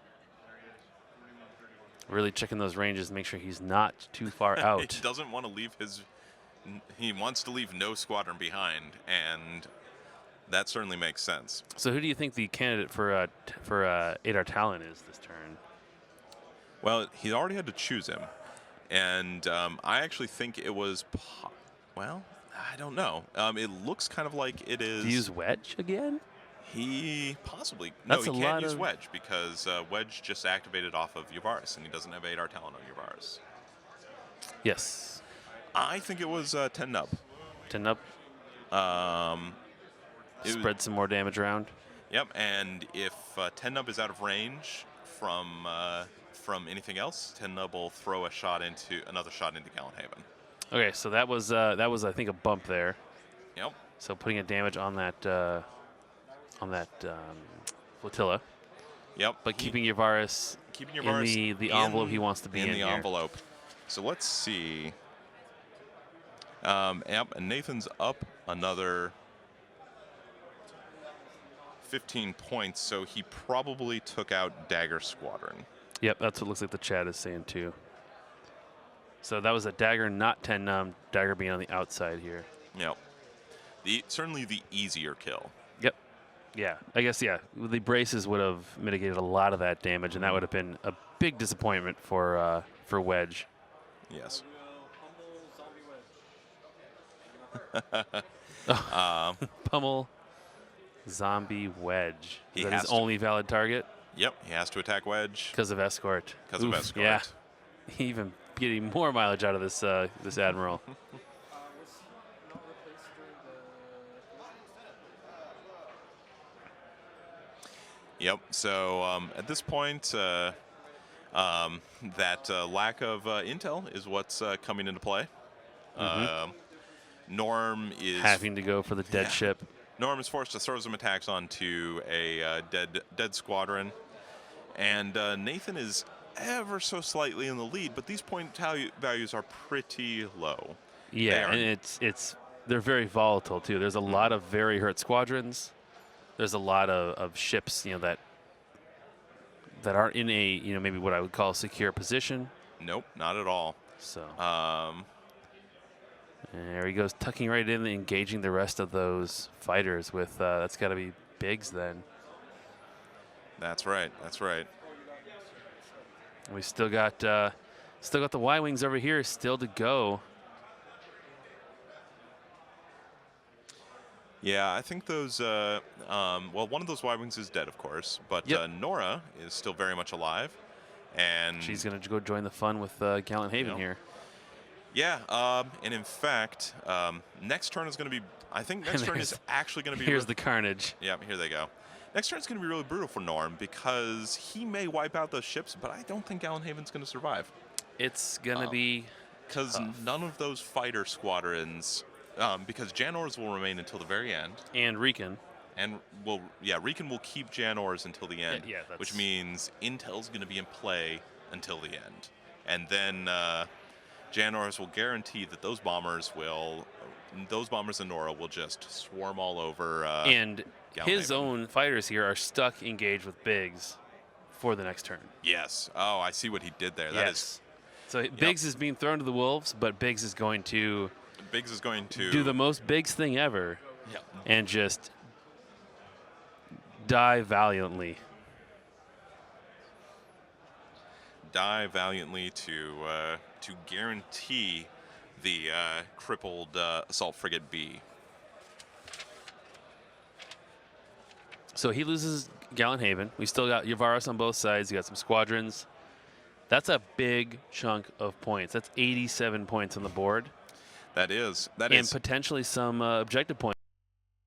really checking those ranges, make sure he's not too far out. He doesn't want to leave he wants to leave no squadron behind, and that certainly makes sense. So who do you think the candidate for Adar Talon is this turn? Well, he already had to choose him, and I actually think it was, well, I don't know. It looks kind of like it is. Do you use Wedge again? He possibly. That's no, he can't use Wedge because Wedge just activated off of Yavaris, and he doesn't have Adar Talon on Yavaris. Yes. I think it was 10 nub. 10 nub? Spread some more damage around. Yep, and if 10 nub is out of range from anything else, 10 nub will throw another shot into Gallenhaven. Okay, so that was I think a bump there. Yep. So putting a damage on that flotilla. Yep. But keeping Yavaris in the envelope he wants to be in the envelope. So let's see. Yep, and Nathan's up another 15 points, so he probably took out Dagger Squadron. Yep, that's what it looks like the chat is saying too. So that was a Dagger, not 10 num. Dagger being on the outside here. Yep. Certainly the easier kill. Yep. Yeah, I guess, yeah. The braces would have mitigated a lot of that damage, and that would have been a big disappointment for Wedge. Yes. Pummel Zombie Wedge. Is that his only valid target? Yep, he has to attack Wedge. Because of escort. Because of escort. Yeah. Even getting more mileage out of this this Admiral. Yep, so at this point, that lack of intel is what's coming into play. Norm is having to go for the dead ship. Norm is forced to throw some attacks onto a dead squadron, and Nathan is ever so slightly in the lead, but these point values are pretty low. Yeah, and they're very volatile too. There's a lot of very hurt squadrons. There's a lot of ships, that aren't in a maybe what I would call a secure position. Nope, not at all. So. And there he goes, tucking right in, engaging the rest of those fighters with, that's got to be Biggs then. That's right. That's right. We still got the Y-Wings over here still to go. Yeah, I think those, well, one of those Y-Wings is dead, of course, but Nora is still very much alive. And she's going to go join the fun with Gallenhaven here. Yeah, and in fact, next turn is going to be, I think next turn is actually going to be. Here's the carnage. Yeah, here they go. Next turn is going to be really brutal for Norm because he may wipe out those ships, but I don't think Gallenhaven's going to survive. It's going to be because none of those fighter squadrons, because Janors will remain until the very end. And Riken. And Riken will keep Janors until the end, which means Intel's going to be in play until the end, and then. Janors will guarantee that those bombers and Nora will just swarm all over. And his own fighters here are stuck engaged with Biggs for the next turn. Yes. Oh, I see what he did there. That is. So Biggs is being thrown to the wolves, but Biggs is going to do the most Biggs thing ever, and just die valiantly. Die valiantly to guarantee the crippled assault frigate B. So he loses Gallenhaven. We still got Yavaris on both sides. You got some squadrons. That's a big chunk of points. That's 87 points on the board. That is. And potentially some objective points.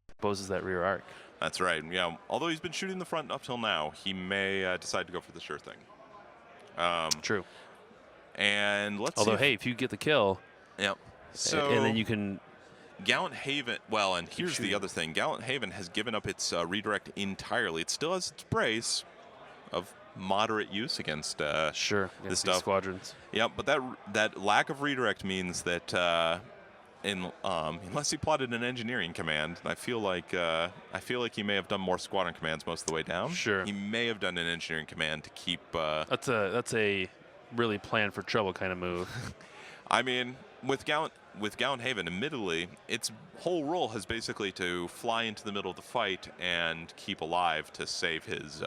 Exposes that rear arc. That's right. Yeah. Although he's been shooting the front up till now, he may decide to go for the sure thing. True. And let's Although, see. hey, if you get the kill, Yep. So and then you can. Gallant Haven. Well, and here's the other thing. Gallant Haven has given up its redirect entirely. It still has its brace of moderate use against this stuff. Squadrons. Yeah, but that lack of redirect means that unless he plotted an engineering command, I feel like he may have done more squadron commands most of the way down. Sure. He may have done an engineering command to keep. That's a really plan for trouble kind of move. I mean, with Gallant Haven, admittedly, its whole role has basically to fly into the middle of the fight and keep alive to save his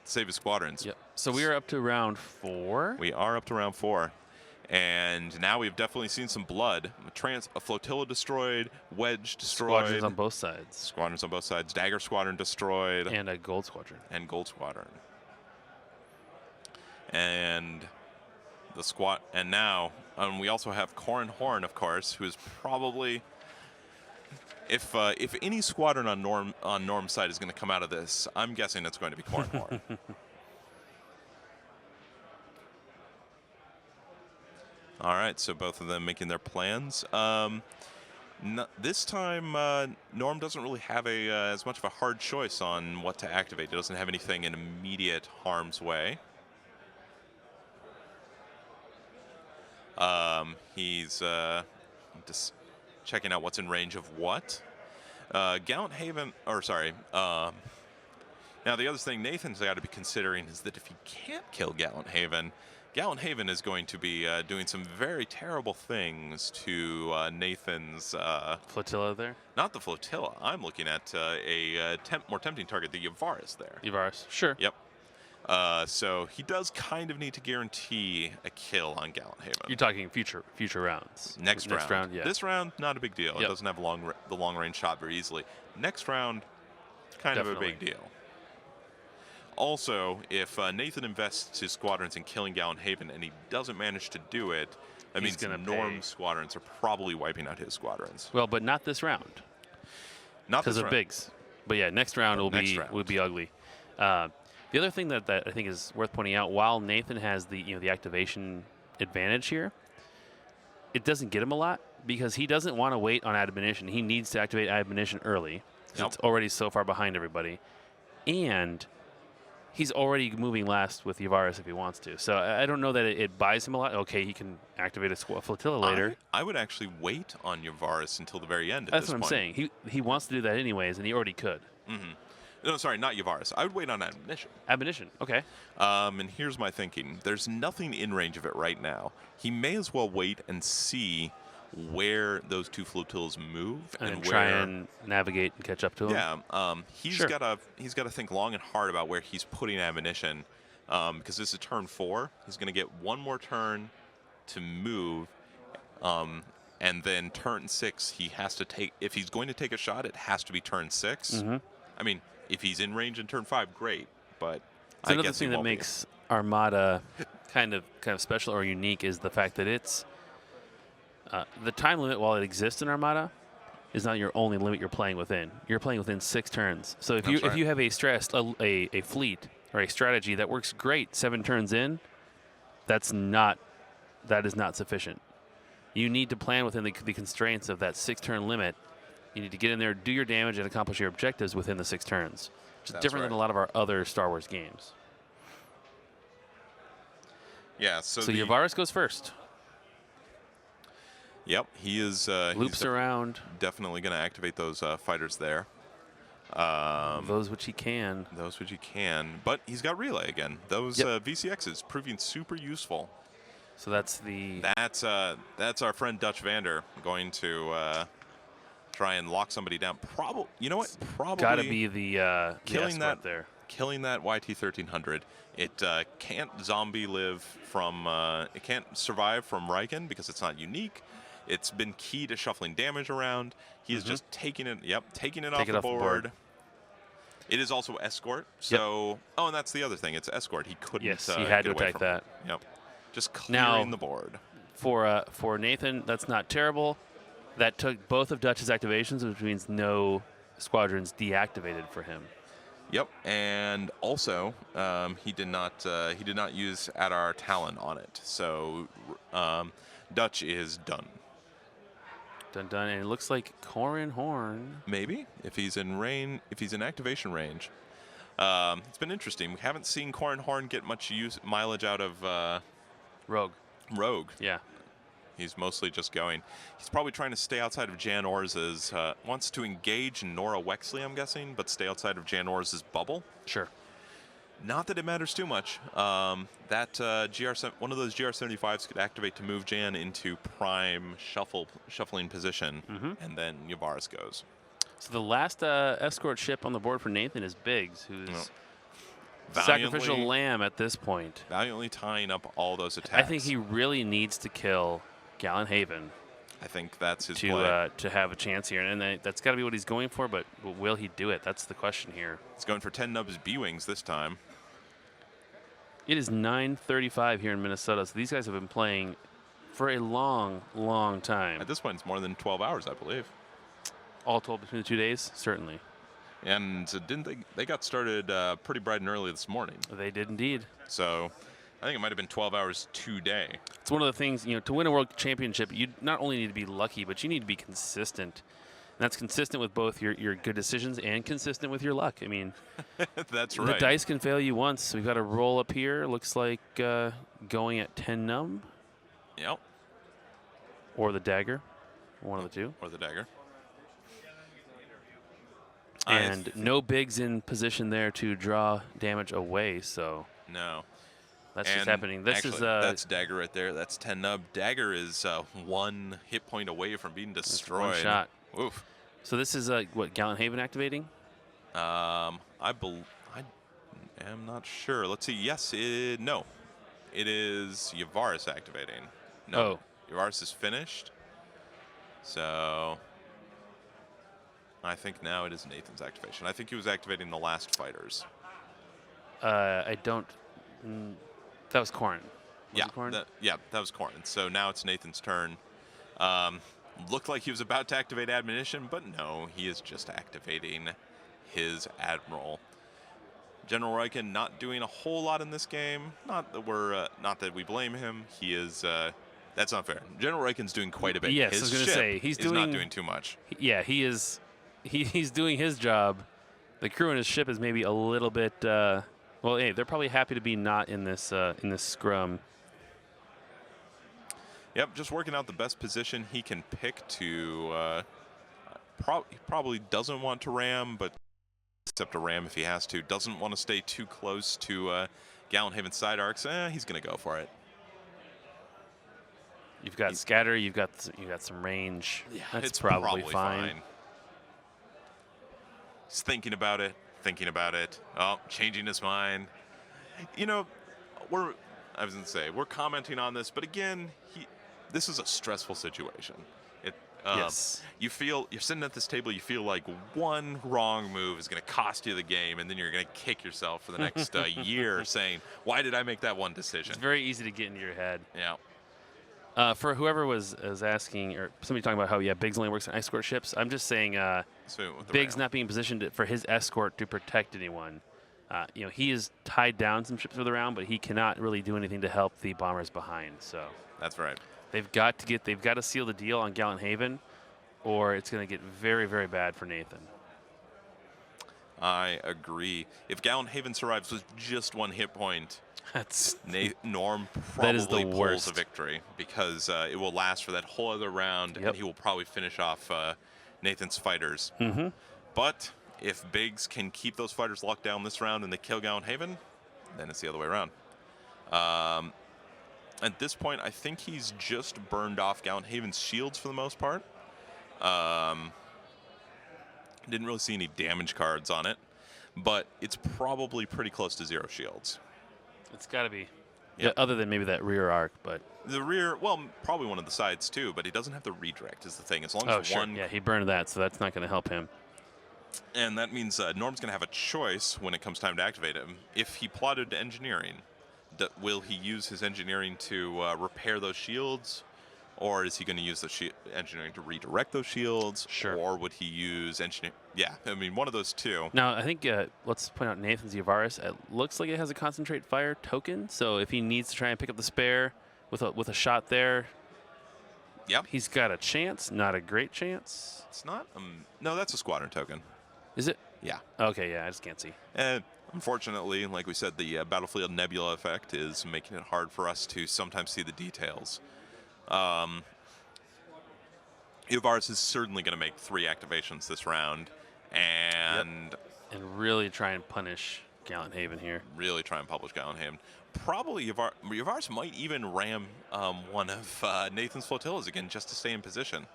squadrons. Yep. So we are up to round 4. We are up to round 4. And now we've definitely seen some blood. A flotilla destroyed, wedge destroyed. Squadrons on both sides. Squadrons on both sides. Dagger squadron destroyed. And a gold squadron. And gold squadron. And and now we also have Corrin Horn, of course, who is probably, if any squadron on Norm's side is going to come out of this, I'm guessing it's going to be Corrin Horn. All right, so both of them making their plans. This time, Norm doesn't really have as much of a hard choice on what to activate. He doesn't have anything in immediate harm's way. He's just checking out what's in range of what. Gallant Haven, now the other thing Nathan's got to be considering is that if he can't kill Gallant Haven is going to be doing some very terrible things to Nathan's flotilla there. Not the flotilla. I'm looking at a more tempting target, the Yavaris there. Yavaris, sure. Yep. So he does kind of need to guarantee a kill on Gallant Haven. You're talking future rounds. Next round, yeah. This round, not a big deal. It doesn't have the long range shot very easily. Next round, kind of a big deal. Also, if Nathan invests his squadrons in killing Gallant Haven and he doesn't manage to do it, that means Norm's squadrons are probably wiping out his squadrons. Well, but not this round. Not because of bigs. But yeah, next round will be ugly. The other thing that I think is worth pointing out, while Nathan has the activation advantage here, it doesn't get him a lot because he doesn't want to wait on admonition. He needs to activate admonition early. It's already so far behind everybody, and he's already moving last with Yavaris if he wants to. So I don't know that it buys him a lot. Okay, he can activate a flotilla later. I would actually wait on Yavaris until the very end. That's what I'm saying. He wants to do that anyways, and he already could. Mm-hmm. No, sorry, not Yavaris. I would wait on admonition. Admonition, okay. And here's my thinking. There's nothing in range of it right now. He may as well wait and see where those two flotillas move and try and navigate and catch up to him. Yeah, he's got to think long and hard about where he's putting ammunition, because this is turn 4. He's going to get one more turn to move, and then turn 6 he has to take. If he's going to take a shot, it has to be turn 6. Mm-hmm. I mean, if he's in range in turn 5, great, but it's another thing that makes Armada kind of special or unique is the fact that it's the time limit, while it exists in Armada, is not your only limit you're playing within. You're playing within 6 turns. So if you have a fleet or a strategy that works great 7 turns in, that is not sufficient. You need to plan within the constraints of that 6-turn limit. You need to get in there, do your damage, and accomplish your objectives within the 6 turns. Which is different than a lot of our other Star Wars games. Yeah. So Yavaris goes first. Yep, he is. Loops around. Definitely going to activate those fighters there. Those which he can. But he's got relay again. Those VCXs proving super useful. So that's our friend Dutch Vander going to try and lock somebody down. You know what? Probably got to be the killing that there. Killing that YT-1300. It can't it can't survive from Riken because it's not unique. It's been key to shuffling damage around. He is just taking it off the board. It is also escort. So, and that's the other thing. It's escort. He couldn't. Yes, he had to attack that. Yep. Just clearing the board. For Nathan, that's not terrible. That took both of Dutch's activations, which means no squadrons deactivated for him. Yep, and also he did not use Adar Talon on it, so Dutch is done. Done, and it looks like Corin Horn. Maybe if he's in activation range. It's been interesting. We haven't seen Corin Horn get much mileage out of Rogue. Yeah. He's mostly just going. He's probably trying to stay outside of Jan Orz's. Wants to engage Nora Wexley, I'm guessing, but stay outside of Jan Orz's bubble. Sure. Not that it matters too much. One of those GR-75s could activate to move Jan into prime shuffling position, and then Yavaris goes. So the last escort ship on the board for Nathan is Biggs, who's sacrificial lamb at this point. Valiantly tying up all those attacks. I think he really needs to kill Gallenhaven. I think that's his play. To have a chance here, and that's got to be what he's going for. But will he do it? That's the question here. He's going for 10 nubs B-wings this time. It is 9:35 here in Minnesota, so these guys have been playing for a long, long time. At this point, it's more than 12 hours, I believe. All told between the 2 days, certainly. And didn't they got started pretty bright and early this morning? They did indeed. So I think it might have been 12 hours today. It's one of the things, to win a world championship, you not only need to be lucky, but you need to be consistent. And that's consistent with both your good decisions and consistent with your luck. I mean, that's right. The dice can fail you once. So we've got a roll up here. Looks like going at 10 num. Yep. Or the dagger. One of the two. Or the dagger. And no bigs in position there to draw damage away, so. No. That's just happening. That's dagger right there. That's 10 nub. Dagger is 1 hit point away from being destroyed. One shot. Oof. So this is what, Gallenhaven activating? I am not sure. Let's see. Yes, no. It is Yavaris activating. No. Oh. Yavaris is finished. So I think now it is Nathan's activation. I think he was activating the last fighters. I don't. That was Corin. That was Corin. So now it's Nathan's turn. Looked like he was about to activate Admonition, but no, he is just activating his Admiral. General Riken not doing a whole lot in this game. Not that we blame him. He is. That's not fair. General Riken's doing quite a bit. Yes, his I was going to say he's not doing too much. Yeah, he is. He's doing his job. The crew in his ship is maybe a little bit. Well, hey, they're probably happy to be not in this scrum. Yep, just working out the best position he can pick to. Probably doesn't want to ram, but except to ram if he has to. Doesn't want to stay too close to Gallenhaven side arcs. He's going to go for it. You've got scatter. You've got some range. Yeah, that's it's probably fine. He's thinking about it. Oh, changing his mind. I was going to say we're commenting on this, but again, this is a stressful situation. Yes. You're sitting at this table, you feel like one wrong move is going to cost you the game, and then you're going to kick yourself for the next year saying, why did I make that one decision? It's very easy to get into your head. Yeah. For whoever was asking, or somebody talking about how, Biggs only works on escort ships, I'm just saying Biggs not being positioned for his escort to protect anyone. He is tied down some ships for the round, but he cannot really do anything to help the bombers behind. So that's right. They've got to seal the deal on Gallenhaven, or it's going to get very, very bad for Nathan. I agree. If Gallenhaven survives with just 1 hit point, Norm probably pulls a victory because it will last for that whole other round, and he will probably finish off Nathan's fighters. Mm-hmm. But if Biggs can keep those fighters locked down this round and they kill Gallenhaven, then it's the other way around. At this point, I think he's just burned off Gallenhaven's shields for the most part. Didn't really see any damage cards on it, but it's probably pretty close to 0 shields. It's got to be. Yep. Yeah, other than maybe that rear arc, but. The rear, well, probably one of the sides too, but he doesn't have the redirect is the thing. As long as one. Yeah, he burned that, so that's not going to help him. And that means Norm's going to have a choice when it comes time to activate him. If he plotted to engineering, will he use his engineering to repair those shields, Or is he going to use the engineering to redirect those shields? Sure. Or would he use engineering? Yeah, I mean, one of those two. Now, I think let's point out Nathan's Yavaris. It looks like it has a concentrate fire token. So if he needs to try and pick up the spare with a shot there, yep, he's got a chance. Not a great chance. It's not. No, that's a squadron token. Is it? Yeah. Okay, yeah, I just can't see. And unfortunately, like we said, the Battlefield Nebula effect is making it hard for us to sometimes see the details. Yavaris is certainly going to make 3 activations this round, and really try and punish Gallant Haven here. Really try and publish Gallant Haven. Probably Yavaris might even ram one of Nathan's flotillas again just to stay in position.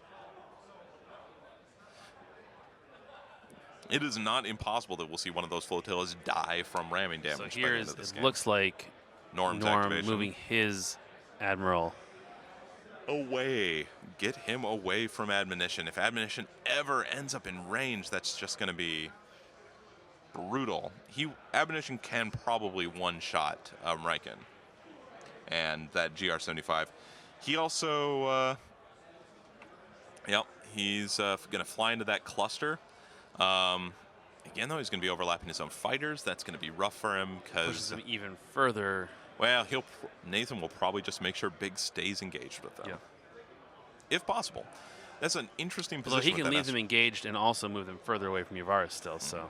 It is not impossible that we'll see one of those flotillas die from ramming damage. So here it looks like Norm moving his Admiral away. Get him away from admonition. If admonition ever ends up in range, that's just going to be brutal. Admonition can probably one-shot Riken and that GR-75. He also, he's going to fly into that cluster. Again, though, he's going to be overlapping his own fighters. That's going to be rough for him because pushes him even further. Well, Nathan will probably just make sure Big stays engaged with them, if possible. That's an interesting position. Although he can leave them engaged and also move them further away from Yavaris still. So,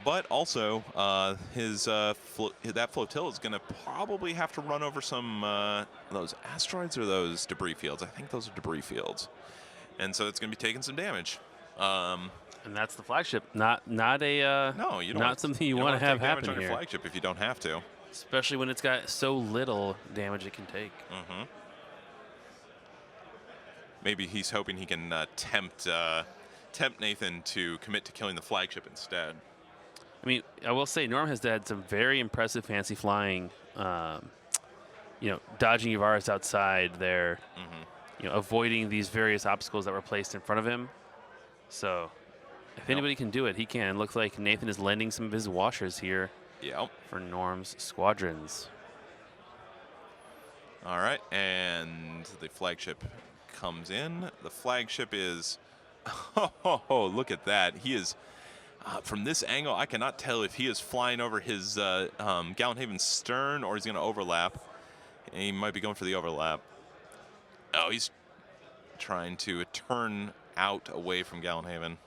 but also that flotilla is going to probably have to run over some those asteroids or those debris fields. I think those are debris fields, and so it's going to be taking some damage. And that's the flagship, not a no, you don't. Not something you want to have happen here. On your here. flagship if you don't have to. Especially when it's got so little damage it can take. Mm-hmm. Maybe he's hoping he can tempt Nathan to commit to killing the flagship instead. I mean, I will say Norm has had some very impressive fancy flying. Dodging Yavaris outside there. Mm-hmm. Avoiding these various obstacles that were placed in front of him. So, if anybody can do it, he can. It looks like Nathan is lending some of his washers here. Yep. For Norm's squadrons. All right, and the flagship comes in. The flagship is, look at that. He is, from this angle, I cannot tell if he is flying over his Gallant Haven stern or he's going to overlap. And he might be going for the overlap. Oh, he's trying to turn out away from Gallant Haven.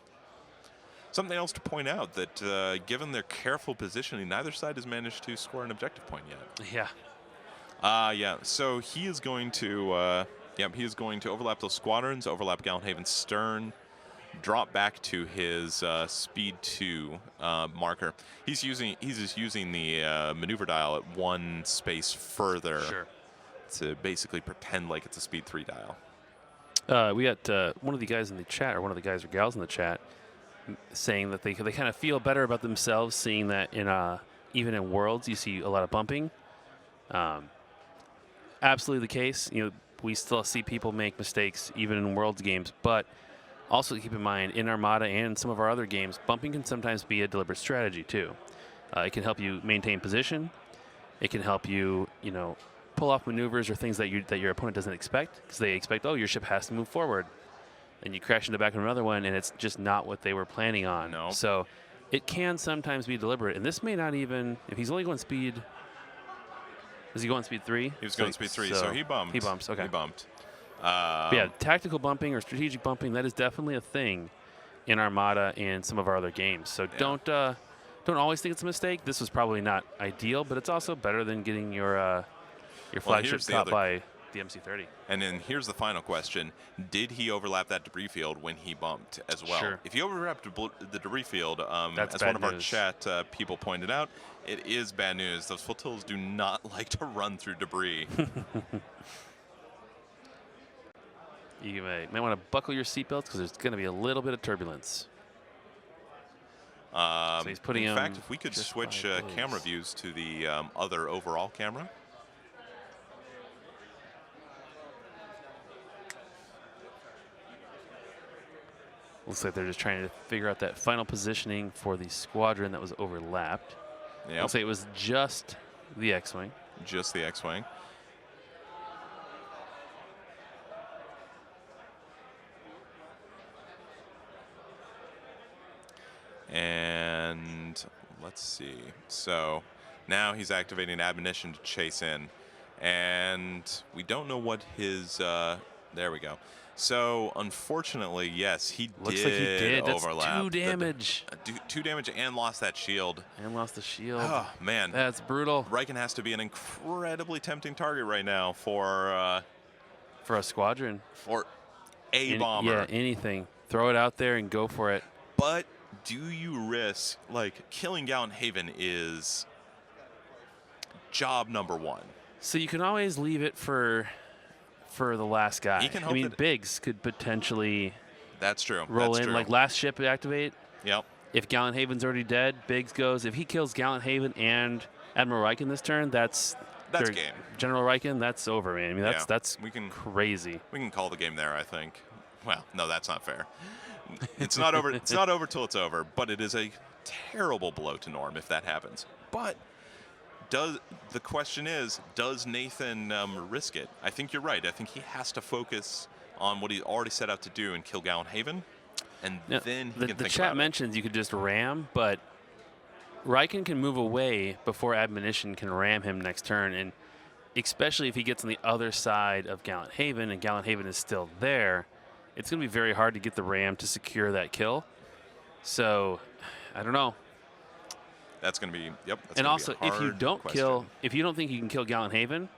Something else to point out that given their careful positioning, neither side has managed to score an objective point yet. Yeah. So he is going to, overlap those squadrons, overlap Gallant Haven's stern, drop back to his speed 2 marker. He's just using the maneuver dial at one space further to basically pretend like it's a speed 3 dial. We got one of the guys in the chat, or one of the guys or gals in the chat, saying that they kind of feel better about themselves seeing that in even in Worlds you see a lot of bumping. Absolutely the case. We still see people make mistakes even in Worlds games, but also keep in mind in Armada and some of our other games, bumping can sometimes be a deliberate strategy too. It can help you maintain position. It can help you, pull off maneuvers or things that your opponent doesn't expect, because they expect, your ship has to move forward. And you crash in the back of another one, and it's just not what they were planning on. No. So it can sometimes be deliberate. And this may not even, if he's only going speed, is he going speed 3? He was going speed 3, so he bumped. He bumps, okay. He bumped. Tactical bumping or strategic bumping, that is definitely a thing in Armada and some of our other games. So don't always think it's a mistake. This was probably not ideal, but it's also better than getting your flagship caught by the MC-30. And then here's the final question. Did he overlap that debris field when he bumped as well? Sure. If he overlapped the debris field, that's as one of our chat people pointed out, it is bad news. Those flotillas do not like to run through debris. You might want to buckle your seatbelts because there's going to be a little bit of turbulence. So he's putting in fact, if we could switch camera views to the other overall camera. Looks like they're just trying to figure out that final positioning for the squadron that was overlapped. Yep. Looks like it was just the X-Wing. Just the X-Wing. And let's see. So now he's activating admonition to chase in. And we don't know what his... there we go. So, unfortunately, yes, he Looks like he did. overlap. That's 2 damage. 2 damage and lost that shield. And lost the shield. Oh, man. That's brutal. Riken has to be an incredibly tempting target right now for a squadron. For a bomber. Yeah, anything. Throw it out there and go for it. But do you risk, like, killing Gallant Haven is job number 1. So you can always leave it for the last guy. I mean, Biggs could potentially that's true. roll that's in, true. like last ship activate. Yep. If Gallant Haven's already dead, Biggs goes. If he kills Gallant Haven and Admiral Riken this turn, that's game. General Riken, that's over, man. I mean, that's crazy. We can call the game there, I think. Well, no, that's not fair. It's not over. It's not over till it's over. But it is a terrible blow to Norm if that happens. But the question is, does Nathan risk it? I think you're right. I think he has to focus on what he already set out to do and kill Gallant Haven, and then he can think about it. The chat mentions you could just ram, but Riken can move away before Admonition can ram him next turn, and especially if he gets on the other side of Gallant Haven and Gallant Haven is still there, it's going to be very hard to get the ram to secure that kill. So, I don't know. That's going to be, yep. That's and also, be a hard if you don't question. if you don't think you can kill Gallant Haven,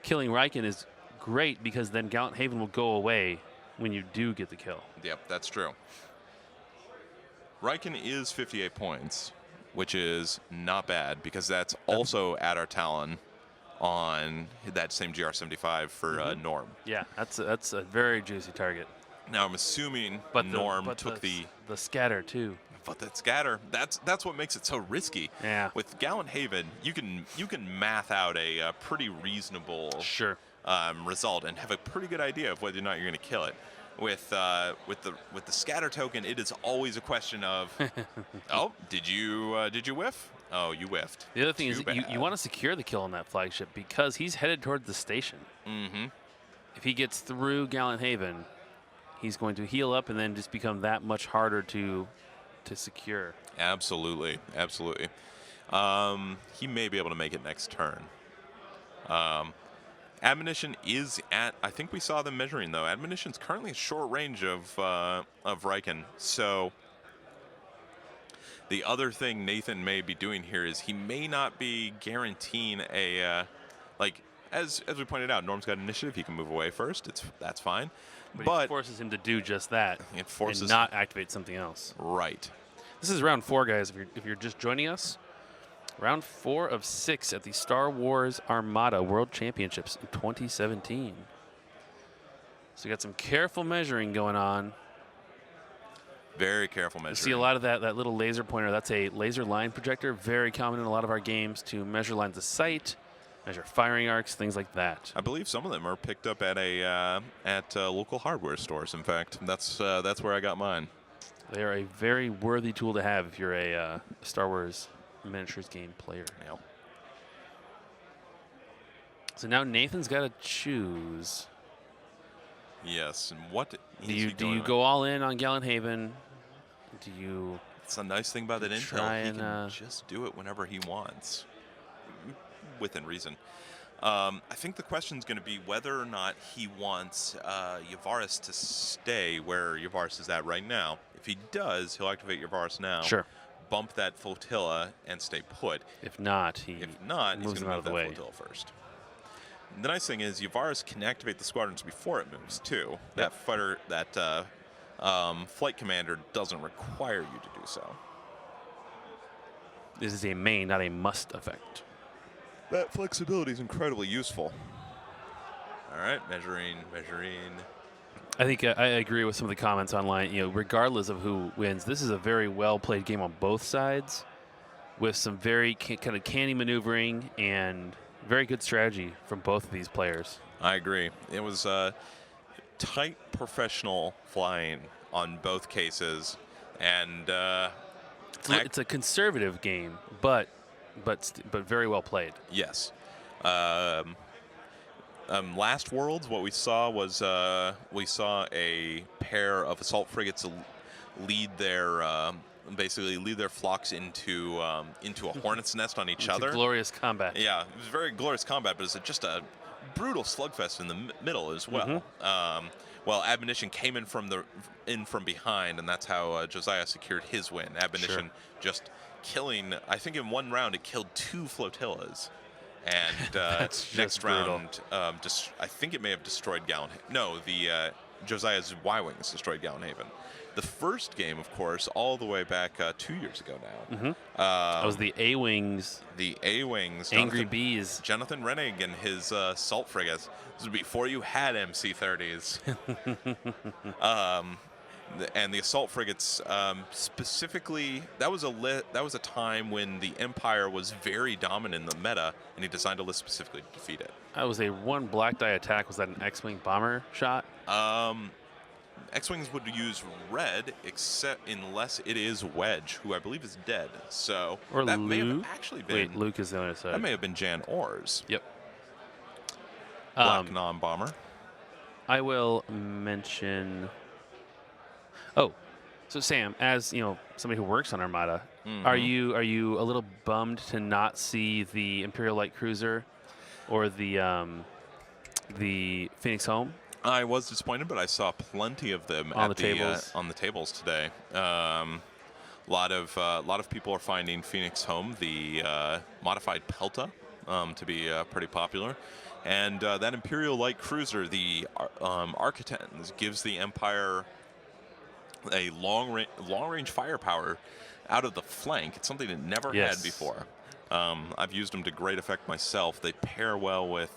killing Riken is great because then Gallant Haven will go away when you do get the kill. Yep, that's true. Riken is 58 points, which is not bad because that's also at our Talon on that same GR75 for Norm. Yeah, that's a very juicy target. Now I'm assuming Norm took the scatter too. But that scatter, that's what makes it so risky. Yeah. With Gallant Haven, you can math out a pretty reasonable result and have a pretty good idea of whether or not you're going to kill it. With the scatter token, it is always a question of, oh, did you whiff? Oh, you whiffed. The other thing is you want to secure the kill on that flagship because he's headed towards the station. Mm-hmm. If he gets through Gallant Haven, he's going to heal up and then just become that much harder to secure. Absolutely. He may be able to make it next turn. Admonition is at, I think we saw them measuring though. Admonition's currently at short range of Riken. So the other thing Nathan may be doing here is he may not be guaranteeing a, as we pointed out, Norm's got initiative. He can move away first. That's fine. But it forces him to do just that. It forces and not activate something else. Right. This is round 4, guys. If you're just joining us, round 4 of 6 at the Star Wars Armada World Championships in 2017. So we got some careful measuring going on. Very careful measuring. You see a lot of that little laser pointer. That's a laser line projector. Very common in a lot of our games to measure lines of sight, measure firing arcs, things like that. I believe some of them are picked up at local hardware stores. In fact, that's where I got mine. They are a very worthy tool to have if you're a Star Wars miniatures game player. Yep. So now Nathan's got to choose. Yes, and what do you go all in on Gallant Haven? Do you? It's a nice thing about that intel. He can just do it whenever he wants, within reason. I think the question is going to be whether or not he wants Yavaris to stay where Yavaris is at right now. If he does, he'll activate Yavaris now. Sure. Bump that flotilla and stay put. If not, he's going to move that flotilla first. And the nice thing is Yavaris can activate the squadrons before it moves too. Yep. That flight commander doesn't require you to do so. This is a main, not a must effect. That flexibility is incredibly useful. All right, measuring. I think I agree with some of the comments online. You know, regardless of who wins, this is a very well played game on both sides, with some very kind of canny maneuvering and very good strategy from both of these players. I agree. It was tight professional flying on both cases, and it's a conservative game, but very well played. Yes. Last Worlds, what we saw was we saw a pair of assault frigates lead their basically lead their flocks into a hornet's nest on each It's other. A glorious combat. Yeah, it was very glorious combat, but it's just a brutal slugfest in the middle as well. Well, Admonition came in from behind, and that's how Josiah secured his win. Admonition just killing. I think in one round it killed 2 flotillas, and next round, I think it may have destroyed Gallen. No, the Josiah's Y-wings destroyed Gallenhaven. The first game, of course, all the way back 2 years ago now. That was the A-wings. The A-wings. Angry Bees. Jonathan Rennig and his salt frigates. This was before you had MC-30s. And the assault frigates, specifically, that was a time when the Empire was very dominant in the meta, and he designed a list specifically to defeat it. That was a 1 black die attack. Was that an X-wing bomber shot? X-wings would use red, except unless it is Wedge, who I believe is dead. So or that Luke? may have actually been. Wait, Luke is the other side. That may have been Jan Ors. Yep. Black non-bomber. I will mention. Oh, so Sam, as you know, somebody who works on Armada, are you a little bummed to not see the Imperial Light Cruiser or the Phoenix Home? I was disappointed, but I saw plenty of them on at the tables. On the tables today. A lot of people are finding Phoenix Home, the modified Pelta, to be pretty popular, and that Imperial Light Cruiser, the Architects, gives the Empire a long-range firepower out of the flank. It's something it never had before. I've used them to great effect myself. They pair well with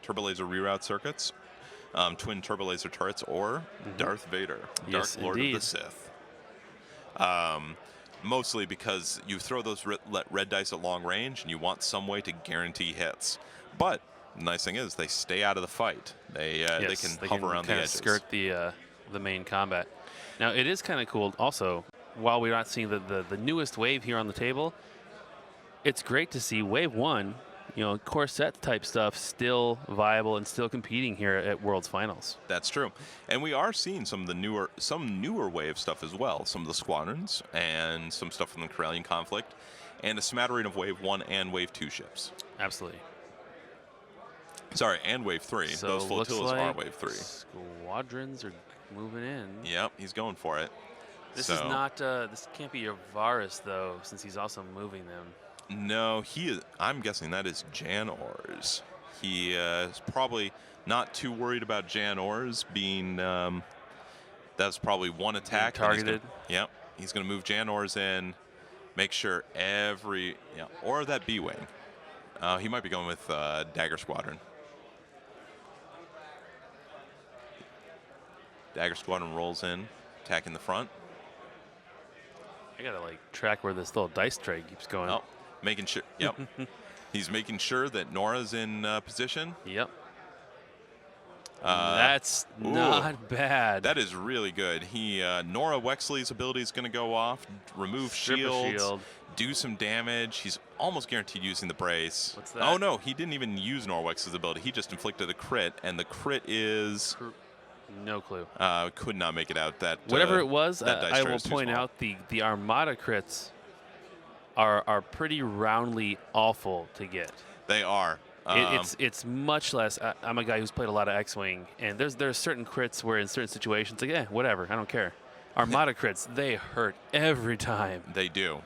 turbolaser reroute circuits, twin turbolaser turrets, or Darth Vader, Dark Lord of the Sith. Mostly because you throw those red dice at long range, and you want some way to guarantee hits. But the nice thing is they stay out of the fight. They can hover around the edges. Skirt the main combat. Now it is kind of cool. Also, while we're not seeing the newest wave here on the table, it's great to see Wave 1. Corset type stuff still viable and still competing here at World's Finals. That's true, and we are seeing some newer wave stuff as well. Some of the squadrons and some stuff from the Corellian conflict, and a smattering of Wave 1 and Wave 2 ships. Absolutely. Sorry, and Wave 3. So those flotillas like are Wave 3. Squadrons are moving in. Yep, he's going for it. This is not. This can't be Varus though, since he's also moving them. No, he is. I'm guessing that is Jan Ors. He is probably not too worried about Jan Ors being. That's probably one attack. Targeted. Yep. He's going to move Jan Ors in, make sure or that B-wing. He might be going with Dagger Squadron. Dagger Squadron rolls in, attacking the front. I gotta track where this little dice tray keeps going. Oh, making sure. Yep. He's making sure that Nora's in position. Yep. That's not bad. That is really good. Nora Wexley's ability is going to go off, remove shields, do some damage. He's almost guaranteed using the brace. What's that? Oh no, he didn't even use Nora Wexley's ability. He just inflicted a crit, and the crit is no clue. Could not make it out. That whatever it was, I will point out the Armada crits are pretty roundly awful to get. They are. It's much less. I'm a guy who's played a lot of X-wing, and there's certain crits where in certain situations, whatever, I don't care. Armada crits, they hurt every time. They do.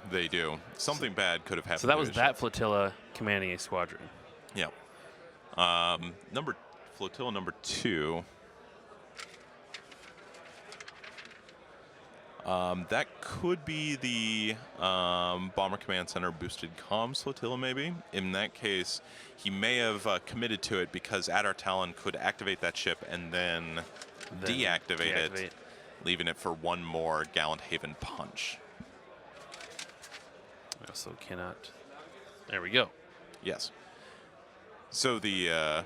Something bad could have happened. So that was that flotilla commanding a squadron. Yeah. Flotilla number 2. That could be the Bomber Command Center boosted comms flotilla, maybe. In that case, he may have committed to it because Adar Talon could activate that ship and then deactivate it, leaving it for one more Gallenhaven punch. I also cannot. There we go. Yes. So the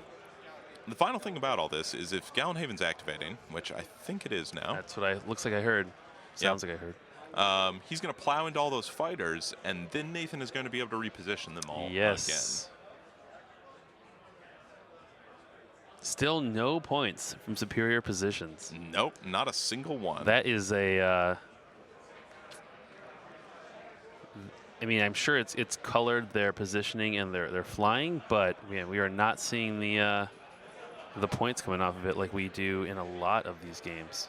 final thing about all this is if Gallenhaven's activating, which I think it is now. That's what looks like I heard. Sounds like I heard. He's going to plow into all those fighters, and then Nathan is going to be able to reposition them all again. Still no points from superior positions. Nope, not a single one. That is a I mean, I'm sure it's colored their positioning and their flying, but man, we are not seeing the points coming off of it like we do in a lot of these games.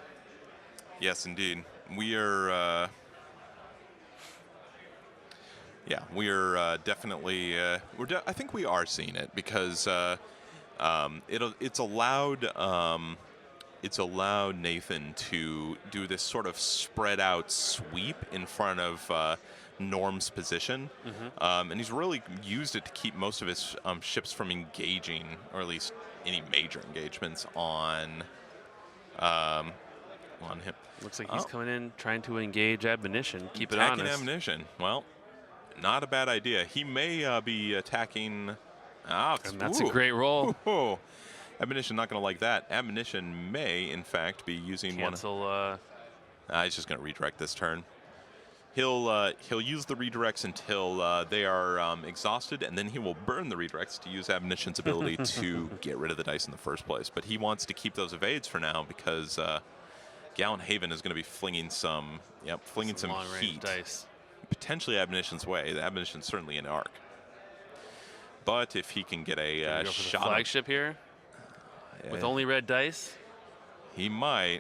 Yes, indeed. We are. Yeah, we are definitely. I think we are seeing it because it's allowed. It's allowed Nathan to do this sort of spread out sweep in front of Norm's position, and he's really used it to keep most of his ships from engaging, or at least any major engagements on him. Looks like he's coming in trying to engage Admonition. Keep it Attacking honest. Admonition. Well, not a bad idea. He may be attacking. And that's a great roll. Ooh. Admonition not going to like that. Admonition may, in fact, be using Cancel. he's just going to redirect this turn. He'll use the redirects until they are exhausted, and then he will burn the redirects to use Admonition's ability to get rid of the dice in the first place. But he wants to keep those evades for now because Gallant Haven is going to be flinging some heat. Dice. Potentially Admonition's way. The Admonition's certainly an arc. But if he can get a go for shot, the flagship here with only red dice, he might.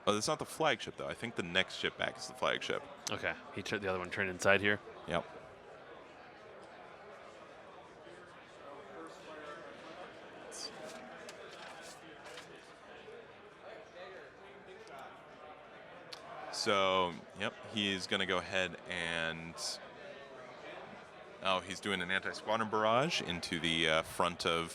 Oh, that's not the flagship though. I think the next ship back is the flagship. Okay, he turned the other one turned inside here. Yep. So, yep, he's going to go ahead and... Oh, he's doing an anti-squadron barrage into the front of...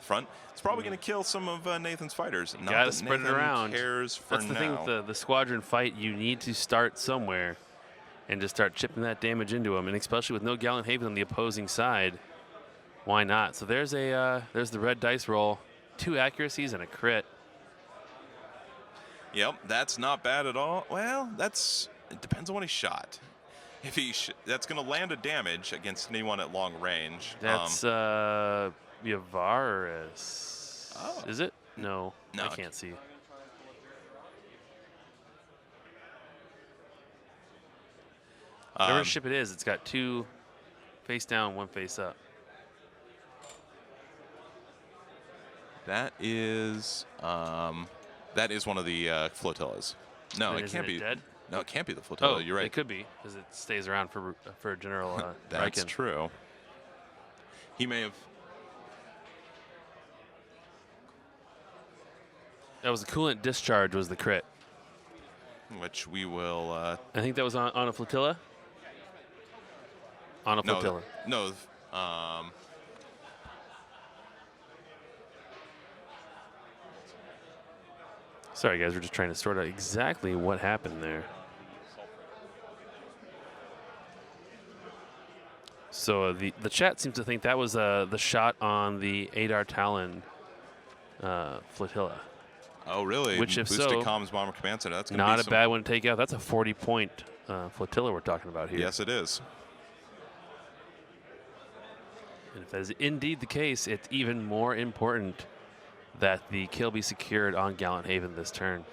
front. It's probably going to kill some of Nathan's fighters. You got to spread it around. Cares for That's the now. thing with the squadron fight. You need to start somewhere and just start chipping that damage into them. And especially with no Gallant Haven on the opposing side, why not? So there's the red dice roll. 2 accuracies and a crit. Yep, that's not bad at all. Well, it depends on what he shot. If that's going to land a damage against anyone at long range. That's Yavaris. Oh. Is it? No, I can't see. Whatever ship it is, it's got 2 face down, 1 face up. That is one of the flotillas. No, it can't be. Dead? No, it can't be the flotilla. Oh, you're right. It could be because it stays around for General. That's Riken. true. He may have. That was a coolant discharge. Was the crit? Which we will. I think that was on a flotilla. On a flotilla. No. Sorry, guys. We're just trying to sort out exactly what happened there. So the chat seems to think that was the shot on the Adar Talon flotilla. Oh, really? Which, if Boosted so, comms bomber command center. That's not a bad one to take out. That's a 40-point flotilla we're talking about here. Yes, it is. And if that is indeed the case, it's even more important that the kill be secured on Gallant Haven this turn.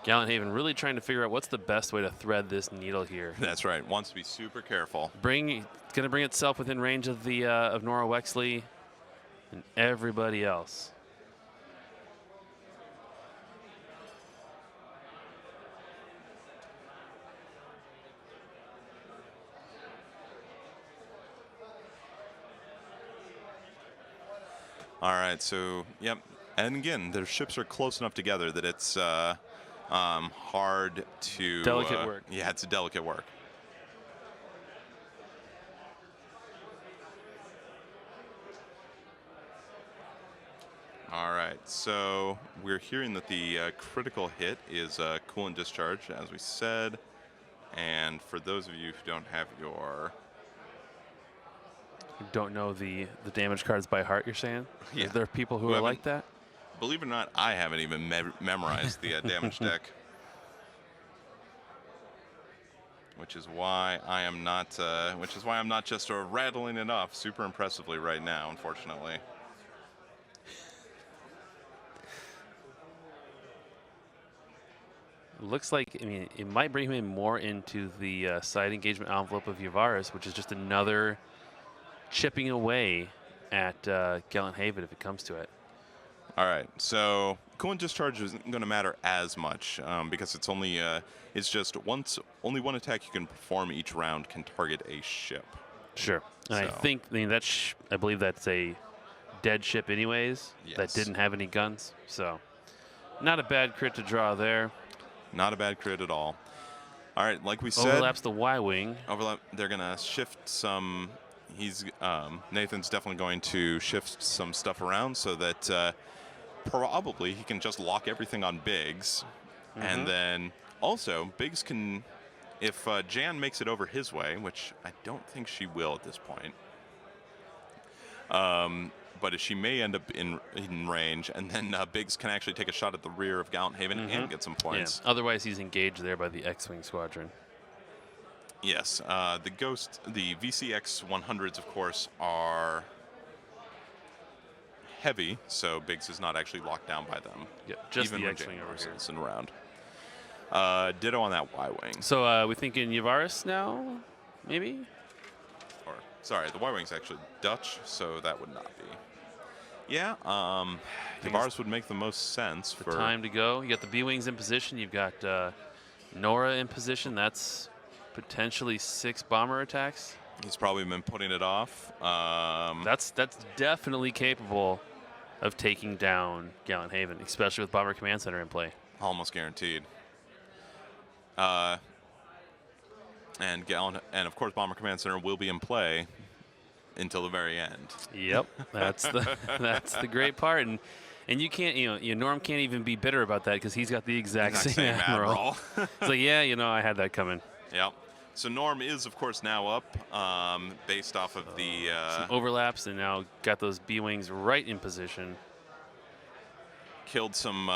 Gallant Haven really trying to figure out what's the best way to thread this needle here. That's right. Wants to be super careful. Going to bring itself within range of the of Nora Wexley and everybody else. All right, so, yep. And again, their ships are close enough together that it's hard to... Delicate work. Yeah, it's a delicate work. All right, so we're hearing that the critical hit is coolant discharge, as we said. And for those of you who don't have your... You don't know the damage cards by heart, you're saying? Yeah. Is there people who are like that? Believe it or not, I haven't even memorized the damage deck. Which is why I am not just rattling it off super impressively right now, unfortunately. Looks like, I mean, it might bring him more into the side engagement envelope of Yavaris, which is just another chipping away at Gallant Haven if it comes to it. All right, so coolant discharge isn't going to matter as much because it's only it's just only one attack you can perform each round can target a ship. Sure, and I think I believe that's a dead ship anyways that didn't have any guns, so not a bad crit to draw there. Not a bad crit at all. All right, like we said, overlaps the Y-wing. They're going to shift some. Nathan's definitely going to shift some stuff around so that probably he can just lock everything on Biggs. And then also Biggs can, if Jan makes it over his way, which I don't think she will at this point, but she may end up in range, and then Biggs can actually take a shot at the rear of Gallant Haven and get some points. Yeah. Otherwise, he's engaged there by the X-Wing squadron. Yes, the VCX 100s, of course, are heavy, so Biggs is not actually locked down by them. Yeah, just even the when X-Wing over here. And around. Ditto on that Y-Wing. So we thinking Yavaris now, maybe? Or, sorry, the Y-Wing's actually Dutch, so that would not be. Yeah, Yavaris would make the most sense for time to go. You got the B-Wings in position. You've got Nora in position. That's potentially 6 bomber attacks. He's probably been putting it off. That's definitely capable of taking down Gallant Haven, especially with Bomber Command Center in play. Almost guaranteed. And of course, Bomber Command Center will be in play until the very end. Yep, that's the great part, and you can't, Norm can't even be bitter about that because he's got the exact same Admiral. It's like, yeah, I had that coming. Yep. So Norm is, of course, now up based off of the some overlaps, and now got those B-Wings right in position. Killed some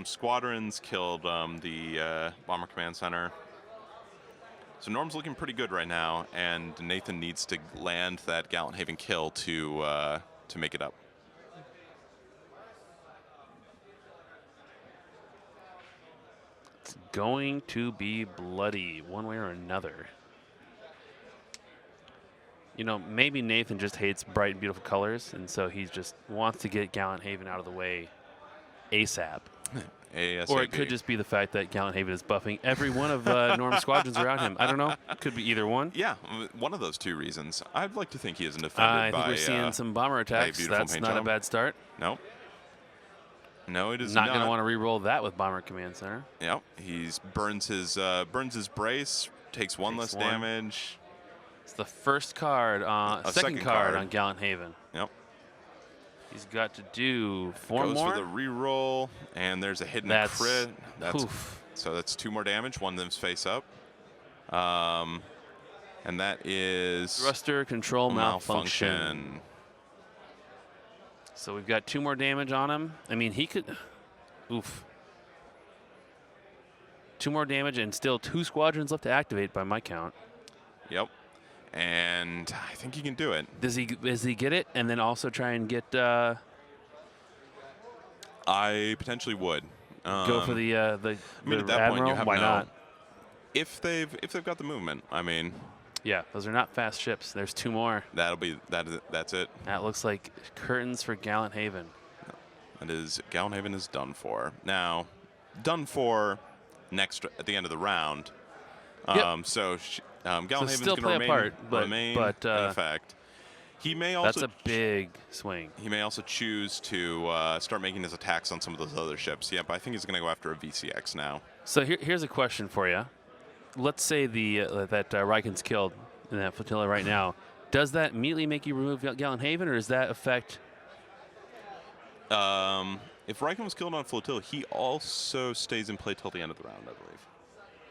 squadrons, killed the Bomber Command Center. So Norm's looking pretty good right now, and Nathan needs to land that Gallant Haven kill to make it up. It's going to be bloody one way or another. Maybe Nathan just hates bright and beautiful colors, and so he just wants to get Gallant Haven out of the way ASAP. ASAP. Or it could just be the fact that Gallant Haven is buffing every one of Norm's squadrons around him. I don't know. Could be either one. Yeah, one of those two reasons. I'd like to think he isn't offended by... I think we're seeing some bomber attacks. That's not a bad start. No. No, it is not. Not going to want to re-roll that with Bomber Command Center. Yep. He burns his brace, takes one less damage. It's the first card, second card on Gallant Haven. Yep. He's got to do 4 more. Goes for the re-roll, and there's a hidden crit. So that's 2 more damage. One of them's face up. And that is... Thruster control malfunction. So we've got 2 more damage on him. I mean, he could... Oof. 2 more damage and still 2 squadrons left to activate by my count. Yep. And I think he can do it. Does he get it and then also try and get... I potentially would. Go for the at that Admiral? point, you have Why not? If they've got the movement, I mean... Yeah, those are not fast ships. There's 2 more. That's it. That looks like curtains for Gallant Haven. Gallant Haven is done for. Now, done for next at the end of the round. Yep. So Gallant Haven's still going to remain in effect. He may also... That's a big swing. He may also choose to start making his attacks on some of those other ships. Yeah, but I think he's going to go after a VCX now. So here's a question for you. Let's say that Riken's killed in that flotilla right now. Does that immediately make you remove Gallant Haven, or does that affect... If Riken was killed on flotilla, he also stays in play till the end of the round, I believe.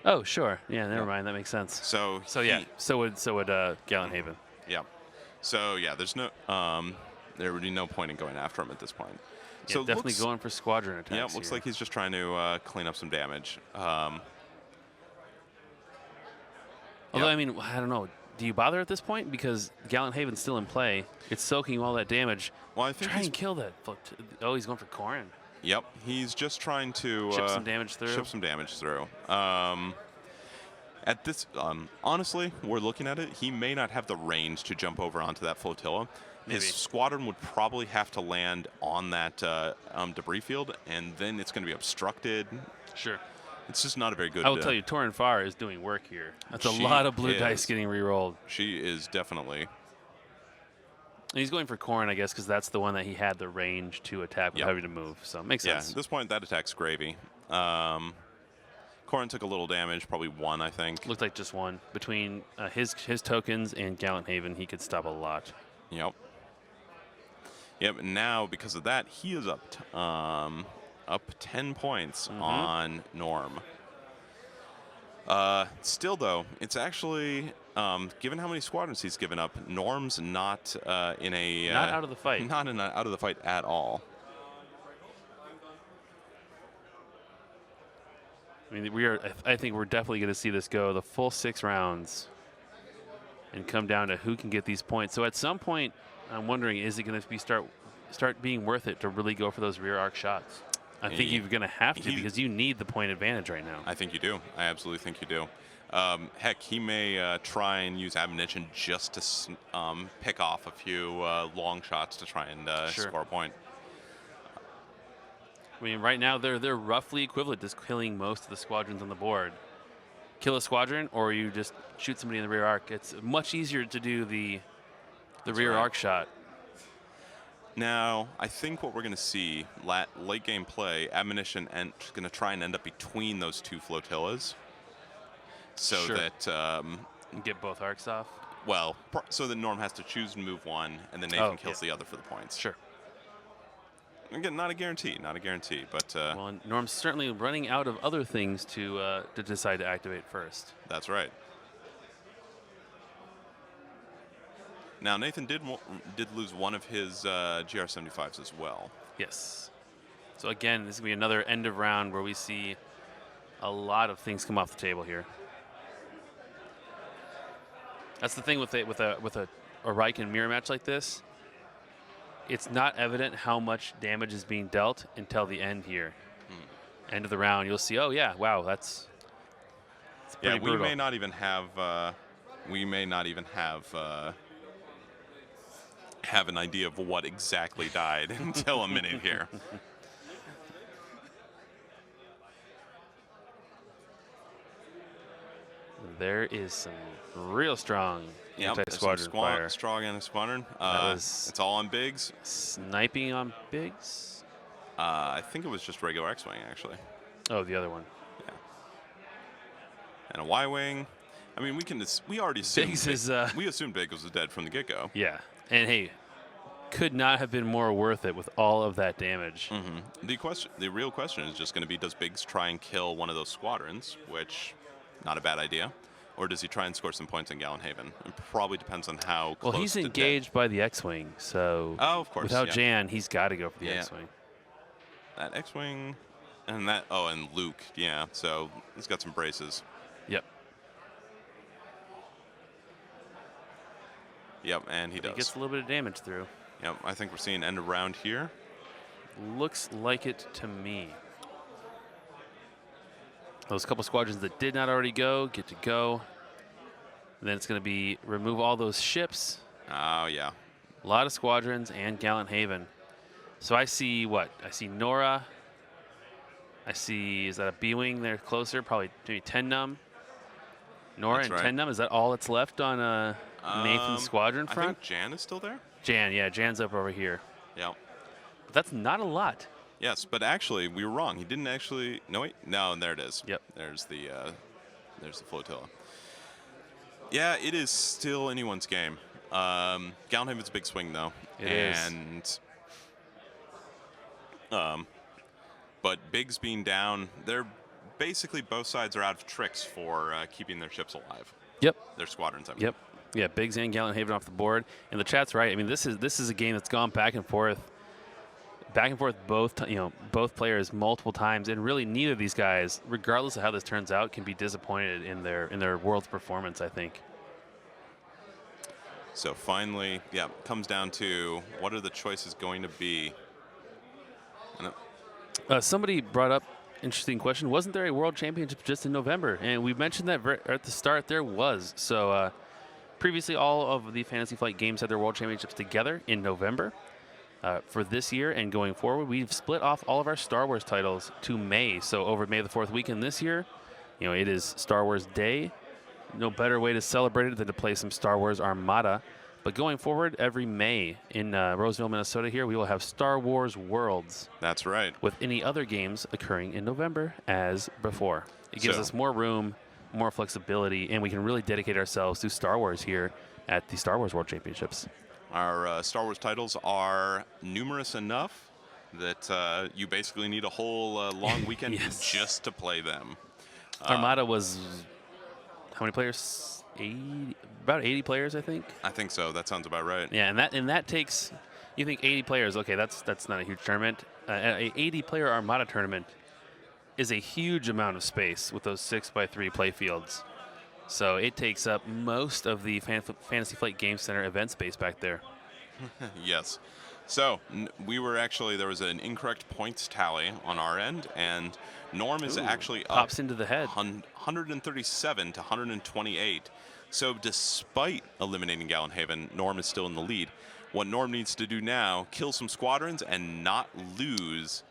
Oh, sure. Yeah, never mind. That makes sense. So yeah. So would Gallant Haven. Yeah. So yeah, there would be no point in going after him at this point. Yeah, so definitely going for squadron attacks. Yeah, looks like he's just trying to clean up some damage. Although, I mean, I don't know. Do you bother at this point? Because Gallant Haven's still in play. It's soaking all that damage. Well, I think Try and kill that. Oh, he's going for Corrin. Yep, he's just trying to ship some damage through. Ship some damage through. At this, honestly, we're looking at it. He may not have the range to jump over onto that flotilla. Maybe. His squadron would probably have to land on that debris field, and then it's going to be obstructed. Sure. It's just not a very good. I will tell you, Torin Farr is doing work here. That's a lot of blue dice getting re-rolled. She is definitely. And he's going for Corrin, I guess, because that's the one that he had the range to attack without having to move. So it makes sense. Yeah, at this point, that attack's gravy. Corrin took a little damage, probably 1, I think. Looked like just 1. Between his tokens and Gallant Haven, he could stop a lot. Yep. Yep, and now, because of that, he is up 10 points on Norm. Still, though, it's actually, given how many squadrons he's given up, Norm's not in a... not out of the fight. Not out of the fight at all. I mean, I think we're definitely going to see this go the full 6 rounds and come down to who can get these points. So at some point, I'm wondering, is it going to be start being worth it to really go for those rear arc shots? I think you're going to have to because you need the point advantage right now. I think you do. I absolutely think you do. Heck, he may try and use ammunition just to pick off a few long shots to try and score a point. I mean, right now they're roughly equivalent to killing most of the squadrons on the board. Kill a squadron, or you just shoot somebody in the rear arc. It's much easier to do the rear arc shot. Now, I think what we're going to see late game play, ammunition and going to try and end up between those 2 flotillas, so that get both arcs off. Well, so that Norm has to choose and move one, and then Nathan kills the other for the points. Sure. Again, not a guarantee, but well, Norm's certainly running out of other things to decide to activate first. That's right. Now, Nathan did lose one of his GR-75s as well. Yes. So again, this is going to be another end of round where we see a lot of things come off the table here. That's the thing with a Reich and mirror match like this. It's not evident how much damage is being dealt until the end here. End of the round, you'll see, oh yeah, wow, that's pretty brutal. We may not even have an idea of what exactly died until a minute here. There is some real strong anti-squadron fire. Strong anti-squadron. It's all on Biggs. Sniping on Biggs? I think it was just regular X-Wing, actually. Oh, the other one. Yeah. And a Y-Wing. I mean, we already assumed Biggs we assumed Biggs was dead from the get-go. Yeah. And hey, could not have been more worth it with all of that damage. The real question is just going to be, does Biggs try and kill one of those squadrons, which, not a bad idea, or does he try and score some points in Gallant Haven? It probably depends on how close. Well, he's engaged by the X-Wing, so of course, without Jan, he's got to go for the X-Wing. That X-Wing, and and Luke, yeah, so he's got some braces. Yep. Yep, and he does. He gets a little bit of damage through. Yep, I think we're seeing end of round here. Looks like it to me. Those couple squadrons that did not already go get to go. And then it's going to be remove all those ships. Oh, yeah. A lot of squadrons and Gallant Haven. So I see what? I see Nora. I see, is that a B-Wing there closer? Probably maybe 10 num. Nora and 10 num, is that all that's left on Nathan's squadron front? I think Jan is still there. Jan's up over here. Yep. But that's not a lot. Yes, but actually, we were wrong. He didn't actually. No, wait. No, and there it is. Yep. There's the flotilla. Yeah, it is still anyone's game. Gallant Haven's a big swing, though. It is. But Biggs being down, they're basically both sides are out of tricks for keeping their ships alive. Yep. Their squadrons. I mean. Yep. Yeah, Biggs and Gallant Haven off the board, and the chat's right. I mean, this is a game that's gone back and forth. Both players multiple times, and really neither of these guys, regardless of how this turns out, can be disappointed in their world's performance, I think. So finally, it comes down to what are the choices going to be? Somebody brought up interesting question. Wasn't there a World Championship just in November? And we mentioned that at the start there was. So previously, all of the Fantasy Flight games had their World Championships together in November. For this year and going forward, we've split off all of our Star Wars titles to May. So over May the 4th weekend this year, it is Star Wars Day. No better way to celebrate it than to play some Star Wars Armada. But going forward, every May in Roseville, Minnesota here, we will have Star Wars Worlds. That's right. With any other games occurring in November as before. It gives us more room, more flexibility, and we can really dedicate ourselves to Star Wars here at the Star Wars World Championships. Our Star Wars titles are numerous enough that you basically need a whole long weekend just to play them. Armada was how many players? 80, about 80 players, I think. I think so. That sounds about right. Yeah, and that takes. You think 80 players? Okay, that's not a huge tournament. A 80-player Armada tournament is a huge amount of space with those 6x3 play fields. So it takes up most of the Fantasy Flight Game Center event space back there. Yes. So there was an incorrect points tally on our end, and Norm is actually pops into the head. 137 to 128. So despite eliminating Gallenhaven, Norm is still in the lead. What Norm needs to do now, kill some squadrons and not lose.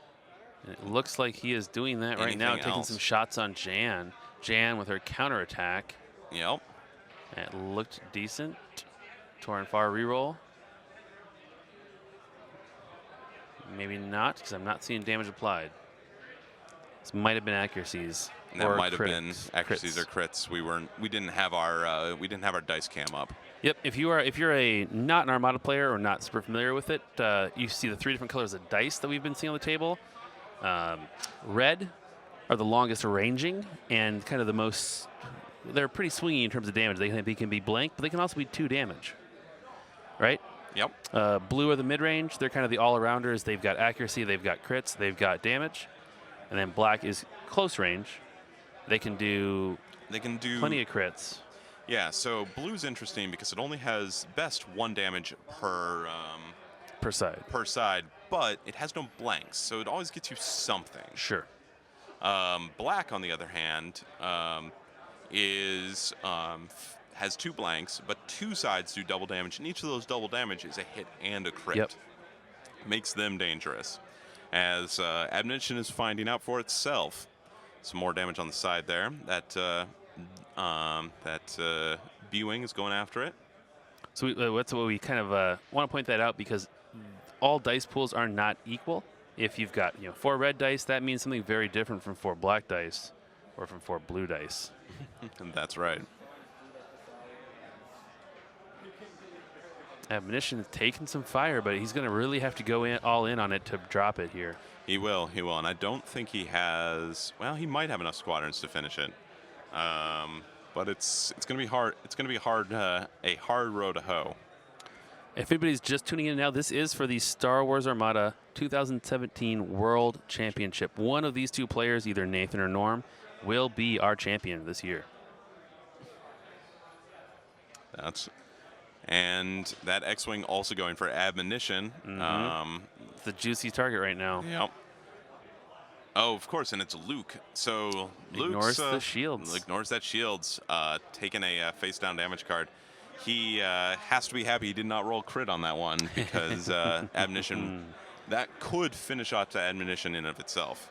It looks like he is doing that right now, taking some shots on Jan. Jan with her counterattack. Yep. It looked decent. Torn far reroll. Maybe not, because I'm not seeing damage applied. This might have been accuracies. That might have been accuracies or crits. We didn't have our dice cam up. Yep. If you're not an Armada player or not super familiar with it, you see the 3 different colors of dice that we've been seeing on the table. Red are the longest ranging and kind of the most. They're pretty swingy in terms of damage. They can be blank, but they can also be 2 damage. Right? Yep. Blue are the mid-range. They're kind of the all-arounders. They've got accuracy, they've got crits, they've got damage. And then black is close range. They can do plenty of crits. Yeah, so blue's interesting because it only has best 1 damage per side, but it has no blanks, so it always gets you something. Sure. Black, on the other hand, has 2 blanks, but 2 sides do double damage, and each of those double damage is a hit and a crit. Yep. Makes them dangerous. As Admonition is finding out for itself. Some more damage on the side there. That B-Wing is going after it. So that's what we kind of want to point that out, because all dice pools are not equal. If you've got 4 red dice, that means something very different from 4 black dice or from 4 blue dice. That's right. Admonition is taking some fire, but he's going to really have to go all in on it to drop it here. He will, and I don't think he has. Well, he might have enough squadrons to finish it, but it's going to be hard. It's going to be a hard row to hoe. If anybody's just tuning in now, this is for the Star Wars Armada 2017 World Championship. One of these 2 players, either Nathan or Norm, will be our champion this year. And that X-Wing also going for Admonition. It's the juicy target right now. Yep. Oh, of course, and it's Luke. So ignores the shields. Ignores that shields, taking a face-down damage card. He has to be happy he did not roll crit on that one, because Admonition, that could finish off to Admonition in of itself.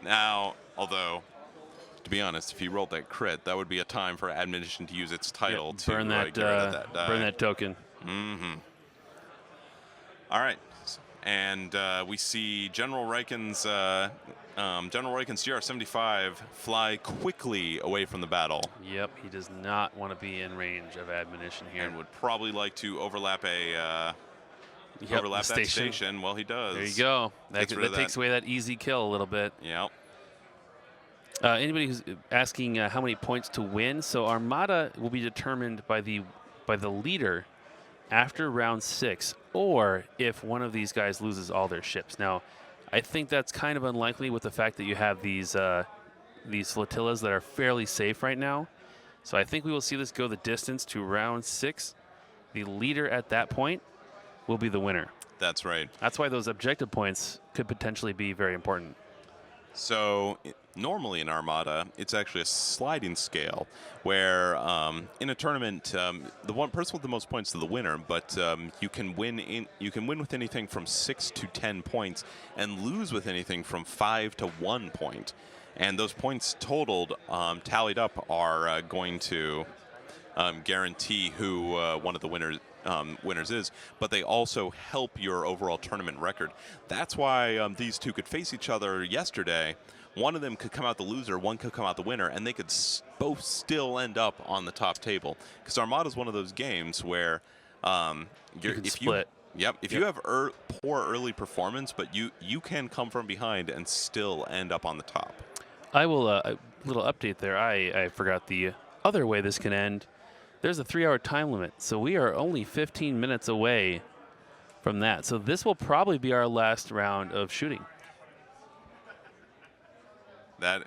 Now, although, to be honest, if he rolled that crit, that would be a time for Admonition to use its title to burn that die. Burn that token. All right, and we see General Riken's GR-75 fly quickly away from the battle. Yep, he does not want to be in range of Admonition here, and would probably like to overlap that station. Well, he does. There you go. That takes away that easy kill a little bit. Yep. Anybody who's asking how many points to win, so Armada will be determined by the leader after round 6, or if one of these guys loses all their ships. Now, I think that's kind of unlikely with the fact that you have these flotillas that are fairly safe right now. So I think we will see this go the distance to round 6. The leader at that point will be the winner. That's right. That's why those objective points could potentially be very important. So normally in Armada, it's actually a sliding scale where in a tournament, the one person with the most points is the winner, but you can win with anything from 6 to 10 points and lose with anything from 5 to 1 point. And those points totaled, tallied up, are going to guarantee who one of the winners is, but they also help your overall tournament record. That's why these two could face each other yesterday. One of them could come out the loser, one could come out the winner, and they could both still end up on the top table. Because Armada is one of those games where if you have poor early performance, but you can come from behind and still end up on the top. I will a little update there. I forgot the other way this can end. There's a 3-hour time limit, so we are only 15 minutes away from that. So this will probably be our last round of shooting. That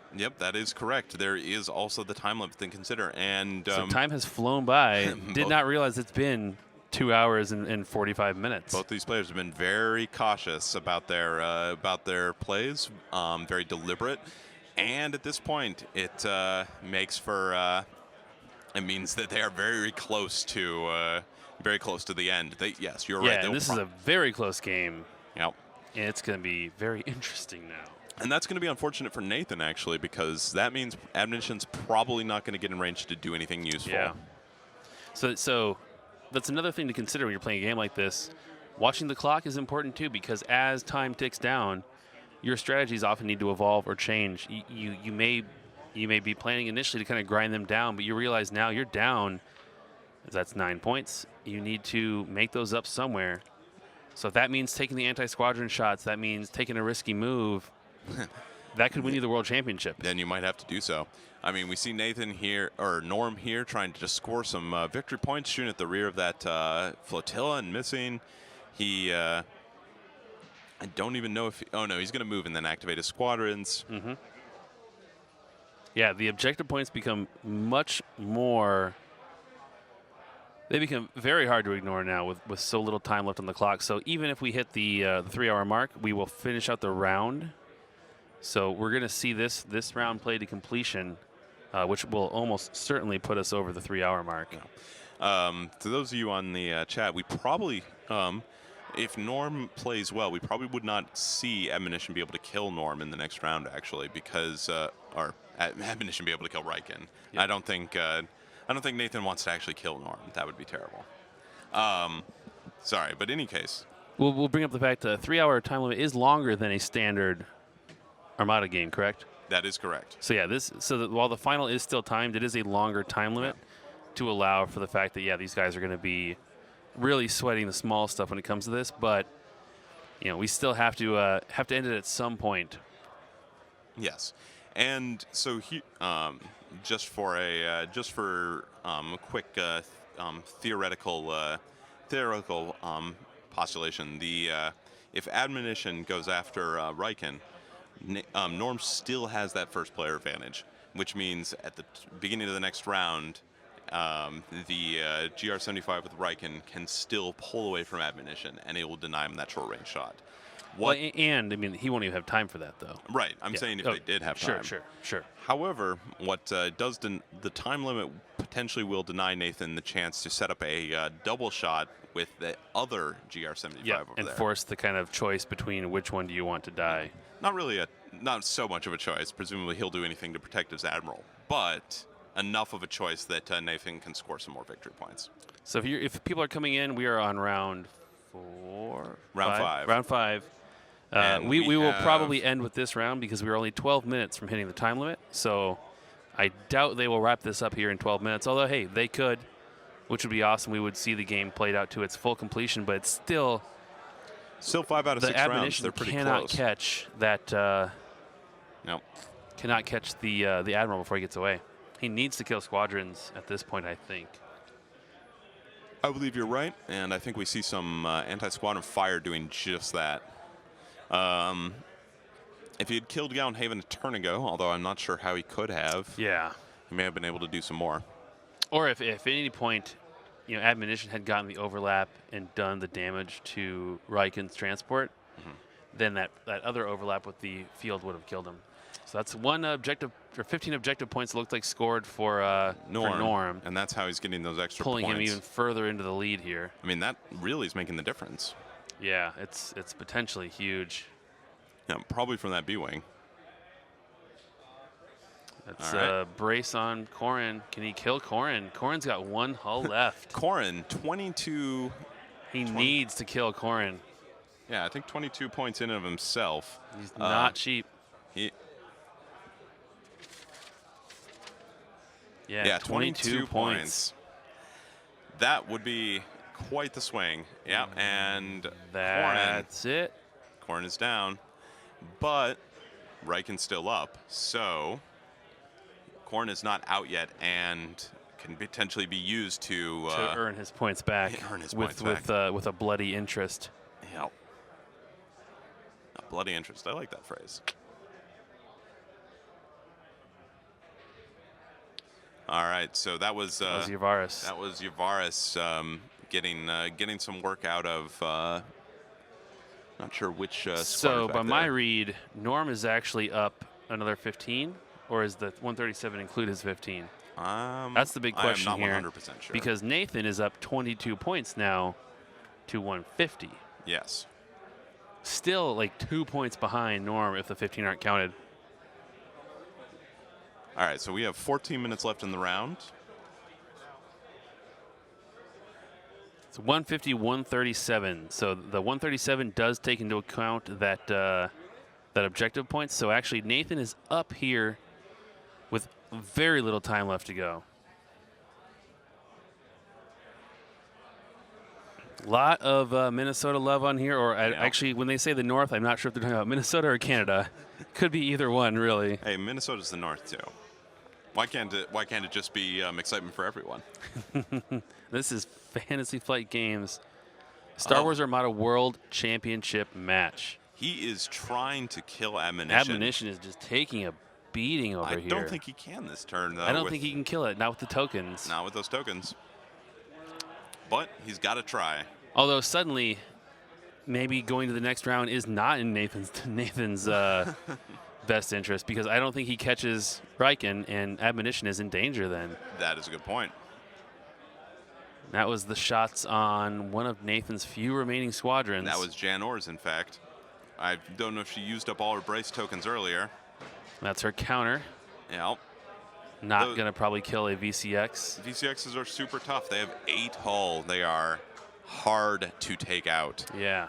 is correct. There is also the time limit to consider, and so time has flown by. Did not realize it's been 2 hours and 45 minutes. Both these players have been very cautious about their plays, very deliberate, and at this point, it makes for. It means that they are very close to the end. Yes, you're right. Yeah, this is a very close game. Yep. And it's going to be very interesting now. And that's going to be unfortunate for Nathan, actually, because that means Admonition's probably not going to get in range to do anything useful. Yeah. So that's another thing to consider when you're playing a game like this. Watching the clock is important, too, because as time ticks down, your strategies often need to evolve or change. You may be planning initially to kind of grind them down, but you realize now you're down. That's 9 points. You need to make those up somewhere. So if that means taking the anti-squadron shots, that means taking a risky move, that could win you the world championship. Then you might have to do so. I mean, we see Nathan here, or Norm here, trying to just score some victory points, shooting at the rear of that flotilla and missing. I don't even know if oh no, he's going to move and then activate his squadrons. Mm-hmm. Yeah, the objective points become much more. They become very hard to ignore now with so little time left on the clock. So even if we hit the 3-hour mark, we will finish out the round. So we're going to see this round played to completion, which will almost certainly put us over the 3-hour mark. Yeah. To those of you on the chat, we probably, if Norm plays well, we probably would not see Admonition be able to kill Norm in the next round, actually, because or Admonition be able to kill Riken. Yep. I don't think Nathan wants to actually kill Norm. That would be terrible. Sorry, but in any case, we'll bring up the fact that a 3-hour time limit is longer than a standard Armada game, correct? That is correct. So yeah, while the final is still timed, it is a longer time limit to allow for the fact that these guys are going to be really sweating the small stuff when it comes to this, but we still have to end it at some point. Yes, and so just for a quick theoretical postulation, if Admonition goes after Riken, Norm still has that first player advantage, which means at the beginning of the next round, the GR-75 with Riken can still pull away from Admonition, and it will deny him that short-range shot. Well, and I mean, he won't even have time for that, though. Right. I'm saying if they did have time. Sure. However, what does the time limit potentially will deny Nathan the chance to set up a double shot with the other GR-75 over and there. Force the kind of choice between which one do you want to die. Not so much of a choice. Presumably, he'll do anything to protect his admiral, but enough of a choice that Nathan can score some more victory points. So if people are coming in, we are on round 4. Round 5. We will probably end with this round because we are only 12 minutes from hitting the time limit. So I doubt they will wrap this up here in 12 minutes. Although, hey, they could, which would be awesome. We would see the game played out to its full completion, but it's still 5 out of 6 rounds. They're pretty cannot close. Catch that. Nope. Cannot catch the admiral before he gets away. He needs to kill squadrons at this point, I think. I believe you're right, and I think we see some anti-squadron fire doing just that. If he had killed Gownhaven a turn ago, although I'm not sure how he could have, he may have been able to do some more. Or if at any point, Admonition had gotten the overlap and done the damage to Riken's transport, then that other overlap with the field would have killed him. So that's one objective, or 15 objective points it looked like scored for Norm. And that's how he's getting those extra pulling points. Him even further into the lead here. I mean, that really is making the difference. Yeah, it's potentially huge. Yeah, probably from that B-wing. That's a brace on Corrin. Can he kill Corrin? Corrin's got one hull left. Corrin, 22. He needs to kill Corrin. Yeah, I think 22 points in and of himself. He's not cheap. Yeah, 22 points. That would be quite the swing. Yeah, and that's it. Corrin is down, but Riken's still up. So Corrin is not out yet and can potentially be used to earn his points back. With a bloody interest. Yeah. A bloody interest. I like that phrase. All right, so that was Yavaris. That was Yavaris getting some work out of. Not sure which. So by my read, Norm is actually up another 15, or is the 137 include his 15? That's the big question here. I'm not 100% sure. Because Nathan is up 22 points now to 150. Yes. Still like 2 points behind Norm if the 15 aren't counted. All right, so we have 14 minutes left in the round. It's 150, 137. So the 137 does take into account that that objective points. So actually, Nathan is up here with very little time left to go. A lot of Minnesota love on here, or actually, when they say the North, I'm not sure if they're talking about Minnesota or Canada. Could be either one, really. Hey, Minnesota's the North too. Why can't it just be excitement for everyone? This is Fantasy Flight Games Star Wars Armada World Championship match. He is trying to kill Admonition. Admonition is just taking a beating over here. I don't think he can this turn, though. I don't think he can kill it, not with the tokens. Not with those tokens. But he's got to try. Although suddenly, maybe going to the next round is not in Nathan's best interest, because I don't think he catches Riken, and Admonition is in danger then. That is a good point. That was the shots on one of Nathan's few remaining squadrons. That was Jan Orr's, in fact. I don't know if she used up all her brace tokens earlier. That's her counter. Yeah. Not going to probably kill a VCX. VCXs are super tough. They have 8 hull. They are hard to take out. Yeah.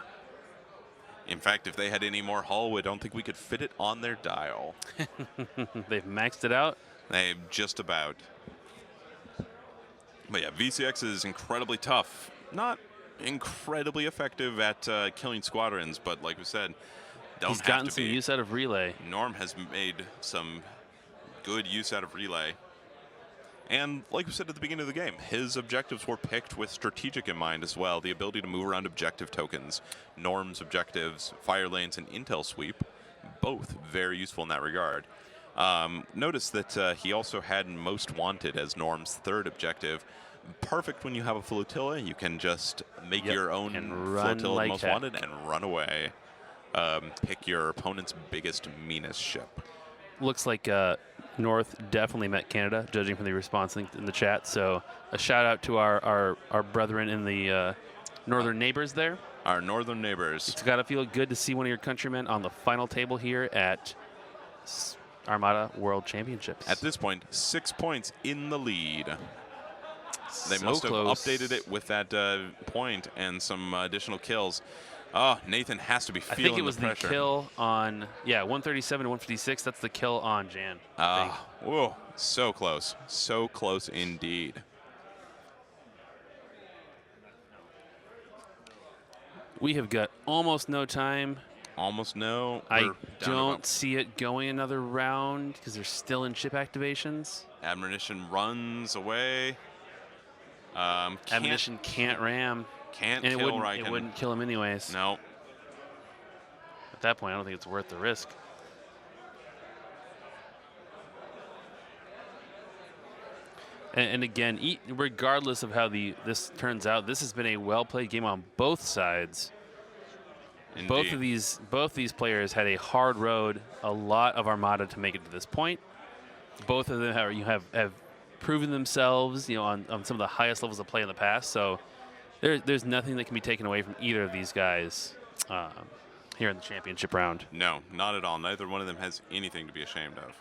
In fact, if they had any more hull, I don't think we could fit it on their dial. They've maxed it out? They just about. But yeah, VCX is incredibly tough. Not incredibly effective at killing squadrons, but like we said, he's gotten some use out of relay. Norm has made some good use out of relay. And like we said at the beginning of the game, his objectives were picked with strategic in mind as well. The ability to move around objective tokens, Norm's objectives, fire lanes, and intel sweep, both very useful in that regard. Notice that he also had Most Wanted as Norm's 3rd objective. Perfect when you have a flotilla. You can just make your own flotilla like Most Wanted and run away. Pick your opponent's biggest, meanest ship. Looks like North definitely met Canada, judging from the response in the chat. So a shout out to our brethren in the northern neighbors there. Our northern neighbors. It's got to feel good to see one of your countrymen on the final table here at Armada World Championships. At this point, 6 points in the lead. They so must have close. updated it with that point and some additional kills. Oh, Nathan has to be feeling the pressure. I think it was the kill on, 137 to 156. That's the kill on Jan. Whoa, so close. So close indeed. We have got almost no time. Almost no. I don't see it going another round because they're still in ship activations. Admonition runs away. Admonition can't ram. Can't and kill Riken. It wouldn't kill him anyways. No. At that point, I don't think it's worth the risk. And again, regardless of how this turns out, this has been a well-played game on both sides. Indeed. Both these players had a hard road, a lot of Armada to make it to this point. Both of them have proven themselves, on some of the highest levels of play in the past. So there's nothing that can be taken away from either of these guys here in the championship round. No, not at all. Neither one of them has anything to be ashamed of.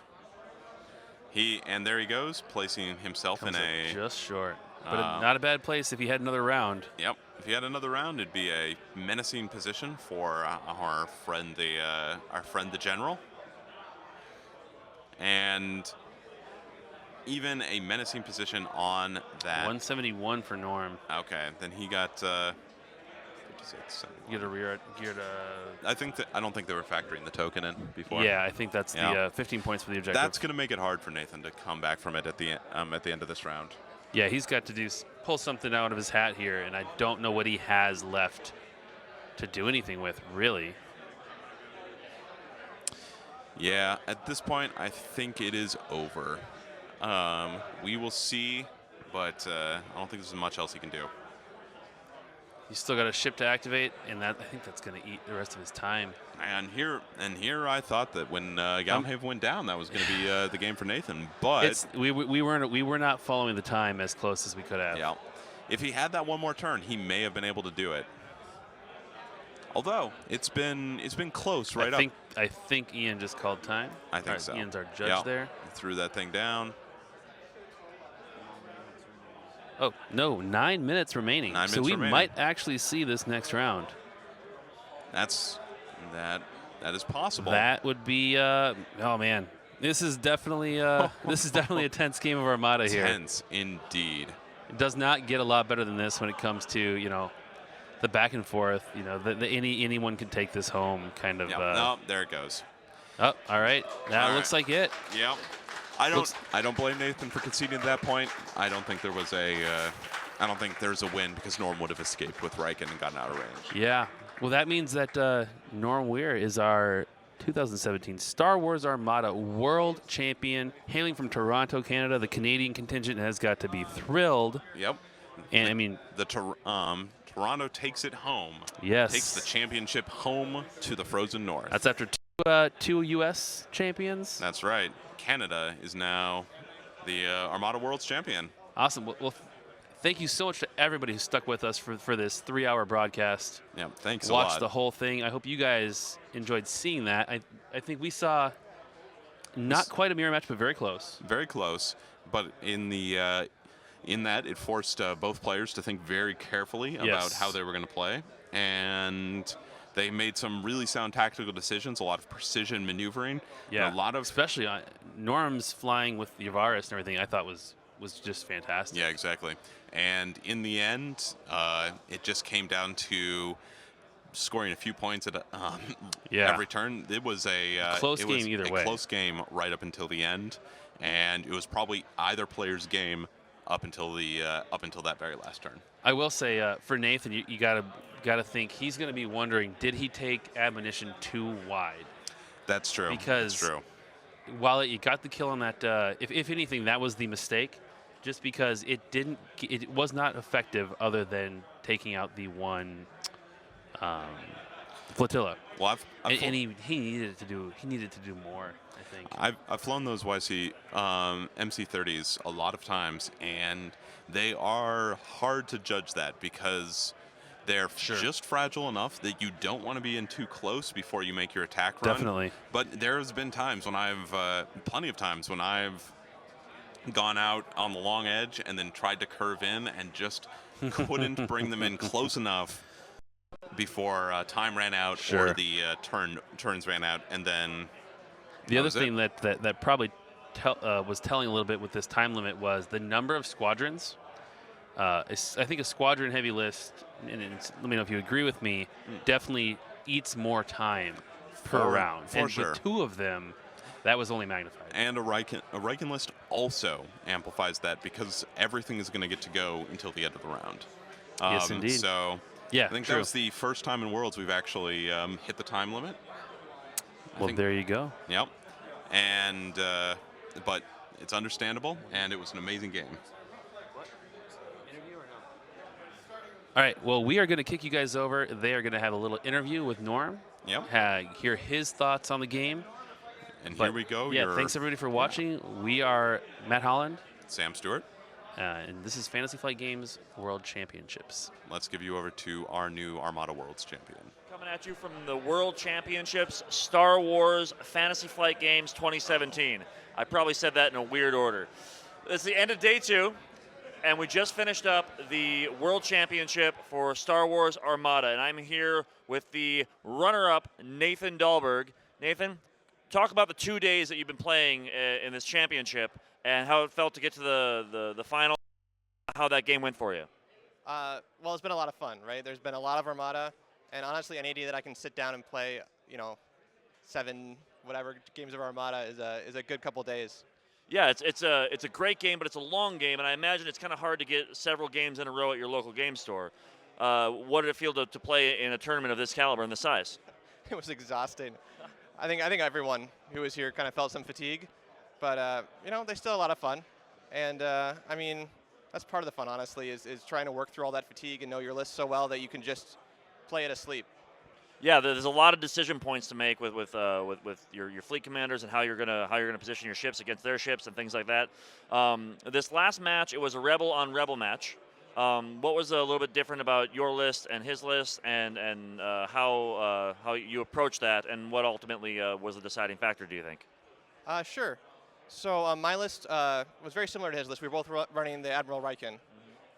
And there he goes, placing himself in a just short, but not a bad place if he had another round. Yep, if he had another round, it'd be a menacing position for our friend the general, and even a menacing position on that. 171 for Norm. Okay, then he got 56. Get a rear. I don't think they were factoring the token in before. Yeah, I think that's the 15 points for the objective. That's going to make it hard for Nathan to come back from it at the end of this round. Yeah, he's got to pull something out of his hat here, and I don't know what he has left to do anything with, really. Yeah, at this point, I think it is over. We will see, but I don't think there's much else he can do. He's still got a ship to activate, and I think that's going to eat the rest of his time. And here, I thought that when Galmhaven went down, that was going to be the game for Nathan. But we were not following the time as close as we could have. Yeah, if he had that one more turn, he may have been able to do it. Although it's been close right up. I think Ian just called time. I think so. Ian's our judge there. He threw that thing down. Oh, no, 9 minutes remaining. 9 minutes so we remaining. might actually see this next round. That is possible. That would be oh man. This is definitely a tense game of Armada here. Tense indeed. It does not get a lot better than this when it comes to, the back and forth, anyone can take this home kind of no, there it goes. Oh, all right. That looks like it. Yep. I don't blame Nathan for conceding at that point. I don't think there's a win because Norm would have escaped with Riken and gotten out of range. Yeah. Well, that means that Norm Weir is our 2017 Star Wars Armada World Champion, hailing from Toronto, Canada. The Canadian contingent has got to be thrilled. Yep. And Toronto takes it home. Yes. Takes the championship home to the frozen north. That's after two U.S. champions. That's right. Canada is now the Armada World's champion. Awesome. Well, thank you so much to everybody who stuck with us for this 3-hour broadcast. Yeah, thanks a lot. Watched the whole thing. I hope you guys enjoyed seeing that. I think we saw not quite a mirror match, but very close. Very close. But in that, it forced both players to think very carefully about how they were going to play. And they made some really sound tactical decisions, a lot of precision maneuvering. Yeah, a lot of especially Norm's flying with the Yavaris and everything, I thought was just fantastic. Yeah, exactly. And in the end, it just came down to scoring a few points at every turn. It was a close game either way. Close game right up until the end, and it was probably either player's game up until that very last turn. I will say for Nathan, you gotta think he's going to be wondering, did he take admonition too wide? That's true. Because that's true. While you got the kill on that, if anything, that was the mistake, just because it was not effective other than taking out the one flotilla. Well, and he needed to do more, I think. I've flown those YC MC30s a lot of times, and they are hard to judge that because they're just fragile enough that you don't want to be in too close before you make your attack run. Definitely. But there's been times when plenty of times when I've gone out on the long edge and then tried to curve in and just couldn't bring them in close enough before time ran out or the turns ran out, and then the other thing that probably was telling a little bit with this time limit was the number of squadrons. I think a squadron heavy list, and let me know if you agree with me, definitely eats more time per round. For sure. With two of them, that was only magnified. And a Riken list also amplifies that because everything is going to get to go until the end of the round. Yes, indeed. So yeah, I think that was the first time in Worlds we've actually hit the time limit. Well, there you go. Yep. And but it's understandable, and it was an amazing game. All right, well, we are going to kick you guys over. They are going to have a little interview with Norm. Yep. Hear his thoughts on the game. And here we go. Yeah, thanks everybody for watching. We are Matt Holland. Sam Stewart. And this is Fantasy Flight Games World Championships. Let's give you over to our new Armada Worlds champion. Coming at you from the World Championships, Star Wars Fantasy Flight Games 2017. I probably said that in a weird order. It's the end of day 2, and we just finished up the World Championship for Star Wars Armada, and I'm here with the runner-up, Nathan Dalhberg. Nathan, talk about the 2 days that you've been playing in this championship and how it felt to get to the final, how that game went for you. Well, it's been a lot of fun, right? There's been a lot of Armada, and honestly, any day that I can sit down and play, 7 whatever games of Armada is a good couple days. Yeah, it's a great game, but it's a long game, and I imagine it's kind of hard to get several games in a row at your local game store. What did it feel to play in a tournament of this caliber and this size? It was exhausting. I think everyone who was here kind of felt some fatigue, but they still had a lot of fun, and I mean, that's part of the fun, honestly, is trying to work through all that fatigue and know your list so well that you can just play it asleep. Yeah, there's a lot of decision points to make with your fleet commanders and how you're gonna position your ships against their ships and things like that. This last match, it was a rebel on rebel match. What was a little bit different about your list and his list, and how you approached that, and what ultimately was the deciding factor, do you think? Sure. So my list was very similar to his list. We were both running the Admiral Riken,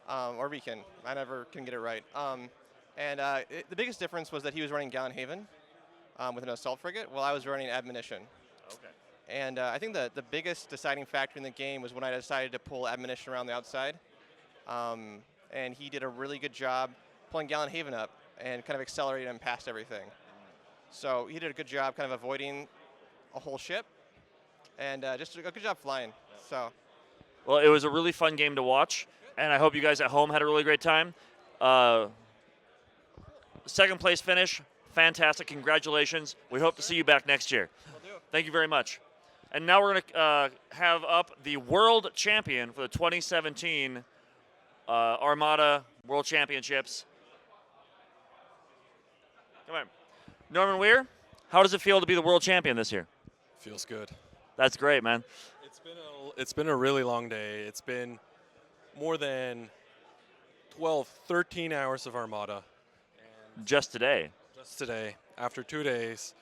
or Riken. I never can get it right. The biggest difference was that he was running Gallenhaven with an assault frigate, while I was running Admonition. Okay. And I think the biggest deciding factor in the game was when I decided to pull Admonition around the outside. And he did a really good job pulling Gallenhaven up and kind of accelerating him past everything. So he did a good job kind of avoiding a whole ship, and just a good job flying. So. Well, it was a really fun game to watch, and I hope you guys at home had a really great time. Second place finish, fantastic, congratulations. We hope to see you back next year. Thank you very much. And now we're going to have up the world champion for the 2017 Armada World Championships. Come on. Norman Weir, how does it feel to be the world champion this year? Feels good. That's great, man. It's been a really long day. It's been more than 12, 13 hours of Armada. Just today. Just today, after 2 days,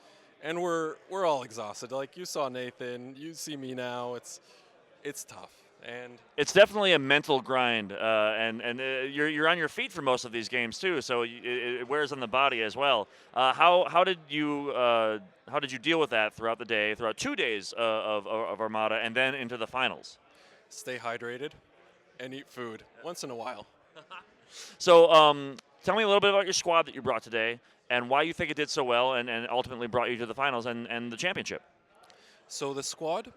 and we're all exhausted. Like you saw Nathan, you see me now. It's tough, and it's definitely a mental grind. And you're on your feet for most of these games too, so it wears on the body as well. How did you deal with that throughout the day, throughout 2 days of Armada, and then into the finals? Stay hydrated, and eat food once in a while. So. Tell me a little bit about your squad that you brought today and why you think it did so well and ultimately brought you to the finals and the championship. So the squad,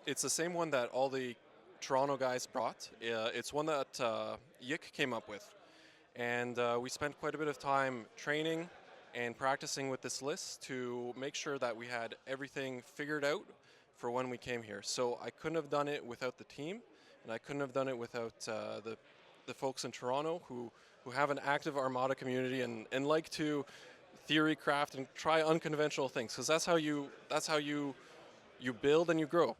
it's the same one that all the Toronto guys brought. It's one that Yick came up with. And we spent quite a bit of time training and practicing with this list to make sure that we had everything figured out for when we came here. So I couldn't have done it without the team, and I couldn't have done it without the folks in Toronto who have an active Armada community and like to theory craft and try unconventional things, because that's how you build and you grow.